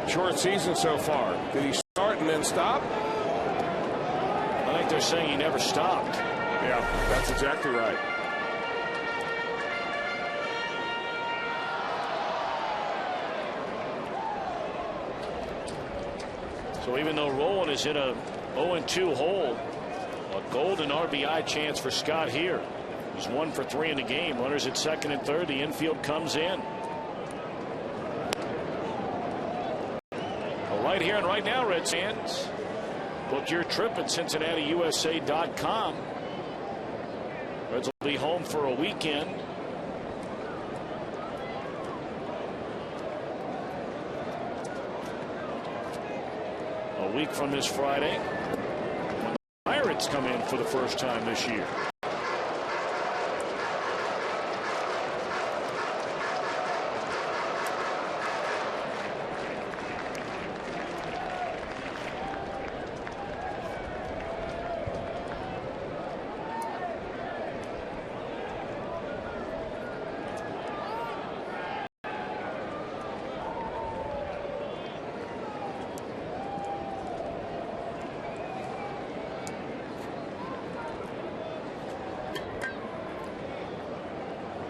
short season so far. Did he start and then stop? I think they're saying he never stopped. Yeah, that's exactly right. So even though Rowland is in a 0-2 hole, a golden RBI chance for Scott here. He's 1 for 3 in the game. Runners at second and third. The infield comes in. Well, right here and right now, Reds fans. Book your trip at CincinnatiUSA.com. Reds will be home for a weekend. A week from this Friday, when the Pirates come in for the first time this year.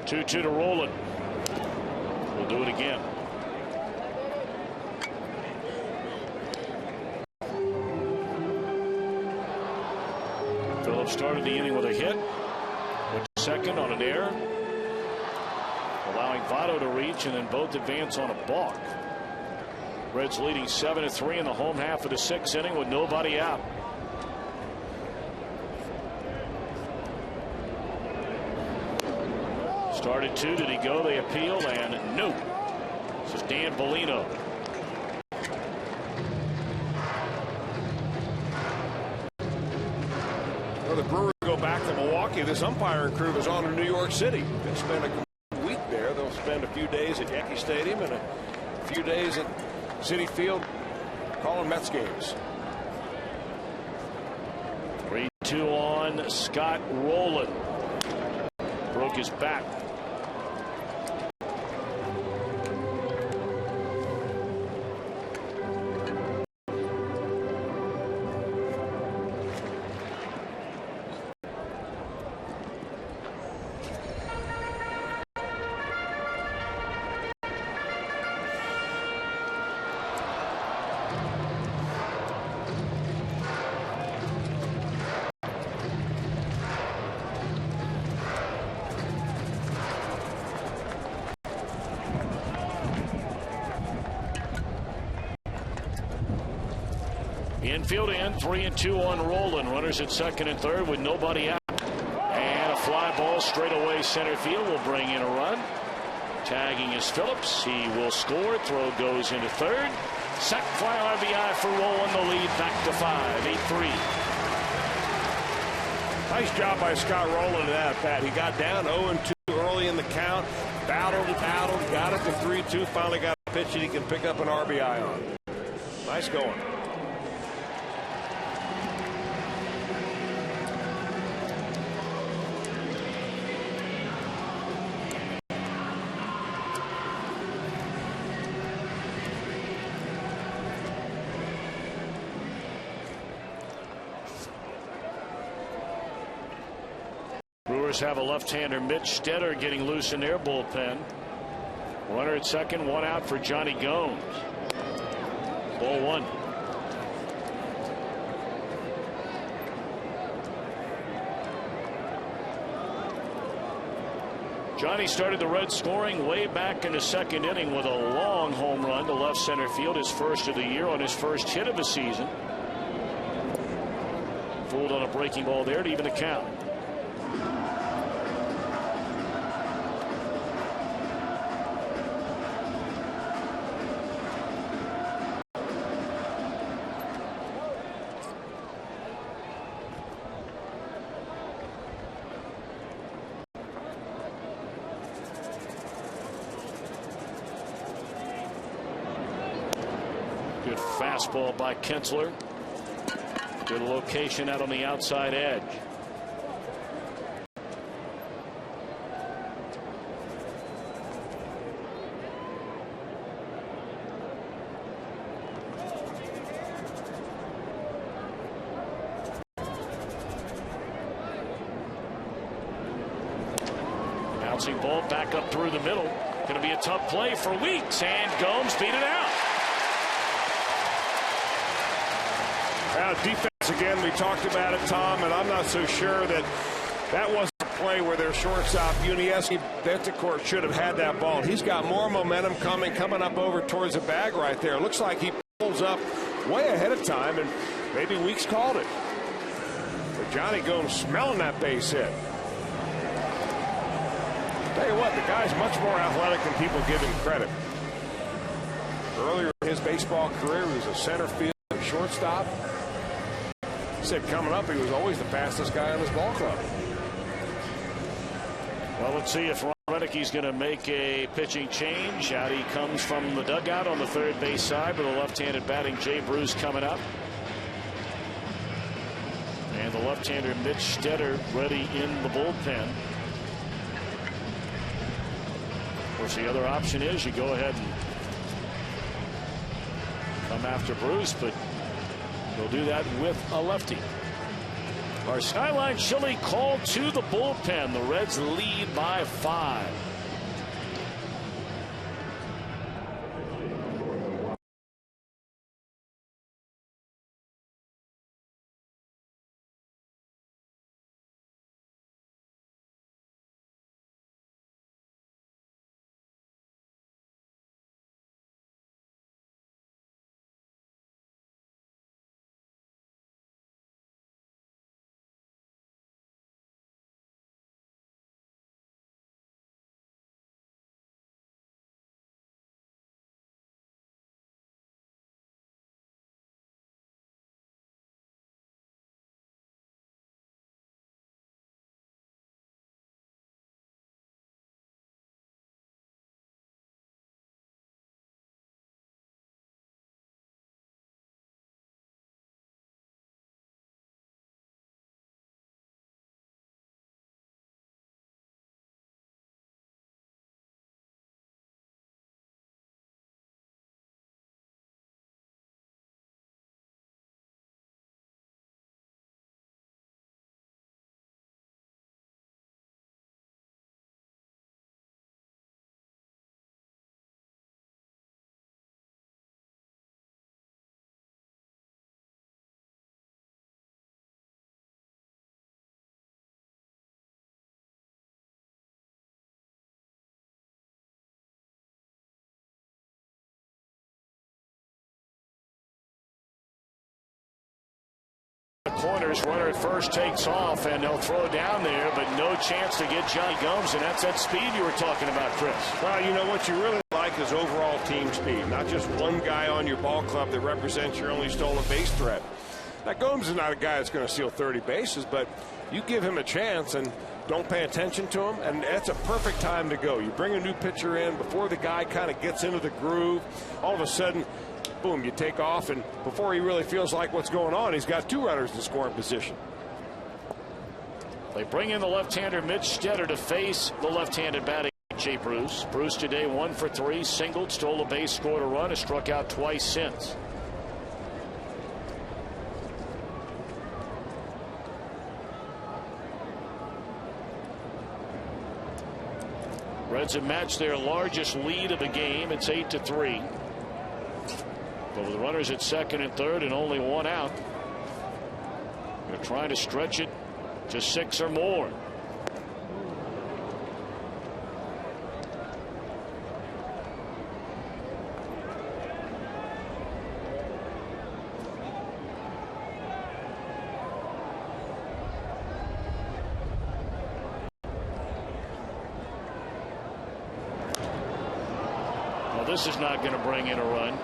Two to Rowland. We'll do it again. Phillips started the inning with a hit. Went to second on an error, allowing Votto to reach, and then both advance on a balk. Reds leading 7-3 in the home half of the sixth inning with nobody out. Started 2. Did he go? They appeal, and no. This is Dan Bellino. Well, the Brewers go back to Milwaukee. This umpiring crew is on to New York City. They'll spend a week there. They'll spend a few days at Yankee Stadium and a few days at Citi Field calling Mets games. 3-2 on Scott Rowland. Broke his back. Infield in, 3-2 on Rowland. Runners at second and third with nobody out. And a fly ball straight away center field will bring in a run. Tagging is Phillips. He will score. Throw goes into third. Sac fly RBI for Rowland. The lead back to 5, 8-3. Nice job by Scott Rowland in that bat. He got down 0-2 early in the count. Battled, got it to 3-2. Finally got a pitch that he can pick up an RBI on. Nice going. Brewers have a left-hander, Mitch Stetter, getting loose in their bullpen. Runner at second, 1 out for Johnny Gomes. Ball 1. Johnny started the Reds scoring way back in the second inning with a long home run to left center field, his first of the year on his first hit of the season. Fooled on a breaking ball there to even the count. Good fastball by Kinsler. Good location out on the outside edge. Bouncing ball back up through the middle. Going to be a tough play for Weeks, and Gomes beat it out. Defense again, we talked about it, Tom, and I'm not so sure that wasn't a play where their shortstop, Unieski Betancourt, should have had that ball. He's got more momentum coming up over towards the bag right there. Looks like he pulls up way ahead of time, and maybe Weeks called it. But Johnny Gomes smelling that base hit. Tell you what, the guy's much more athletic than people give him credit. Earlier in his baseball career, he was a center field shortstop. He said coming up, he was always the fastest guy on his ball club. Well, let's see if Ron Renicki's going to make a pitching change. Out he comes from the dugout on the third base side with a left-handed batting Jay Bruce coming up. And the left-hander Mitch Stetter ready in the bullpen. Of course, the other option is you go ahead and come after Bruce, but they'll do that with a lefty. Our Skyline Chili called to the bullpen. The Reds lead by 5. Corners, runner at first takes off, and they'll throw down there, but no chance to get Johnny Gomes, and that's that speed you were talking about, Chris. Well, you know what you really like is overall team speed, not just one guy on your ball club that represents your only stolen base threat. Now, Gomes is not a guy that's going to steal 30 bases, but you give him a chance and don't pay attention to him, and that's a perfect time to go. You bring a new pitcher in before the guy kind of gets into the groove. All of a sudden, boom, you take off, and before he really feels like what's going on, he's got 2 runners in scoring position. They bring in the left-hander Mitch Stetter to face the left-handed batting Jay Bruce. Bruce today 1 for 3, singled, stole a base, scored a run, has struck out twice since. Reds have matched their largest lead of the game. It's 8-3. But with runners at second and third and only 1 out, they're trying to stretch it to 6 or more. Well, this is not going to bring in a run.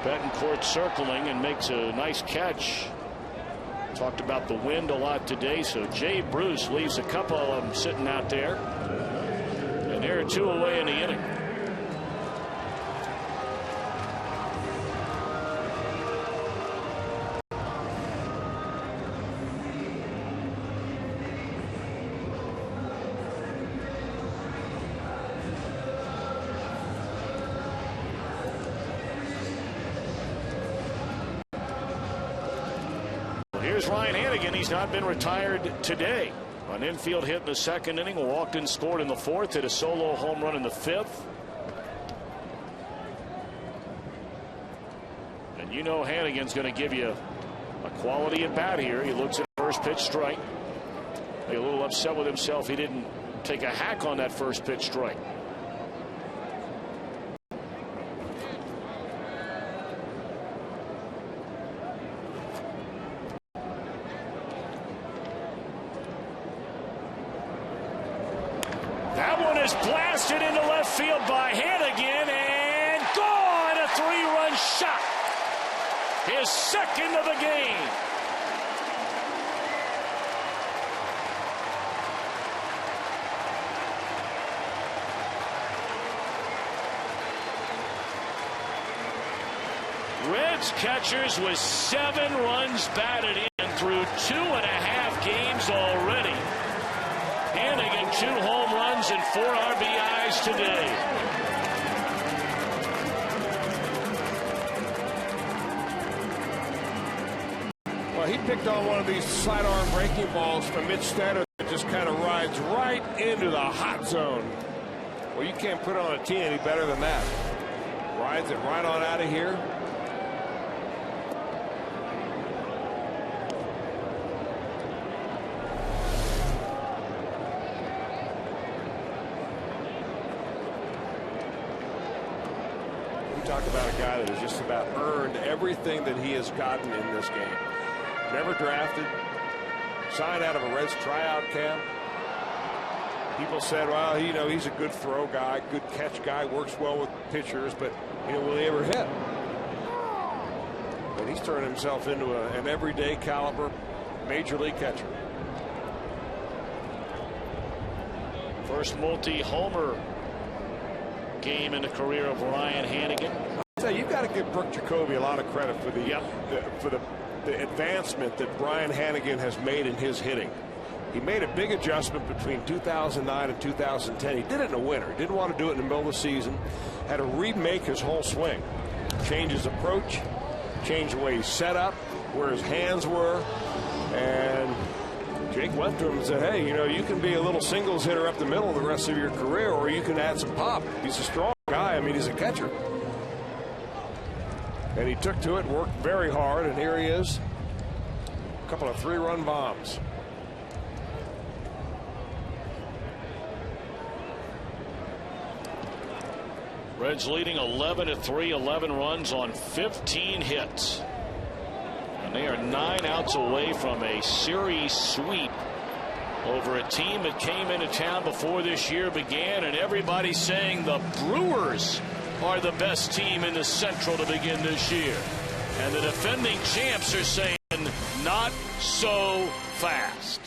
Betancourt circling and makes a nice catch. Talked about the wind a lot today, so Jay Bruce leaves a couple of them sitting out there. And there are 2 away in the inning. Ryan Hannigan. He's not been retired today. An infield hit in the second inning, walked and scored in the fourth, hit a solo home run in the fifth. And you know Hannigan's going to give you a quality at bat here. He looks at first pitch strike. He's a little upset with himself. He didn't take a hack on that first pitch strike. That one is blasted into left field by Hannigan and gone. A 3-run shot. His second of the game. Reds catchers with 7 runs batted in through 2.5 games already. Hannigan 2 home runs and 4 RBIs today. Well, he picked on one of these sidearm breaking balls from Mitch Stanton that just kind of rides right into the hot zone. Well, you can't put on a tee any better than that. Rides it right on out of here. Talk about a guy that has just about earned everything that he has gotten in this game. Never drafted, signed out of a Reds tryout camp. People said, well, he's a good throw guy, good catch guy, works well with pitchers, but will he ever hit? But he's turned himself into an everyday caliber major league catcher. First multi-homer game in the career of Ryan Hannigan. So you've got to give Brooke Jacoby a lot of credit for the advancement that Brian Hannigan has made in his hitting. He made a big adjustment between 2009 and 2010. He did it in a winter. He didn't want to do it in the middle of the season. Had to remake his whole swing, change his approach, change the way he set up, where his hands were, and Jake went to him and said, hey, you can be a little singles hitter up the middle the rest of your career, or you can add some pop. He's a strong guy. I mean, he's a catcher. And he took to it, worked very hard, and here he is. A couple of 3-run bombs. Reds leading 11-3, 11 runs on 15 hits. And they are 9 outs away from a series sweep over a team that came into town before this year began, and everybody's saying the Brewers are the best team in the Central to begin this year. And the defending champs are saying not so fast.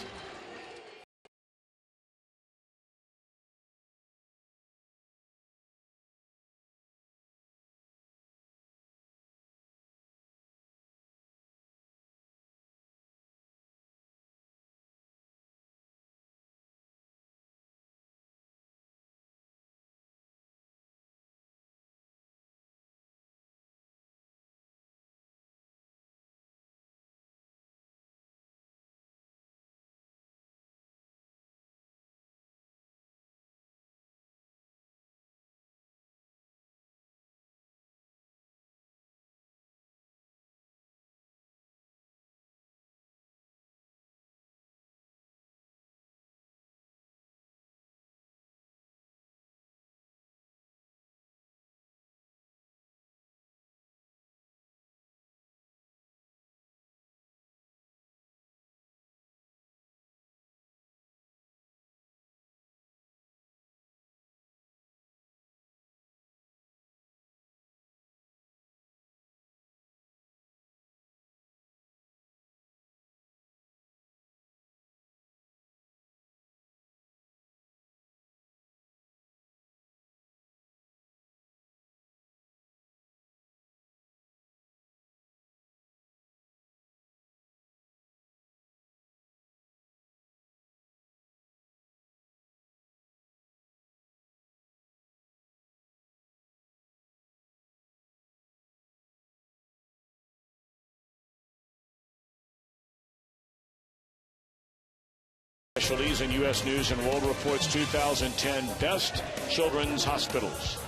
Specialties in U.S. News and World Report's 2010 Best Children's Hospitals.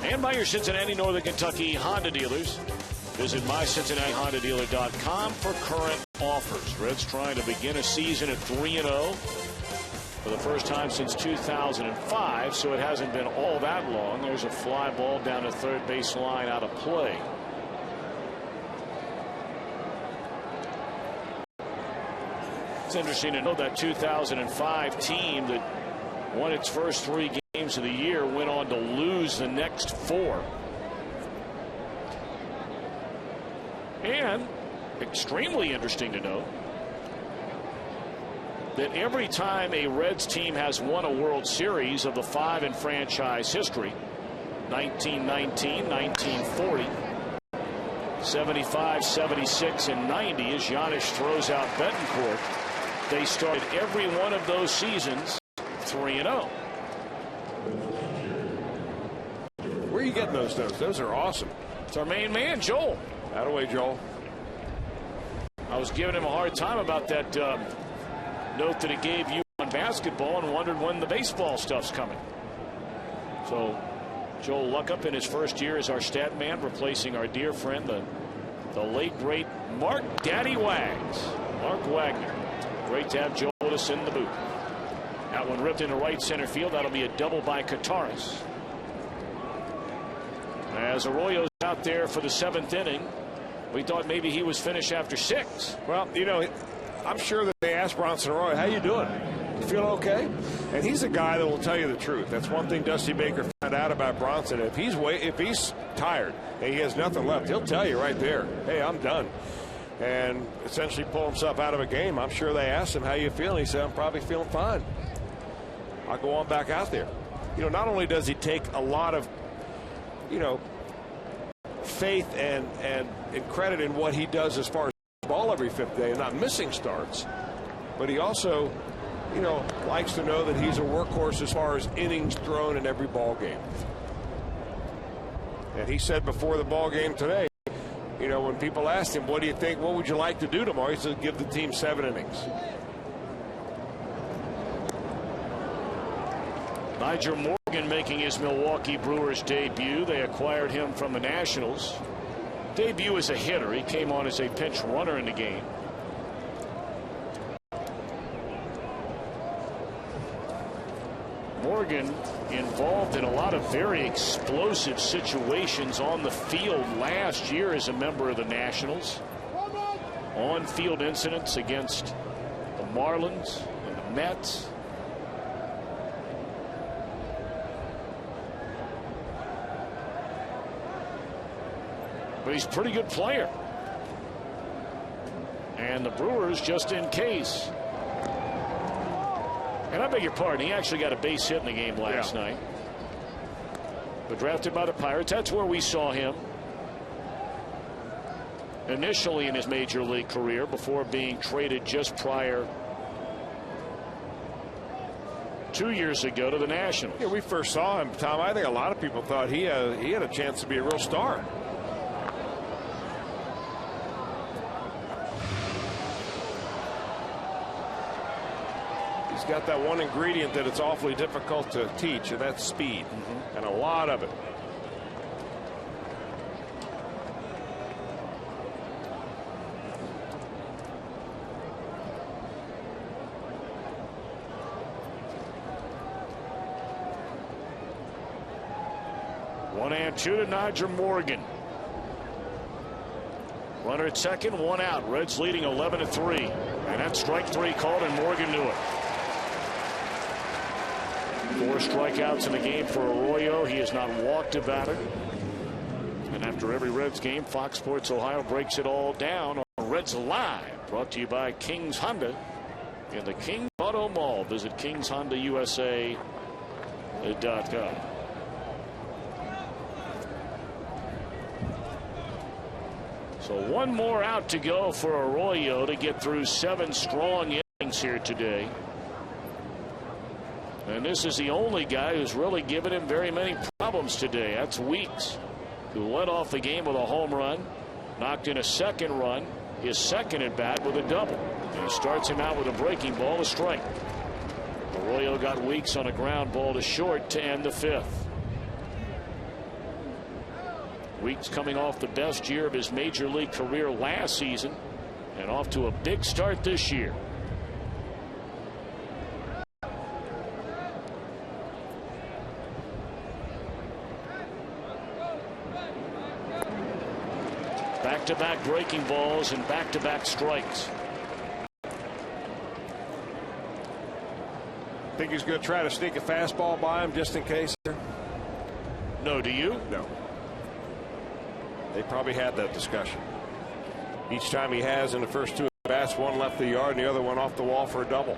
And by your Cincinnati, Northern Kentucky Honda dealers. Visit mycincinnatihondadealer.com for current offers. Reds trying to begin a season at 3-0 for the first time since 2005, so it hasn't been all that long. There's a fly ball down the third base line out of play. It's interesting to know that 2005 team that won its first 3 games of the year went on to lose the next 4. And extremely interesting to know that every time a Reds team has won a World Series of the 5 in franchise history, 1919, 1940, 75, 76, and 90, as Giannis throws out Betancourt, they started every one of those seasons 3-0. Where are you getting those notes? Those are awesome. It's our main man, Joel. Attaboy, Joel. I was giving him a hard time about that note that he gave you on basketball and wondered when the baseball stuff's coming. So Joel Luckup in his first year as our stat man, replacing our dear friend, the late great Mark Daddy Wags. Mark Wagner. Great to have Joel with us in the booth. That one ripped into right center field. That'll be a double by Kataris. As Arroyo's out there for the 7th inning, we thought maybe he was finished after 6. Well, you know, I'm sure that they asked Bronson Arroyo, how you doing? You feel okay? And he's a guy that will tell you the truth. That's one thing Dusty Baker found out about Bronson. If he's tired and he has nothing left, he'll tell you right there, hey, I'm done. And essentially pull himself out of a game. I'm sure they asked him, how you feeling? He said, I'm probably feeling fine. I'll go on back out there. You know, not only does he take a lot of, you know, faith and credit in what he does as far as ball every 5th day and not missing starts, but he also, you know, likes to know that he's a workhorse as far as innings thrown in every ball game. And he said before the ball game today, you know, when people asked him, what do you think, what would you like to do tomorrow? He said, give the team 7 innings. Nigel Morgan making his Milwaukee Brewers debut. They acquired him from the Nationals. Debut as a hitter. He came on as a pinch runner in the game. Morgan involved in a lot of very explosive situations on the field last year as a member of the Nationals. On-field incidents against the Marlins and the Mets. But he's a pretty good player. And the Brewers, just in case. And I beg your pardon, he actually got a base hit in the game last night. But drafted by the Pirates, that's where we saw him initially in his major league career before being traded just prior 2 years ago to the Nationals. Yeah, we first saw him, Tom. I think a lot of people thought he had a chance to be a real star. He's got that one ingredient that it's awfully difficult to teach, and that's speed, and a lot of it. One and two to Nigel Morgan. Runner at second, 1 out. Reds leading 11-3. And that strike 3 called, and Morgan knew it. 4 strikeouts in the game for Arroyo. He has not walked a batter. And after every Reds game, Fox Sports Ohio breaks it all down on Reds Live. Brought to you by Kings Honda in the King Auto Mall. Visit KingsHondaUSA.com. So 1 more out to go for Arroyo to get through 7 strong innings here today. And this is the only guy who's really given him very many problems today. That's Weeks, who led off the game with a home run, knocked in a second run, his second at bat with a double. He starts him out with a breaking ball, a strike. Arroyo got Weeks on a ground ball to short to end the fifth. Weeks coming off the best year of his major league career last season and off to a big start this year. Back-to-back breaking balls and back-to-back strikes. Think he's going to try to sneak a fastball by him just in case? No, do you? No. They probably had that discussion. Each time he has in the first two bats, one left the yard and the other one off the wall for a double.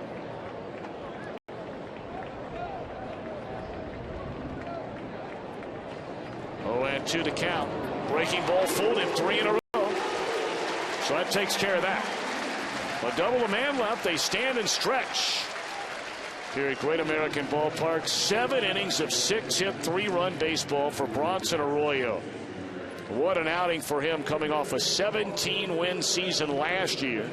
Oh, and 2 to count. Breaking ball fooled him 3 in a row. So that takes care of that. A double, a man left. They stand and stretch here at Great American Ballpark. 7 innings of 6-hit 3-run baseball for Bronson Arroyo. What an outing for him coming off a 17-win season last year.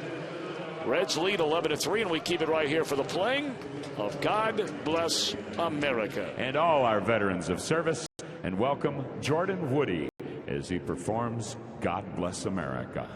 Reds lead 11-3, and we keep it right here for the playing of God Bless America. And all our veterans of service, and welcome Jordan Woody as he performs God Bless America.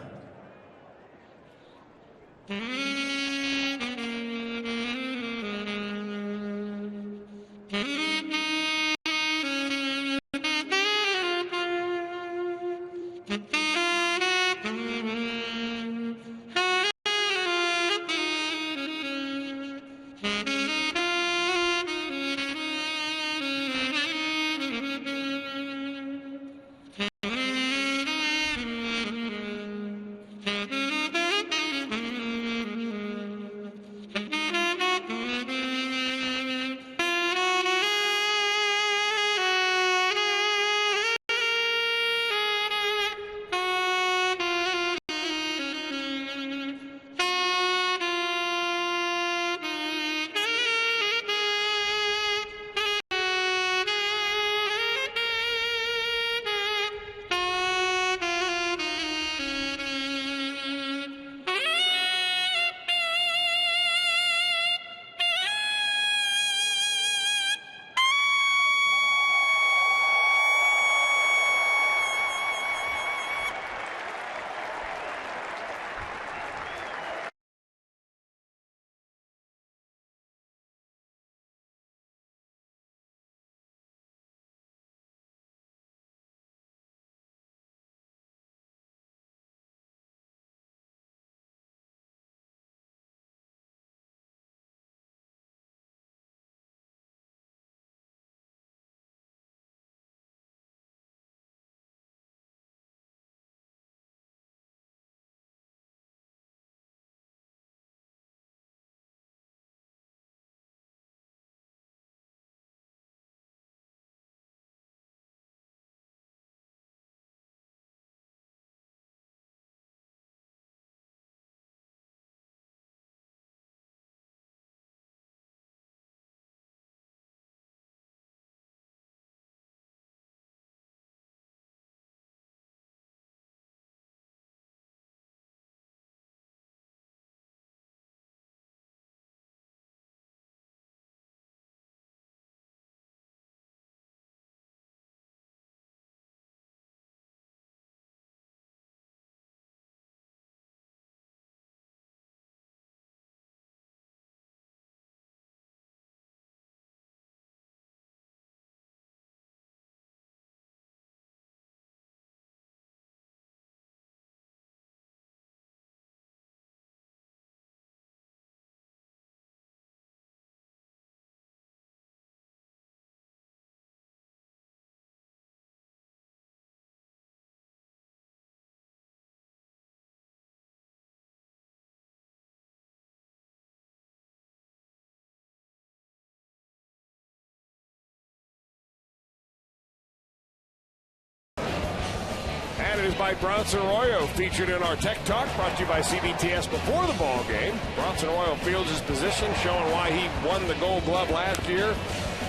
And it is by Bronson Arroyo, featured in our Tech Talk, brought to you by CBTS before the ball game. Bronson Arroyo fields his position, showing why he won the Gold Glove last year.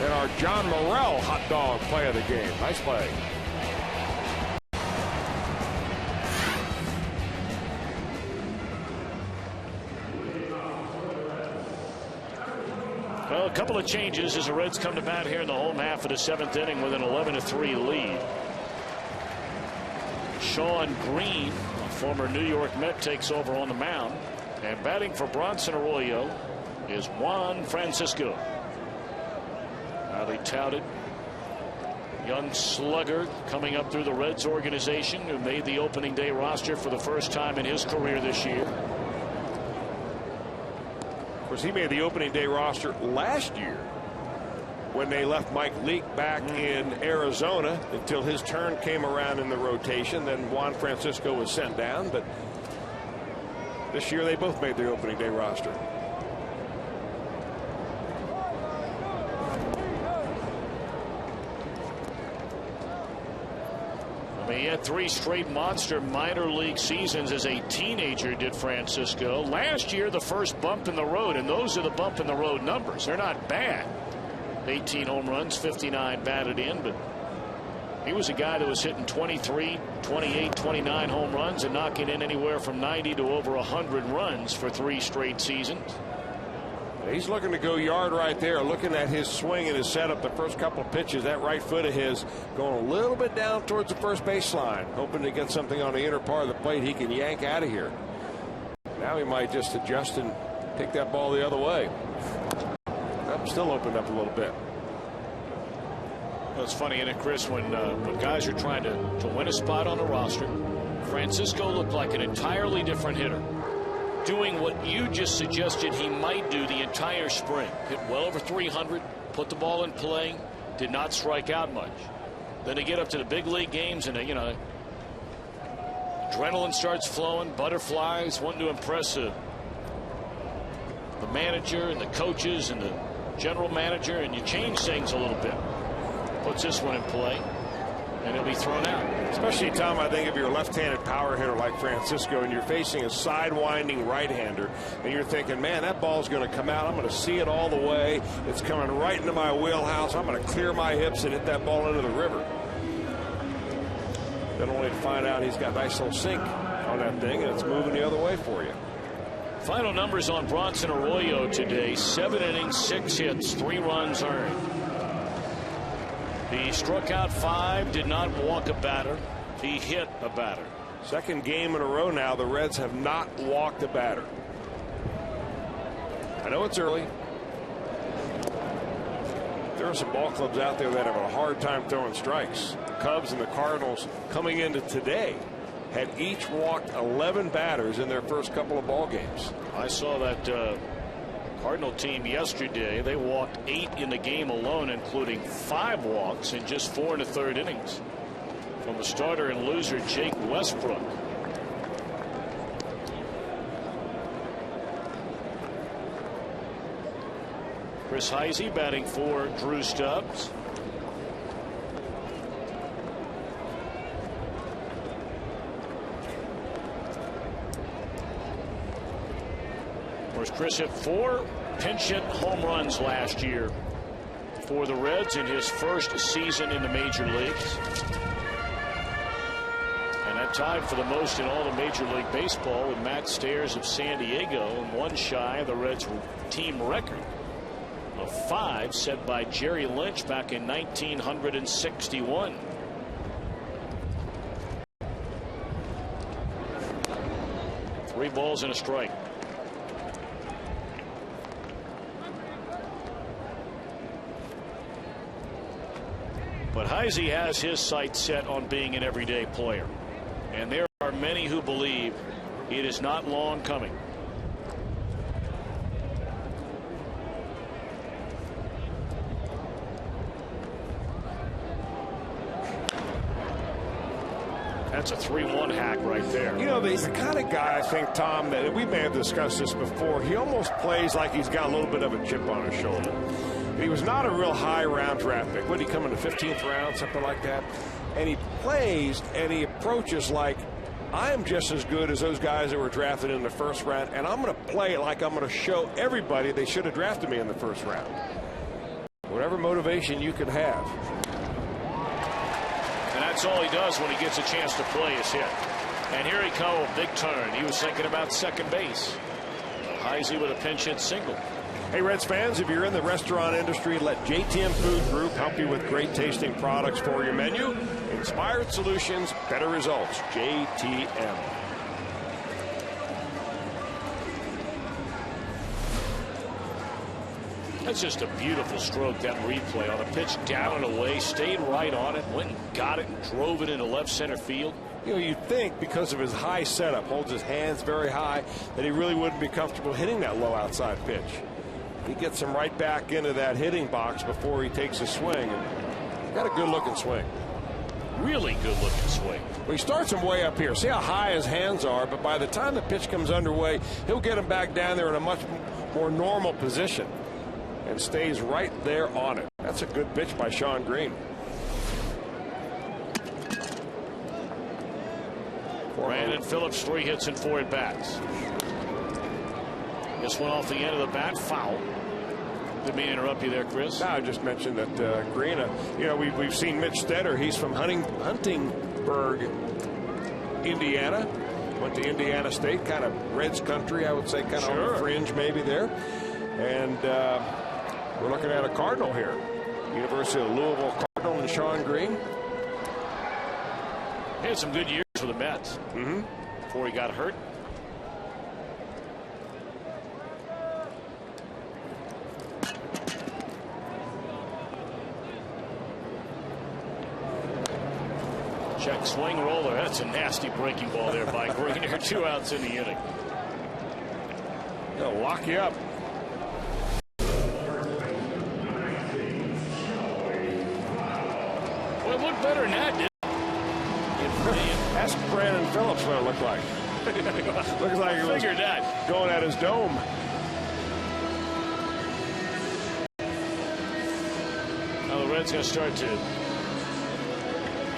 And our John Morrell hot dog play of the game. Nice play. Well, a couple of changes as the Reds come to bat here in the home half of the 7th inning with an 11-3 lead. Sean Green, a former New York Met, takes over on the mound. And batting for Bronson Arroyo is Juan Francisco. Highly touted young slugger coming up through the Reds organization, who made the opening day roster for the first time in his career this year. Of course, he made the opening day roster last year when they left Mike Leake back in Arizona until his turn came around in the rotation. Then Juan Francisco was sent down, but this year they both made the opening day roster. I mean, he had 3 straight monster minor league seasons as a teenager, did Francisco. Last year, the first bump in the road, and those are the bump in the road numbers. They're not bad. 18 home runs, 59 batted in, but he was a guy that was hitting 23, 28, 29 home runs and knocking in anywhere from 90 to over 100 runs for 3 straight seasons. He's looking to go yard right there. Looking at his swing and his setup, the first couple of pitches, that right foot of his going a little bit down towards the first baseline, hoping to get something on the inner part of the plate he can yank out of here. Now he might just adjust and take that ball the other way. Still opened up a little bit. Well, it's funny, isn't it, Chris, when guys are trying to win a spot on the roster, Francisco looked like an entirely different hitter, doing what you just suggested he might do the entire spring. Hit well over 300, put the ball in play, did not strike out much. Then they get up to the big league games and, adrenaline starts flowing, butterflies, wanting to impress the manager and the coaches and the general manager, and you change things a little bit. Puts this one in play, and he'll be thrown out. Especially, Tom, I think if you're a left-handed power hitter like Francisco and you're facing a side-winding right-hander and you're thinking, man, that ball's going to come out. I'm going to see it all the way. It's coming right into my wheelhouse. I'm going to clear my hips and hit that ball into the river. Then only to find out he's got a nice little sink on that thing, and it's moving the other way for you. Final numbers on Bronson Arroyo today: 7 innings, 6 hits, 3 runs earned. He struck out 5, did not walk a batter. He hit a batter. Second game in a row now the Reds have not walked a batter. I know it's early. There are some ball clubs out there that have a hard time throwing strikes. The Cubs and the Cardinals coming into today had each walked 11 batters in their first couple of ball games. I saw that Cardinal team yesterday. They walked 8 in the game alone, including 5 walks in just 4 1/3 innings from the starter and loser Jake Westbrook. Chris Heisey batting for Drew Stubbs. Chris hit 4 pinch hit home runs last year for the Reds in his first season in the major leagues. And that tied for the most in all of Major League Baseball with Matt Stairs of San Diego, and 1 shy of the Reds team record of 5 set by Jerry Lynch back in 1961. Three balls and a strike. But Heisey has his sights set on being an everyday player, and there are many who believe it is not long coming. That's a 3-1 hack right there. You know, he's the kind of guy, I think, Tom, that we may have discussed this before. He almost plays like he's got a little bit of a chip on his shoulder. He was not a real high round draft pick. Would he come in the 15th round, something like that? And he plays and he approaches like, I am just as good as those guys that were drafted in the first round, and I'm going to play like I'm going to show everybody they should have drafted me in the first round. Whatever motivation you could have. And that's all he does when he gets a chance to play is hit. And here he comes, big turn. He was thinking about second base. Heisey with a pinch hit single. Hey, Reds fans, if you're in the restaurant industry, let JTM Food Group help you with great tasting products for your menu. Inspired solutions, better results. JTM. That's just a beautiful stroke, that replay on a pitch down and away, stayed right on it, went and got it and drove it into left center field. You know, you'd think because of his high setup, holds his hands very high, that he really wouldn't be comfortable hitting that low outside pitch. He gets him right back into that hitting box before he takes a swing. And got a good looking swing. Really good looking swing. Well, he starts him way up here. See how high his hands are, but by the time the pitch comes underway, he'll get him back down there in a much more normal position and stays right there on it. That's a good pitch by Shawn Green. Brandon Phillips, 3 hits and 4 at bats. This one off the end of the bat, foul. Didn't mean to interrupt you there, Chris. No, I just mentioned that Green, you know, we've seen Mitch Stetter. He's from Huntingburg, Indiana. Went to Indiana State, kind of Reds country, I would say, kind of on the fringe maybe there. And we're looking at a Cardinal here. University of Louisville Cardinal and Shawn Green. He had some good years for the Mets before he got hurt. Check swing roller. That's a nasty breaking ball there by Green. 2 outs in the inning. They'll lock you up. Well, it looked better than that, didn't it? Ask Brandon Phillips what it looked like. Looks like he was going at his dome. Now the Reds going to start to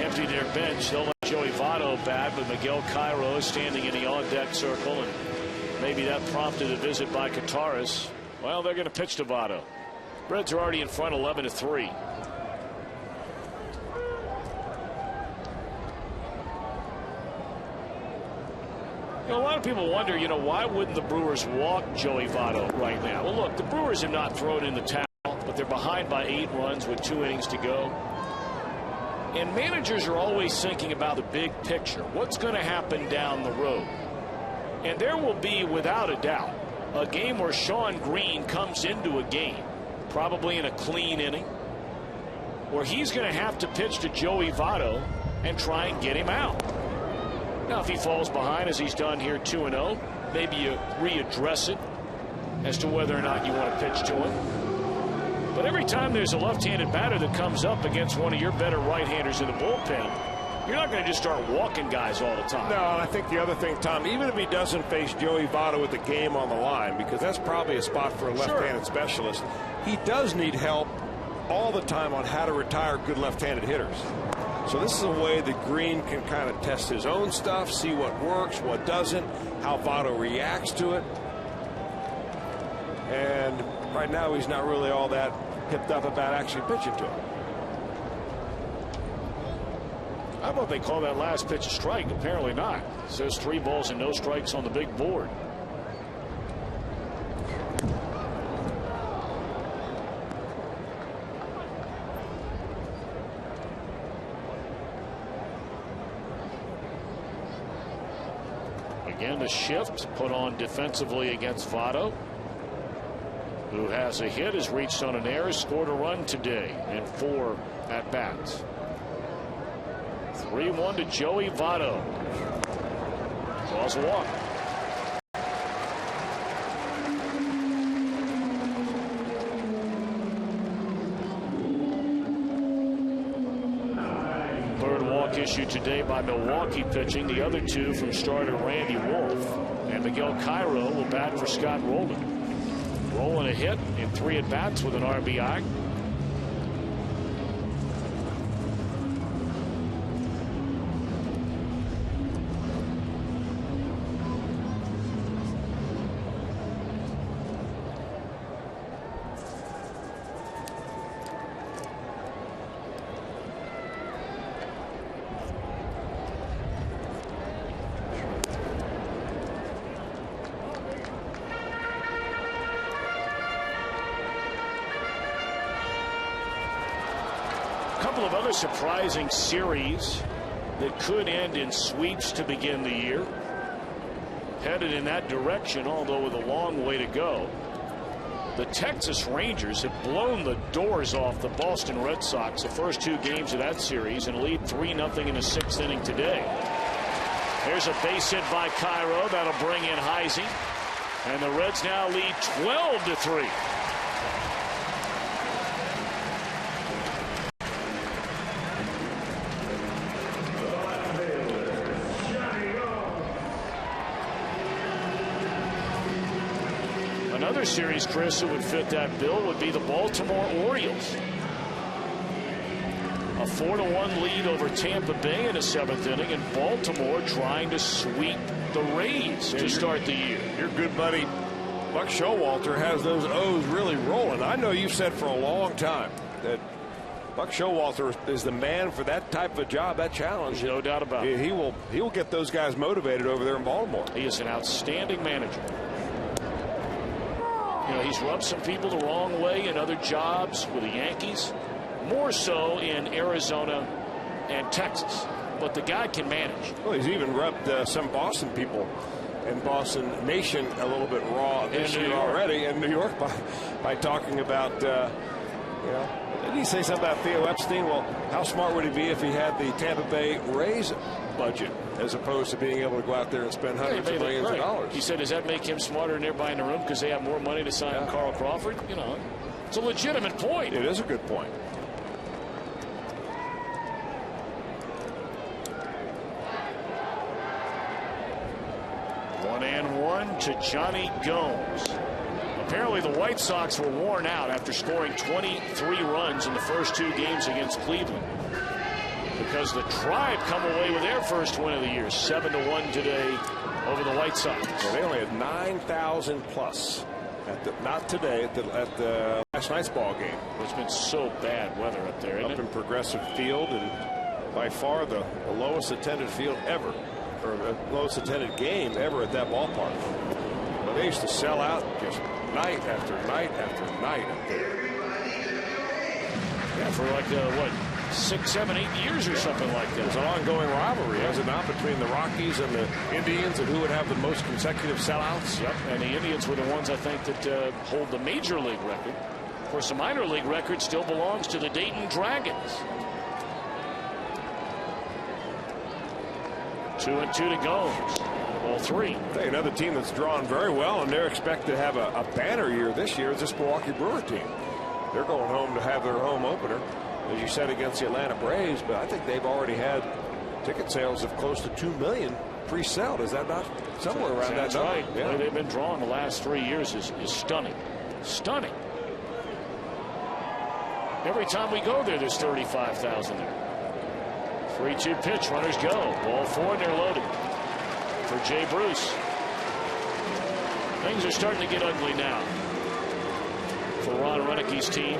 empty their bench. They'll let Joey Votto bat, but Miguel Cairo is standing in the on-deck circle, and maybe that prompted a visit by Kataris. Well, they're going to pitch to Votto. Reds are already in front 11-3. You know, a lot of people wonder, you know, why wouldn't the Brewers walk Joey Votto right now? Well, look, the Brewers have not thrown in the towel, but they're behind by 8 runs with 2 innings to go. And managers are always thinking about the big picture. What's going to happen down the road? And there will be, without a doubt, a game where Shawn Green comes into a game, probably in a clean inning, where he's going to have to pitch to Joey Votto and try and get him out. Now, if he falls behind, as he's done here 2-0, maybe you readdress it as to whether or not you want to pitch to him. But every time there's a left-handed batter that comes up against one of your better right-handers in the bullpen, you're not going to just start walking guys all the time. No, and I think the other thing, Tom, even if he doesn't face Joey Votto with the game on the line, because that's probably a spot for a left-handed specialist, he does need help all the time on how to retire good left-handed hitters. So this is a way that Green can kind of test his own stuff, see what works, what doesn't, how Votto reacts to it. And right now he's not really all that hipped up about actually pitching to him. How about they call that last pitch a strike? Apparently not. It says 3 balls and no strikes on the big board. Again, the shift put on defensively against Votto, who has a hit, has reached on an error, scored a run today in 4 at-bats. 3-1 to Joey Votto. Draws a walk. Third walk issued today by Milwaukee pitching. The other 2 from starter Randy Wolf. And Miguel Cairo will bat for Scott Rowland. Rowland a hit in 3 at-bats with an RBI. couple of other surprising series that could end in sweeps to begin the year. Headed in that direction, although with a long way to go. The Texas Rangers have blown the doors off the Boston Red Sox the first 2 games of that series and lead 3-0 in the 6th inning today. There's a base hit by Cairo. That'll bring in Heisey. And the Reds now lead 12-3. Another series, Chris, that would fit that bill would be the Baltimore Orioles. A 4-1 lead over Tampa Bay in the 7th inning, and Baltimore trying to sweep the Rays to start the year. Your good buddy Buck Showalter has those O's really rolling. I know you've said for a long time that Buck Showalter is the man for that type of job, that challenge. There's no doubt about it. He will get those guys motivated over there in Baltimore. He is an outstanding manager. You know, he's rubbed some people the wrong way in other jobs with the Yankees, more so in Arizona and Texas. But the guy can manage. Well, he's even rubbed some Boston people and Boston Nation a little bit raw this year already in New York by talking about, you know, didn't he say something about Theo Epstein? Well, how smart would he be if he had the Tampa Bay Rays budget as opposed to being able to go out there and spend hundreds of millions of dollars? He said, does that make him smarter than everybody in the room because they have more money to sign Carl Crawford? You know, it's a legitimate point. It is a good point. One and one to Johnny Gomes. Apparently the White Sox were worn out after scoring 23 runs in the first 2 games against Cleveland, because the Tribe come away with their first win of the year, 7-1 today over the White Sox. Well, they only had 9,000 plus not today at the last night's ball game. It's been so bad weather up there, isn't it? In Progressive Field, and by far the lowest attended field ever, or the lowest attended game ever at that ballpark. But they used to sell out just night after night after night up there. Yeah, for like what, 6, 7, 8 years or something like that. It's an ongoing rivalry, has it not, between the Rockies and the Indians, and who would have the most consecutive sellouts? Yep, and the Indians were the ones, I think, that hold the major league record. Of course, the minor league record still belongs to the Dayton Dragons. 2-2 to Gomes. Ball 3. Hey, another team that's drawn very well, and they're expected to have a banner year this year is this Milwaukee Brewer team. They're going home to have their home opener, as you said, against the Atlanta Braves, but I think they've already had ticket sales of close to 2 million pre-sold. Is that not somewhere around that number? Right. Yeah. The way they've been drawing the last 3 years is stunning. Stunning. Every time we go there, there's 35,000 there. 3-2 pitch, runners go. Ball 4, and they're loaded for Jay Bruce. Things are starting to get ugly now for Ron Renicke's team.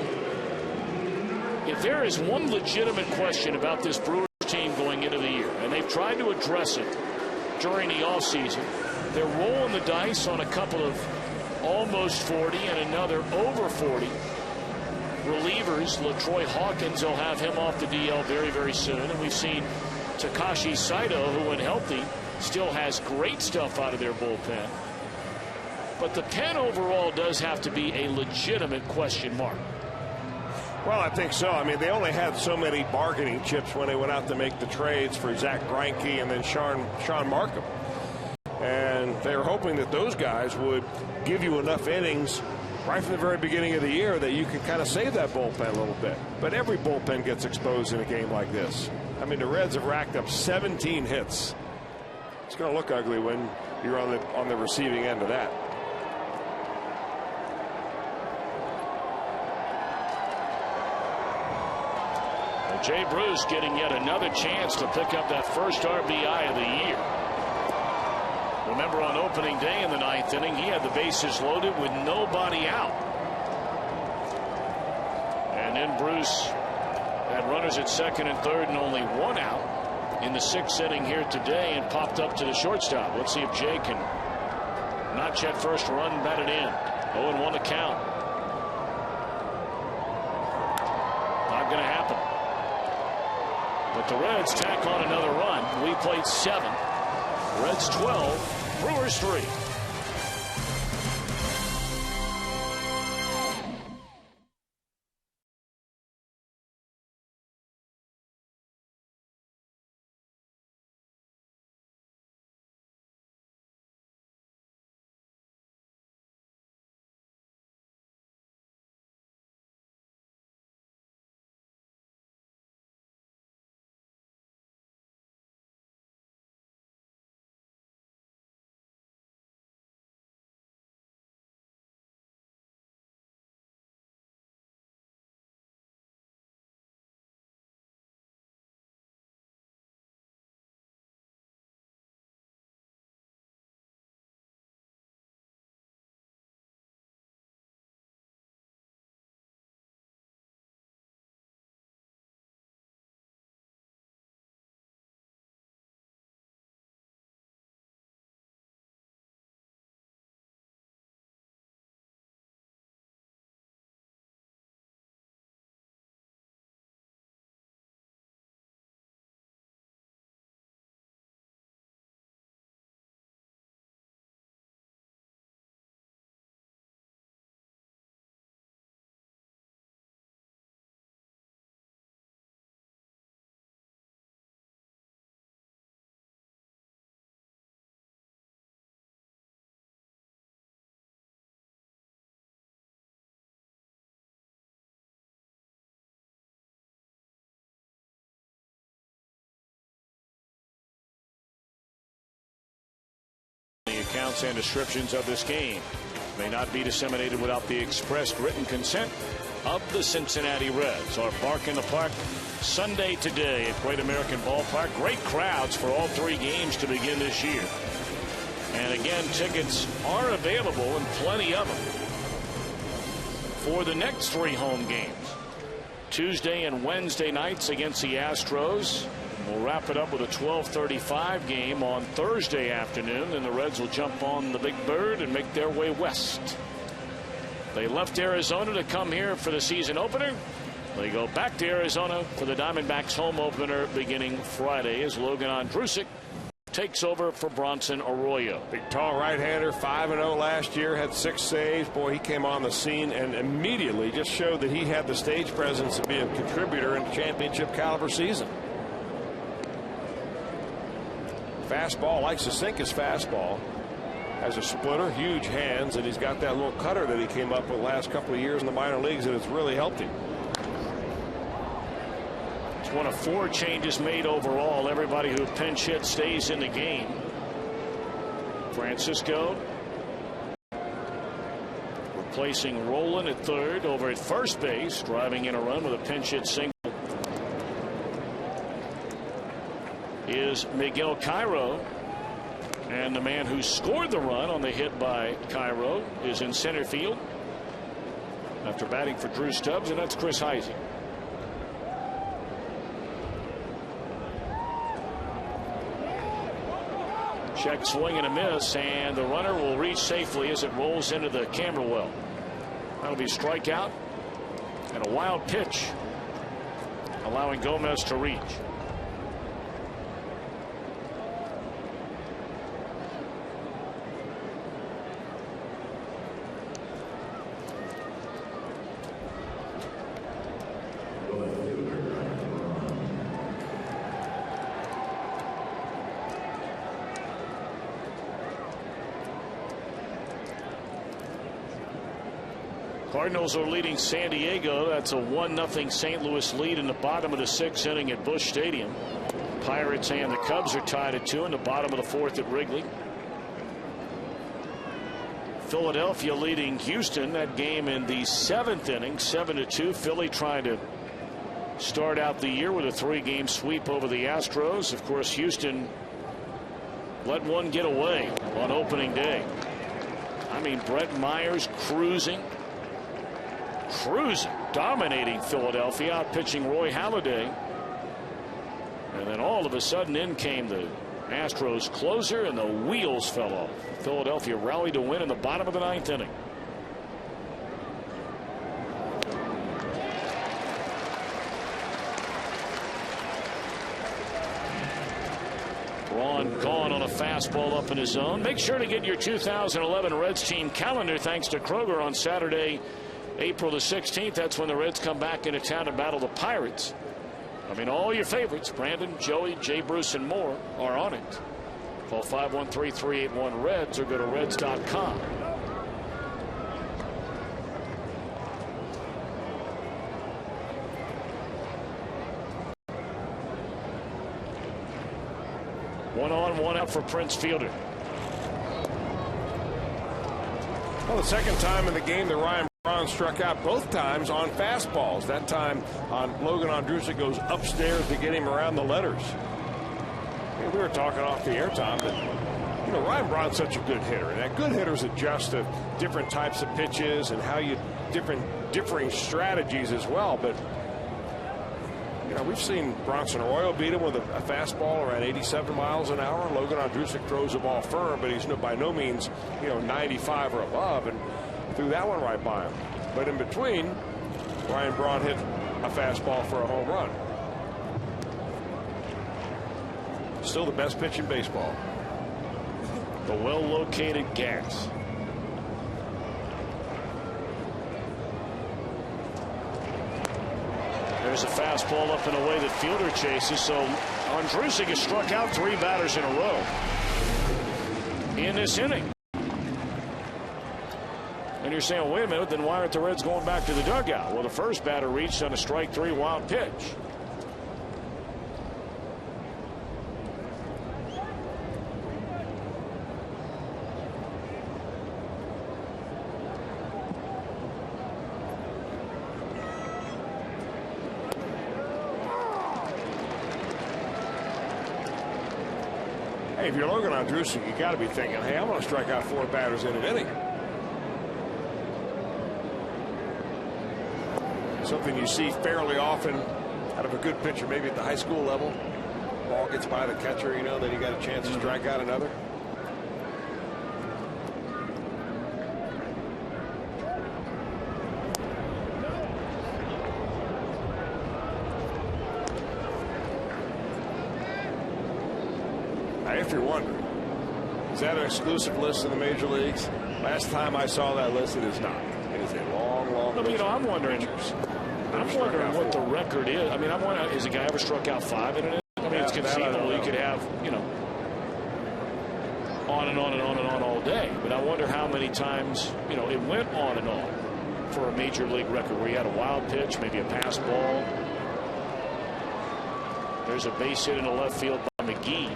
If there is one legitimate question about this Brewers team going into the year, and they've tried to address it during the offseason, they're rolling the dice on a couple of almost 40 and another over 40 relievers. LaTroy Hawkins will have him off the DL very, very soon. And we've seen Takashi Saito, who, when healthy, still has great stuff out of their bullpen. But the pen overall does have to be a legitimate question mark. Well, I think so. I mean, they only had so many bargaining chips when they went out to make the trades for Zach Greinke and then Sean Markham. And they were hoping that those guys would give you enough innings right from the very beginning of the year that you can kind of save that bullpen a little bit. But every bullpen gets exposed in a game like this. I mean, the Reds have racked up 17 hits. It's going to look ugly when you're on the receiving end of that. Well, Jay Bruce getting yet another chance to pick up that first RBI of the year. Remember, on opening day in the 9th inning, he had the bases loaded with nobody out. And then Bruce had runners at second and third and only 1 out in the 6th inning here today, and popped up to the shortstop. Let's see if Jay can notch that first run batted in. 0-1 to count. Not going to happen. But the Reds tack on another run. We played 7. Reds 12, Brewers 3. The accounts and descriptions of this game may not be disseminated without the expressed written consent of the Cincinnati Reds. Our Bark in the Park Sunday today at Great American Ballpark. Great crowds for all 3 games to begin this year. And again, tickets are available, and plenty of them, for the next 3 home games. Tuesday and Wednesday nights against the Astros. We'll wrap it up with a 12:35 game on Thursday afternoon, and the Reds will jump on the Big Bird and make their way west. They left Arizona to come here for the season opener. They go back to Arizona for the Diamondbacks home opener beginning Friday as Logan Andrusik takes over for Bronson Arroyo. Big tall right-hander, 5-0 last year, had 6 saves. Boy, he came on the scene and immediately just showed that he had the stage presence to be a contributor in a championship caliber season. Fastball, likes to sink his fastball. Has a splitter, huge hands, and he's got that little cutter that he came up with the last couple of years in the minor leagues, and it's really helped him. It's one of 4 changes made overall. Everybody who pinch hit stays in the game. Francisco replacing Roland at third. Over at first base, driving in a run with a pinch hit single is Miguel Cairo, and the man who scored the run on the hit by Cairo is in center field after batting for Drew Stubbs, and that's Chris Heisey. Check swing and a miss, and the runner will reach safely as it rolls into the camera well. That'll be a strikeout and a wild pitch, allowing Gomez to reach. Cardinals are leading San Diego. That's a 1-0 St. Louis lead in the bottom of the 6th inning at Busch Stadium. Pirates and the Cubs are tied at 2 in the bottom of the 4th at Wrigley. Philadelphia leading Houston. That game in the 7th inning, 7-2. Philly trying to start out the year with a 3-game sweep over the Astros. Of course, Houston let one get away on opening day. I mean, Brett Myers cruising, dominating Philadelphia, out pitching Roy Halladay. And then all of a sudden in came the Astros closer, and the wheels fell off. Philadelphia rallied to win in the bottom of the 9th inning. Braun gone on a fastball up in his zone. Make sure to get your 2011 Reds team calendar thanks to Kroger on Saturday, April the 16th. That's when the Reds come back into town to battle the Pirates. I mean, all your favorites, Brandon, Joey, Jay Bruce, and more, are on it. Call 513-381-REDS or go to Reds.com. One on, one out for Prince Fielder. Well, the second time in the game that Ryan Braun struck out, both times on fastballs. That time on Logan Ondrusek goes upstairs to get him around the letters. And we were talking off the air, Tom, that Ryan Braun's such a good hitter, and that good hitters adjust to different types of pitches and how you differing strategies as well. But we've seen Bronson Arroyo beat him with a fastball around 87 miles an hour. Logan Ondrusek throws the ball firm, but he's by no means 95 or above, and threw that one right by him. But in between, Ryan Braun hit a fastball for a home run. Still the best pitch in baseball. The well-located gas. There's a fastball up and away that Fielder chases. So Ondrusek has struck out 3 batters in a row in this inning. And you're saying, wait a minute, then why aren't the Reds going back to the dugout? Well, the first batter reached on a strike 3 wild pitch. Hey, if you're Logan Ondrusek, you got to be thinking, hey, I'm going to strike out 4 batters in an inning. Something you see fairly often out of a good pitcher, maybe at the high school level. Ball gets by the catcher, then you got a chance to strike out another. If you're wondering, is that an exclusive list in the major leagues? Last time I saw that list, it is not. It is a long list. I'm wondering what the record is. I mean, I'm wondering, has a guy ever struck out 5 in an inning? I mean, it's conceivable you could have, on and on and on and on all day. But I wonder how many times, it went on and on for a major league record where you had a wild pitch, maybe a pass ball. There's a base hit in the left field by McGee.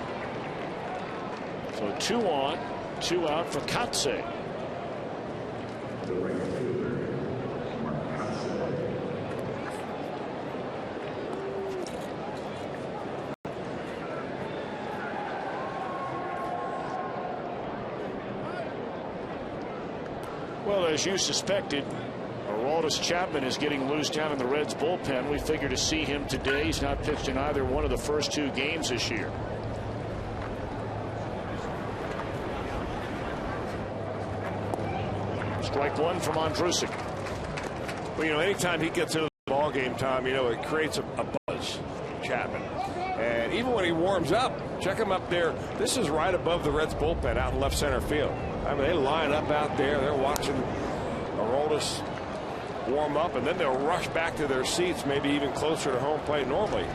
So 2 on, 2 out for Katse. Well, as you suspected, Aroldis Chapman is getting loose down in the Reds bullpen. We figure to see him today. He's not pitched in either one of the first 2 games this year. Strike 1 from Ondrusek. Well, anytime he gets into the ball game, Tom, it creates a buzz, Chapman. And even when he warms up, check him up there. This is right above the Reds bullpen out in left center field. I mean, they line up out there. They're watching Aroldis warm up, and then they'll rush back to their seats, maybe even closer to home plate normally.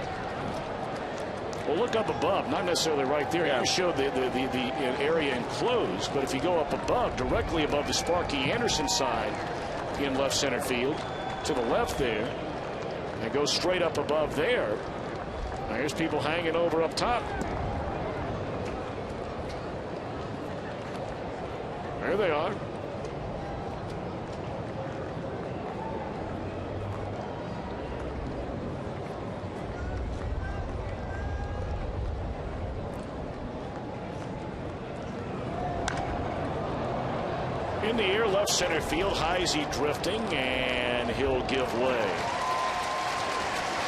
Well, look up above, not necessarily right there. You showed the area enclosed, but if you go up above, directly above the Sparky Anderson side in left center field, to the left there, and go straight up above there. Now here's people hanging over up top. There they are. In the air, left center field. Heisey drifting, and he'll give way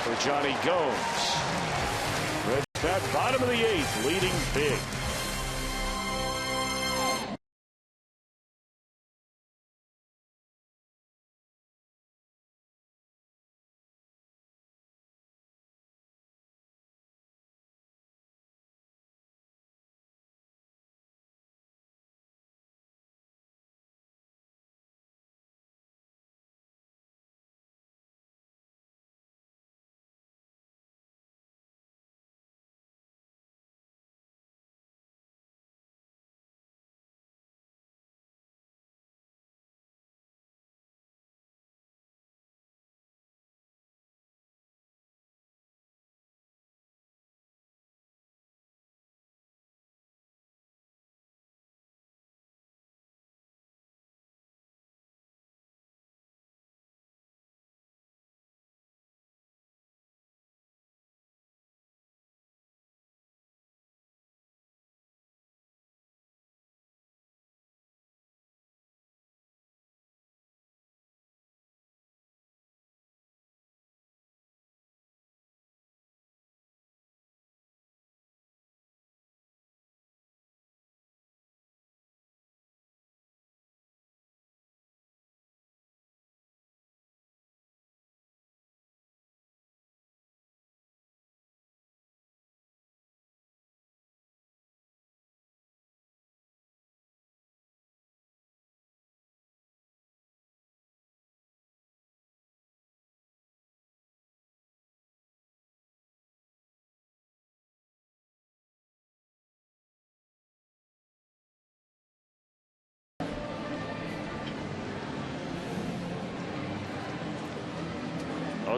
for Johnny Gomes. Reds bat bottom of the 8th, leading big.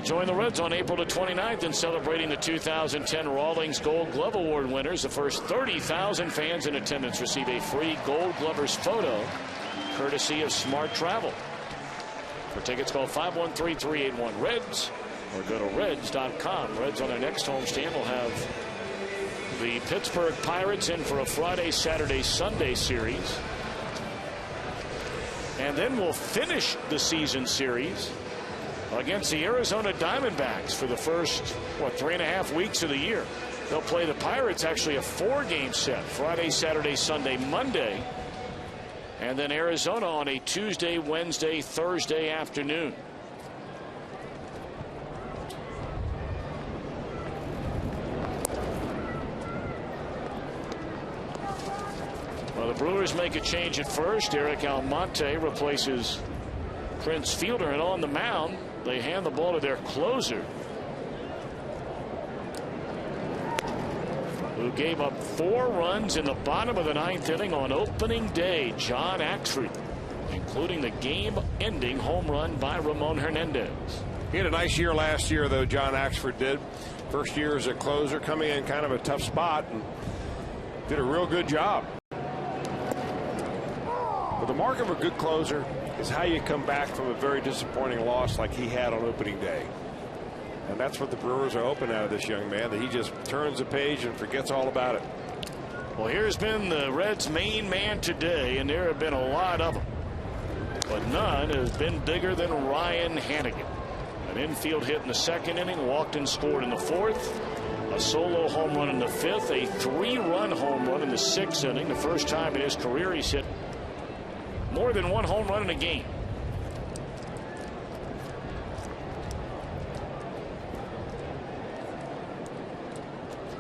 They'll join the Reds on April the 29th in celebrating the 2010 Rawlings Gold Glove Award winners. The first 30,000 fans in attendance receive a free Gold Glovers photo, courtesy of Smart Travel. For tickets, call 513-381-REDS or go to Reds.com. Reds on their next homestand will have the Pittsburgh Pirates in for a Friday, Saturday, Sunday series. And then we'll finish the season series against the Arizona Diamondbacks for the first, 3.5 weeks of the year. They'll play the Pirates actually a 4-game set, Friday, Saturday, Sunday, Monday. And then Arizona on a Tuesday, Wednesday, Thursday afternoon. Well, the Brewers make a change at first. Eric Almonte replaces Prince Fielder, and on the mound, they hand the ball to their closer, who gave up 4 runs in the bottom of the 9th inning on opening day, John Axford, including the game-ending home run by Ramon Hernandez. He had a nice year last year, though, John Axford did. First year as a closer, coming in kind of a tough spot, and did a real good job. But the mark of a good closer is how you come back from a very disappointing loss like he had on opening day. And that's what the Brewers are hoping out of this young man, that he just turns the page and forgets all about it. Well, here's been the Reds' main man today, and there have been a lot of them. But none has been bigger than Ryan Hanigan. An infield hit in the 2nd inning, walked and scored in the 4th. A solo home run in the 5th, a 3-run home run in the 6th inning. The first time in his career he's hit more than 1 home run in a game.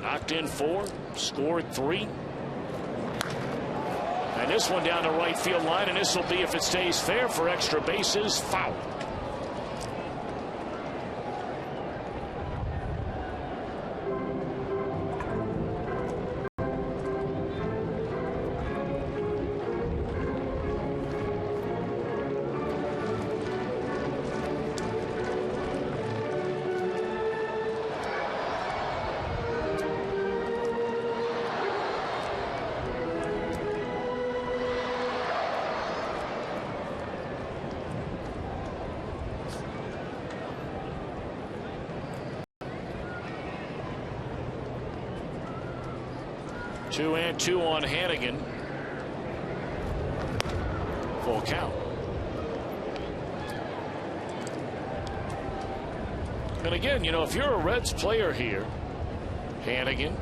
Knocked in 4, scored 3. And this one down the right field line, and this will be, if it stays fair, for extra bases, foul. Two and 2 on Hanigan. Full count. And again, if you're a Reds player here, Hanigan,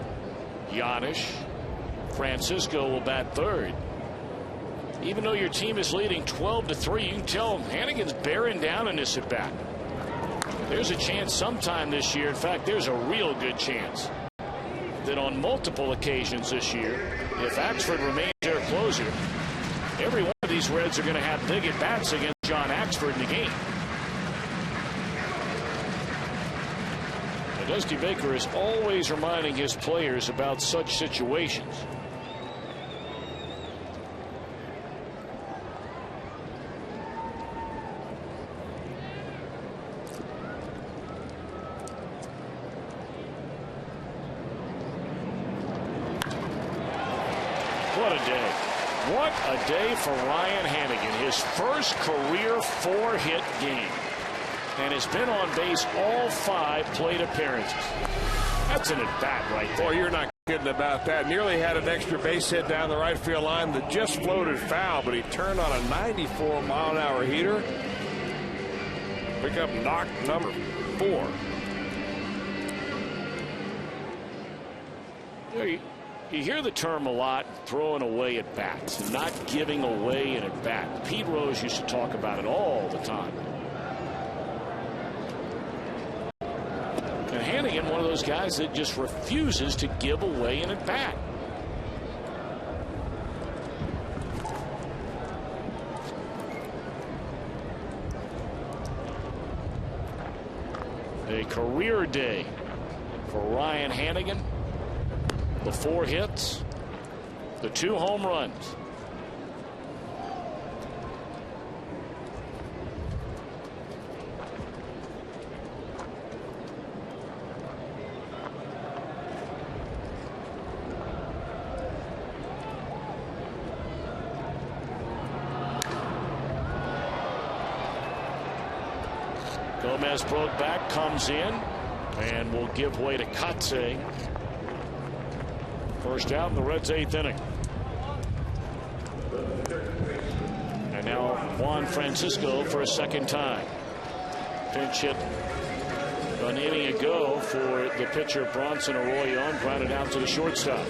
Giannis, Francisco will bat 3rd. Even though your team is leading 12-3, you can tell Hanigan's bearing down in this at bat. There's a chance sometime this year. In fact, there's a real good chance that on multiple occasions this year, if Axford remains their closer, every one of these Reds are going to have big at bats against John Axford in the game. And Dusty Baker is always reminding his players about such situations. What a day. What a day for Ryan Hanigan. His first career 4-hit game. And has been on base all 5 plate appearances. That's an at-bat right there. Boy, you're not kidding about that. Nearly had an extra base hit down the right field line that just floated foul, but he turned on a 94-mile-an-hour heater. Pick up knock number 4. You hear the term a lot, throwing away at bats, not giving away an at bat. Pete Rose used to talk about it all the time. And Hanigan, one of those guys that just refuses to give away an at bat. A career day for Ryan Hanigan. The 4 hits, the 2 home runs. Gomez broke back, comes in, and will give way to Katze. First out in the Reds' 8th inning. And now Juan Francisco for a second time. Pinch hit an inning ago for the pitcher Bronson Arroyo, grounded out to the shortstop.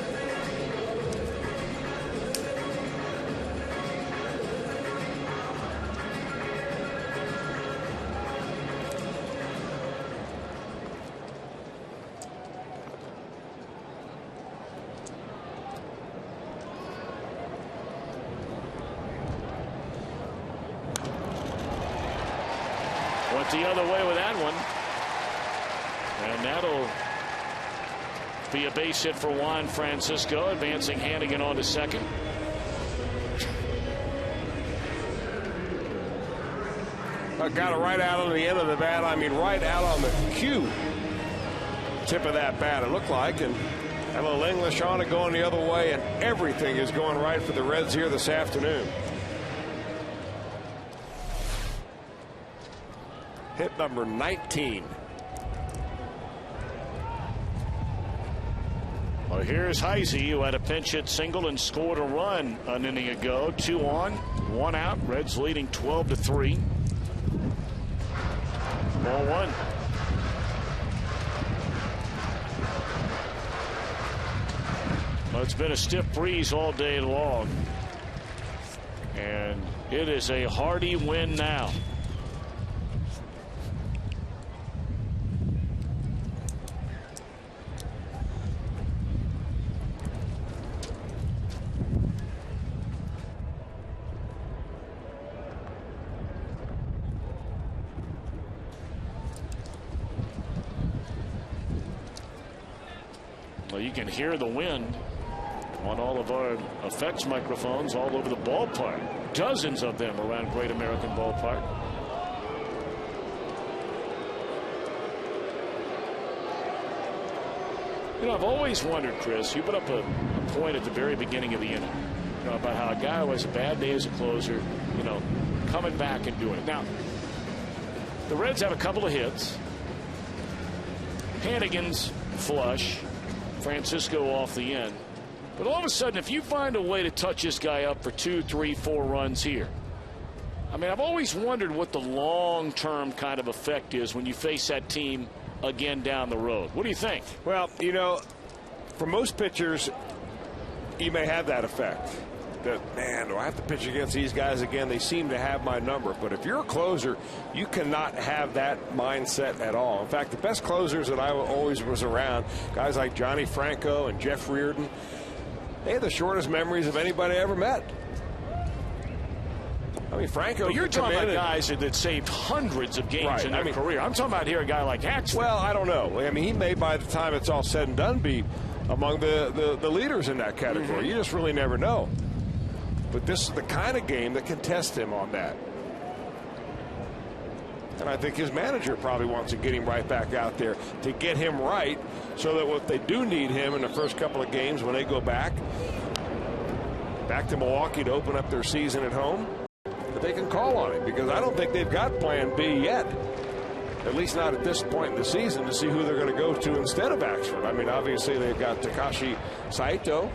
Went the other way with that one. And that'll be a base hit for Juan Francisco, advancing Hannigan on to second. I got it right out on the end of the bat. I mean, right out on the cue tip of that bat, it looked like. And had a little English on it going the other way, and everything is going right for the Reds here this afternoon. Hit number 19. Well, here's Heisey, who had a pinch hit single and scored a run an inning ago. 2 on, 1 out. Reds leading 12-3. Ball 1. Well, it's been a stiff breeze all day long, and it is a hearty win now. Well, you can hear the wind on all of our effects microphones all over the ballpark. Dozens of them around Great American Ballpark. You know, I've always wondered, Chris, you put up a point at the very beginning of the inning, you know, about how a guy who has a bad day as a closer, you know, coming back and doing it. Now, the Reds have a couple of hits. Hannigan's flush. Francisco off the end. But all of a sudden, if you find a way to touch this guy up for 2, 3, 4 runs here, I mean, I've always wondered what the long-term kind of effect is when you face that team again down the road. What do you think? Well, you know, for most pitchers, you may have that effect. That, man, do I have to pitch against these guys again? They seem to have my number. But if you're a closer, you cannot have that mindset at all. In fact, the best closers that I always was around, guys like Johnny Franco and Jeff Reardon, they had the shortest memories of anybody I ever met. I mean, Franco. But you're talking about guys that saved hundreds of games in their career. I'm talking about here a guy like Axford. Well, I don't know. I mean, he may, by the time it's all said and done, be among the leaders in that category. You just really never know. But this is the kind of game that can test him on that. And I think his manager probably wants to get him right back out there to get him right, so that if they do need him in the first couple of games when they go back to Milwaukee to open up their season at home, that they can call on him, because I don't think they've got plan B yet. At least not at this point in the season, to see who they're going to go to instead of Axford. I mean, obviously they've got Takashi Saito.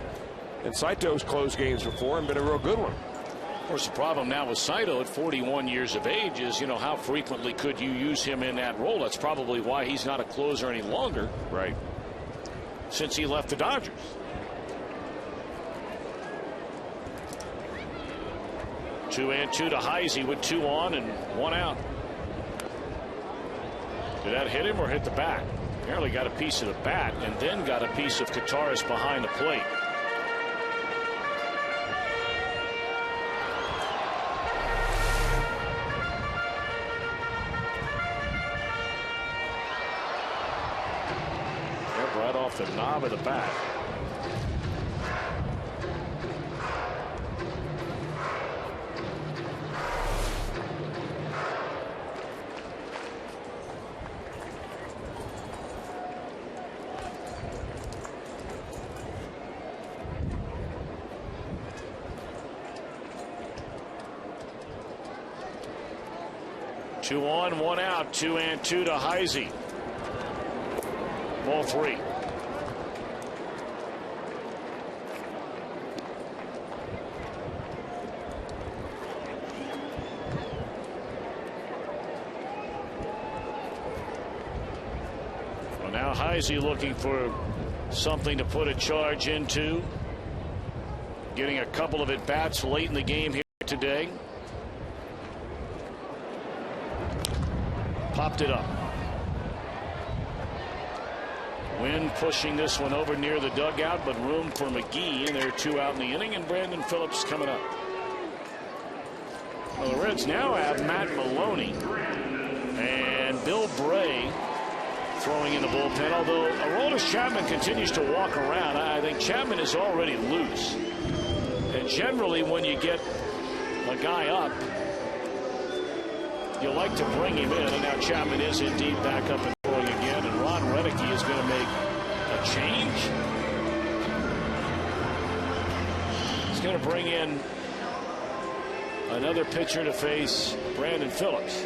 And Saito's closed games before and been a real good one. Of course, the problem now with Saito at 41 years of age is, you know, how frequently could you use him in that role? That's probably why he's not a closer any longer. Right. Since he left the Dodgers. Two and two to Heisey with 2 on and 1 out. Did that hit him or hit the bat? Apparently got a piece of the bat and then got a piece of Kataris behind the plate. Right off the knob of the bat. 2 on, 1 out, 2-2 to Heisey. Ball 3. Well, now Heisey looking for something to put a charge into. Getting a couple of at-bats late in the game here today. Popped it up. Wind pushing this one over near the dugout, but room for McGee, and there are 2 out in the inning, and Brandon Phillips coming up. Well, the Reds now have Matt Maloney and Bill Bray throwing in the bullpen, although Aroldis Chapman continues to walk around. I think Chapman is already loose. And generally, when you get a guy up, you like to bring him in. And now Chapman is indeed back up and throwing again. And Ron Redicky is going to make a change. He's going to bring in another pitcher to face Brandon Phillips.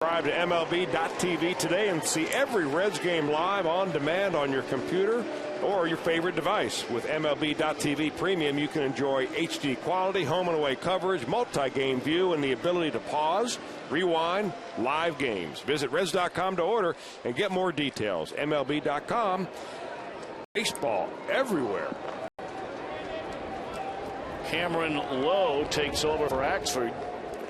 Subscribe to MLB.tv today and see every Reds game live on demand on your computer or your favorite device. With MLB.tv Premium, you can enjoy HD quality, home and away coverage, multi-game view, and the ability to pause, rewind, live games. Visit Reds.com to order and get more details. MLB.com, baseball everywhere. Cameron Lowe takes over for Axford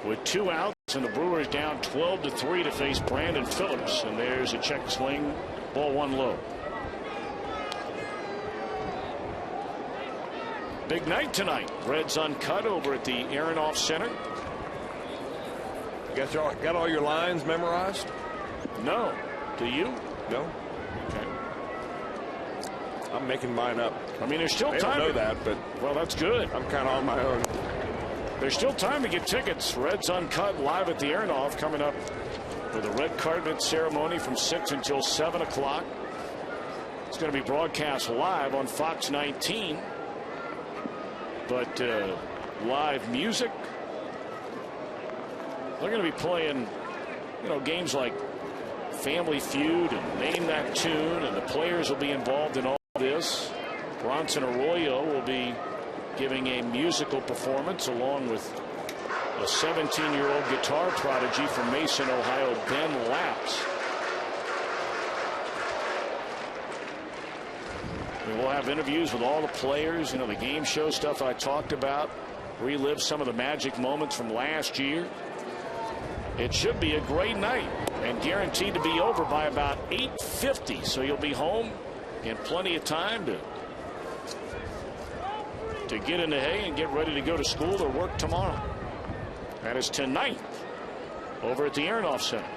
with 2 outs, and the Brewers down 12-3 to face Brandon Phillips. And there's a check swing, ball 1 low. Big night tonight. Reds uncut over at the Aronoff Center. Got all your lines memorized? No. Do you? No. Okay. I'm making mine up. I mean, there's still They time. don't know that, but well, that's good. I'm kind of on my own. There's still time to get tickets. Reds Uncut live at the Aronoff coming up with a red carpet ceremony from 6 until 7 o'clock. It's going to be broadcast live on Fox 19. But live music. They're going to be playing, games like Family Feud and Name That Tune, and the players will be involved in all this. Bronson Arroyo will be giving a musical performance along with a 17-year-old guitar prodigy from Mason, Ohio, Ben Laps. We will have interviews with all the players, the game show stuff I talked about, relive some of the magic moments from last year. It should be a great night and guaranteed to be over by about 8:50, so you'll be home in plenty of time to get in the hay and get ready to go to school or work tomorrow. That is tonight over at the Aronoff Center.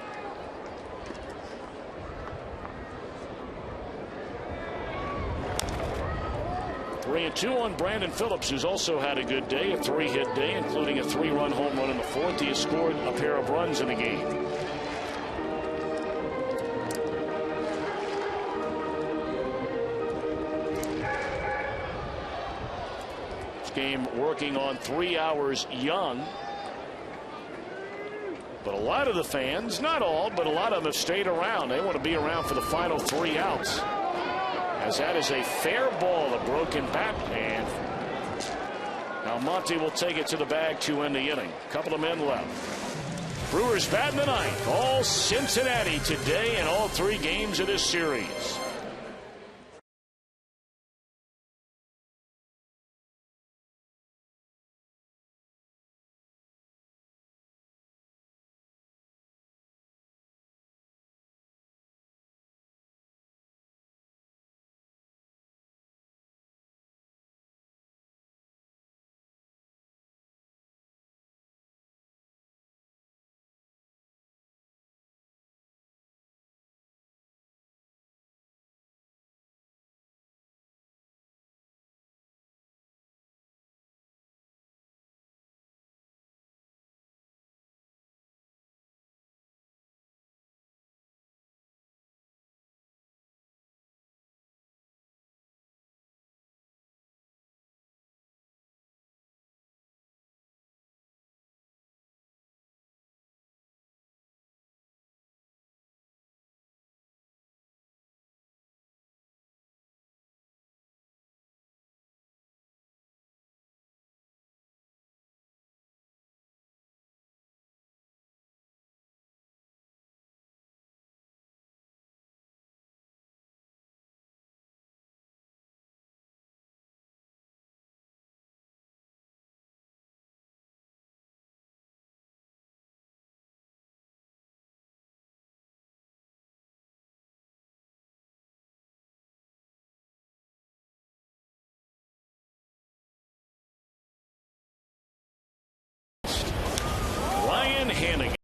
3-2 on Brandon Phillips, who's also had a good day, a 3-hit day, including a 3-run home run in the 4th. He has scored a pair of runs in the game. Game working on 3 hours young, but a lot of the fans, not all, but a lot of them have stayed around. They want to be around for the final 3 outs, as that is a fair ball, a broken bat, and now Monty will take it to the bag to end the inning. Couple of men left. Brewers bat in the 9th. All Cincinnati today in all 3 games of this series.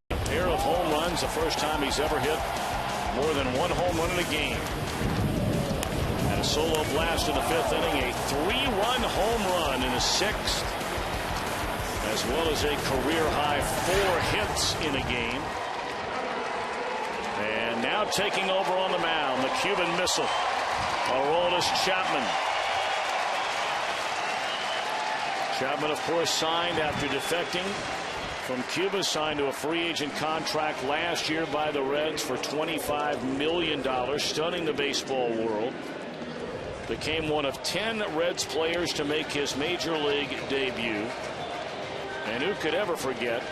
A pair of home runs, the first time he's ever hit more than 1 home run in a game. And a solo blast in the 5th inning, a 3-run home run in the 6th, as well as a career high 4 hits in a game. And now taking over on the mound, the Cuban missile, Aroldis Chapman. Chapman, of course, signed after defecting from Cuba, signed to a free agent contract last year by the Reds for $25 million, stunning the baseball world. Became one of 10 Reds players to make his major league debut. And who could ever forget,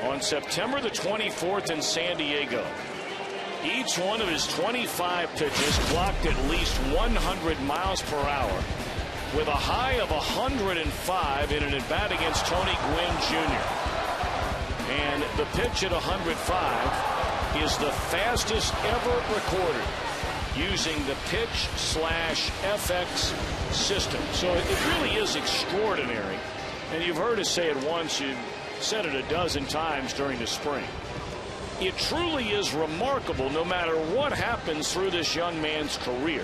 on September the 24th in San Diego, each one of his 25 pitches clocked at least 100 miles per hour, with a high of 105 in an at-bat against Tony Gwynn Jr. And the pitch at 105 is the fastest ever recorded using the pitch/FX system. So it really is extraordinary. And you've heard us say it once, you've said it a dozen times during the spring. It truly is remarkable, no matter what happens through this young man's career,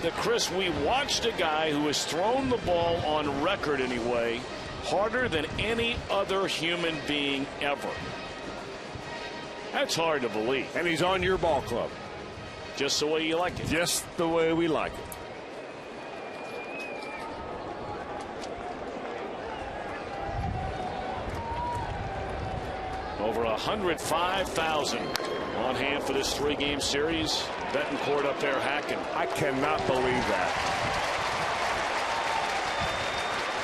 that, Chris, we watched a guy who has thrown the ball, on record anyway, harder than any other human being ever. That's hard to believe. And he's on your ball club. Just the way you like it. Just the way we like it. Over 105,000 on hand for this 3-game series. Betancourt up there hacking. I cannot believe that.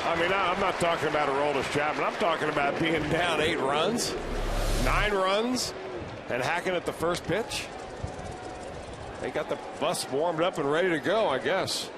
I mean, I'm not talking about Aroldis Chapman. I'm talking about being down 8 runs, 9 runs, and hacking at the first pitch. They got the bus warmed up and ready to go, I guess.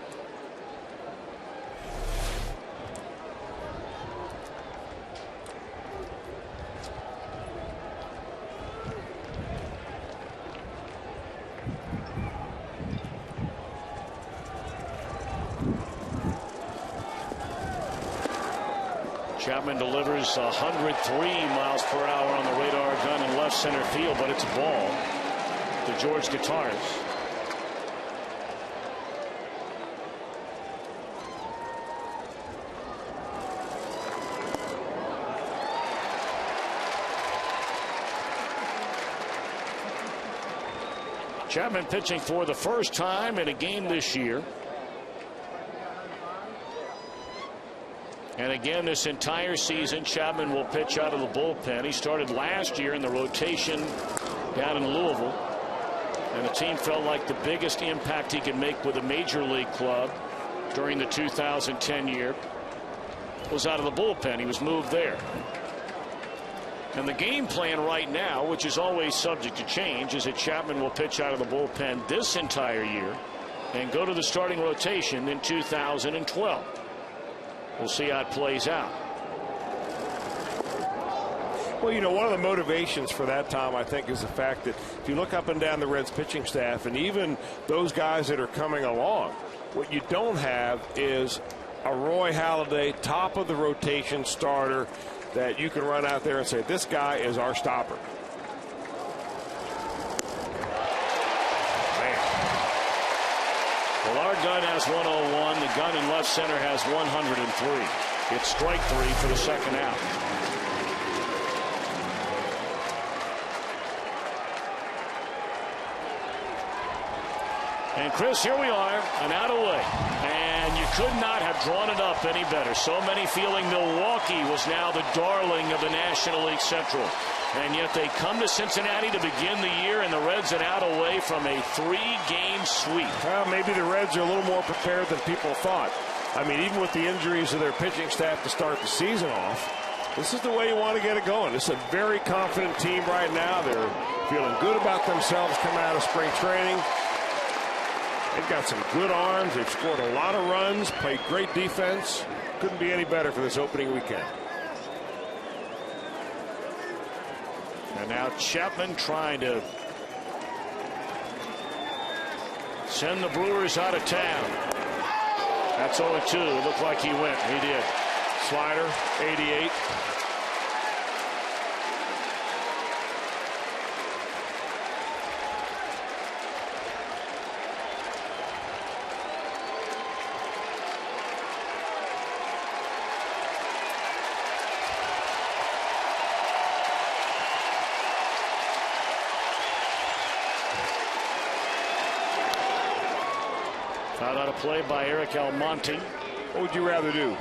Chapman delivers 103 miles per hour on the radar gun in left center field, but it's a ball to George Gutierrez. Chapman pitching for the first time in a game this year. And again, this entire season, Chapman will pitch out of the bullpen. He started last year in the rotation down in Louisville. And the team felt like the biggest impact he could make with a major league club during the 2010 year was out of the bullpen. He was moved there. And the game plan right now, which is always subject to change, is that Chapman will pitch out of the bullpen this entire year and go to the starting rotation in 2012. We'll see how it plays out. Well, you know, one of the motivations for that, Tom, I think, is the fact that if you look up and down the Reds pitching staff, and even those guys that are coming along, what you don't have is a Roy Halladay top of the rotation starter that you can run out there and say, this guy is our stopper. Well, our gun has 101. The gun in left center has 103. It's strike 3 for the second out. And Chris, here we are, an out away. And you could not have drawn it up any better. So many feeling Milwaukee was now the darling of the National League Central. And yet they come to Cincinnati to begin the year, and the Reds an out away from a 3-game sweep. Well, maybe the Reds are a little more prepared than people thought. I mean, even with the injuries of their pitching staff to start the season off, this is the way you want to get it going. This is a very confident team right now. They're feeling good about themselves coming out of spring training. They've got some good arms. They've scored a lot of runs, played great defense. Couldn't be any better for this opening weekend. And now Chapman trying to send the Brewers out of town. That's 0-2. It looked like he went. He did. Slider, 88. Fouled out a play by Eric Almonte. What would you rather do?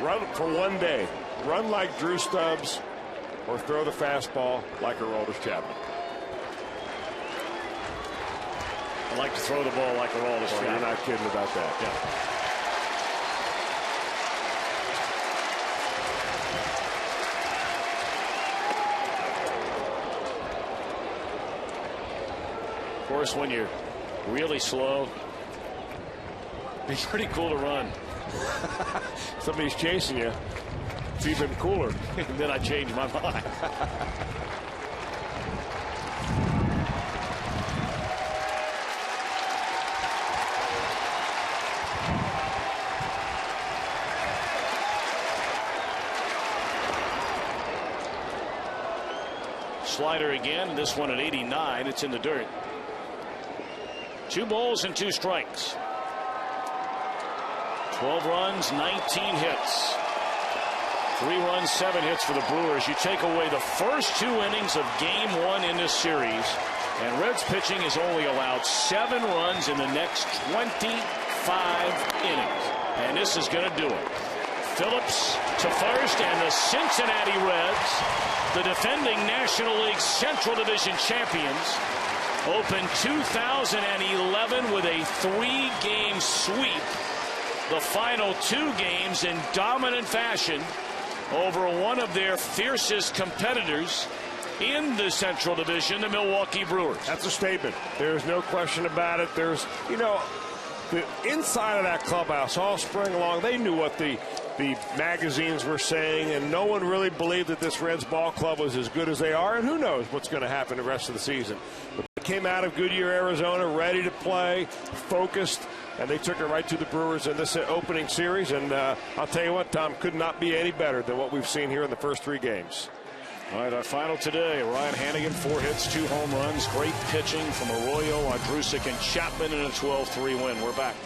Run for one day. Run like Drew Stubbs or throw the fastball like Aroldis Chapman? I like to throw the ball like Aroldis Chapman. You're not kidding about that. Yeah. Of course, when you're really slow, it's pretty cool to run. Somebody's chasing you. It's even cooler. And then I change my mind. Slider again. This one at 89. It's in the dirt. 2 balls and 2 strikes. 12 runs, 19 hits. 3 runs, 7 hits for the Brewers. You take away the first 2 innings of game 1 in this series, and Reds pitching has only allowed 7 runs in the next 25 innings. And this is going to do it. Phillips to first, and the Cincinnati Reds, the defending National League Central Division champions, open 2011 with a 3-game sweep. The final 2 games in dominant fashion over one of their fiercest competitors in the Central Division, the Milwaukee Brewers. That's a statement. There's no question about it. There's, you know, the inside of that clubhouse all spring long, they knew what the magazines were saying, and no one really believed that this Reds ball club was as good as they are, and who knows what's going to happen the rest of the season. But they came out of Goodyear, Arizona, ready to play, focused, and they took it right to the Brewers in this opening series. And I'll tell you what, Tom, could not be any better than what we've seen here in the first 3 games. All right, our final today, Ryan Hannigan, 4 hits, 2 home runs, great pitching from Arroyo, Andrusik, and Chapman in a 12-3 win. We're back.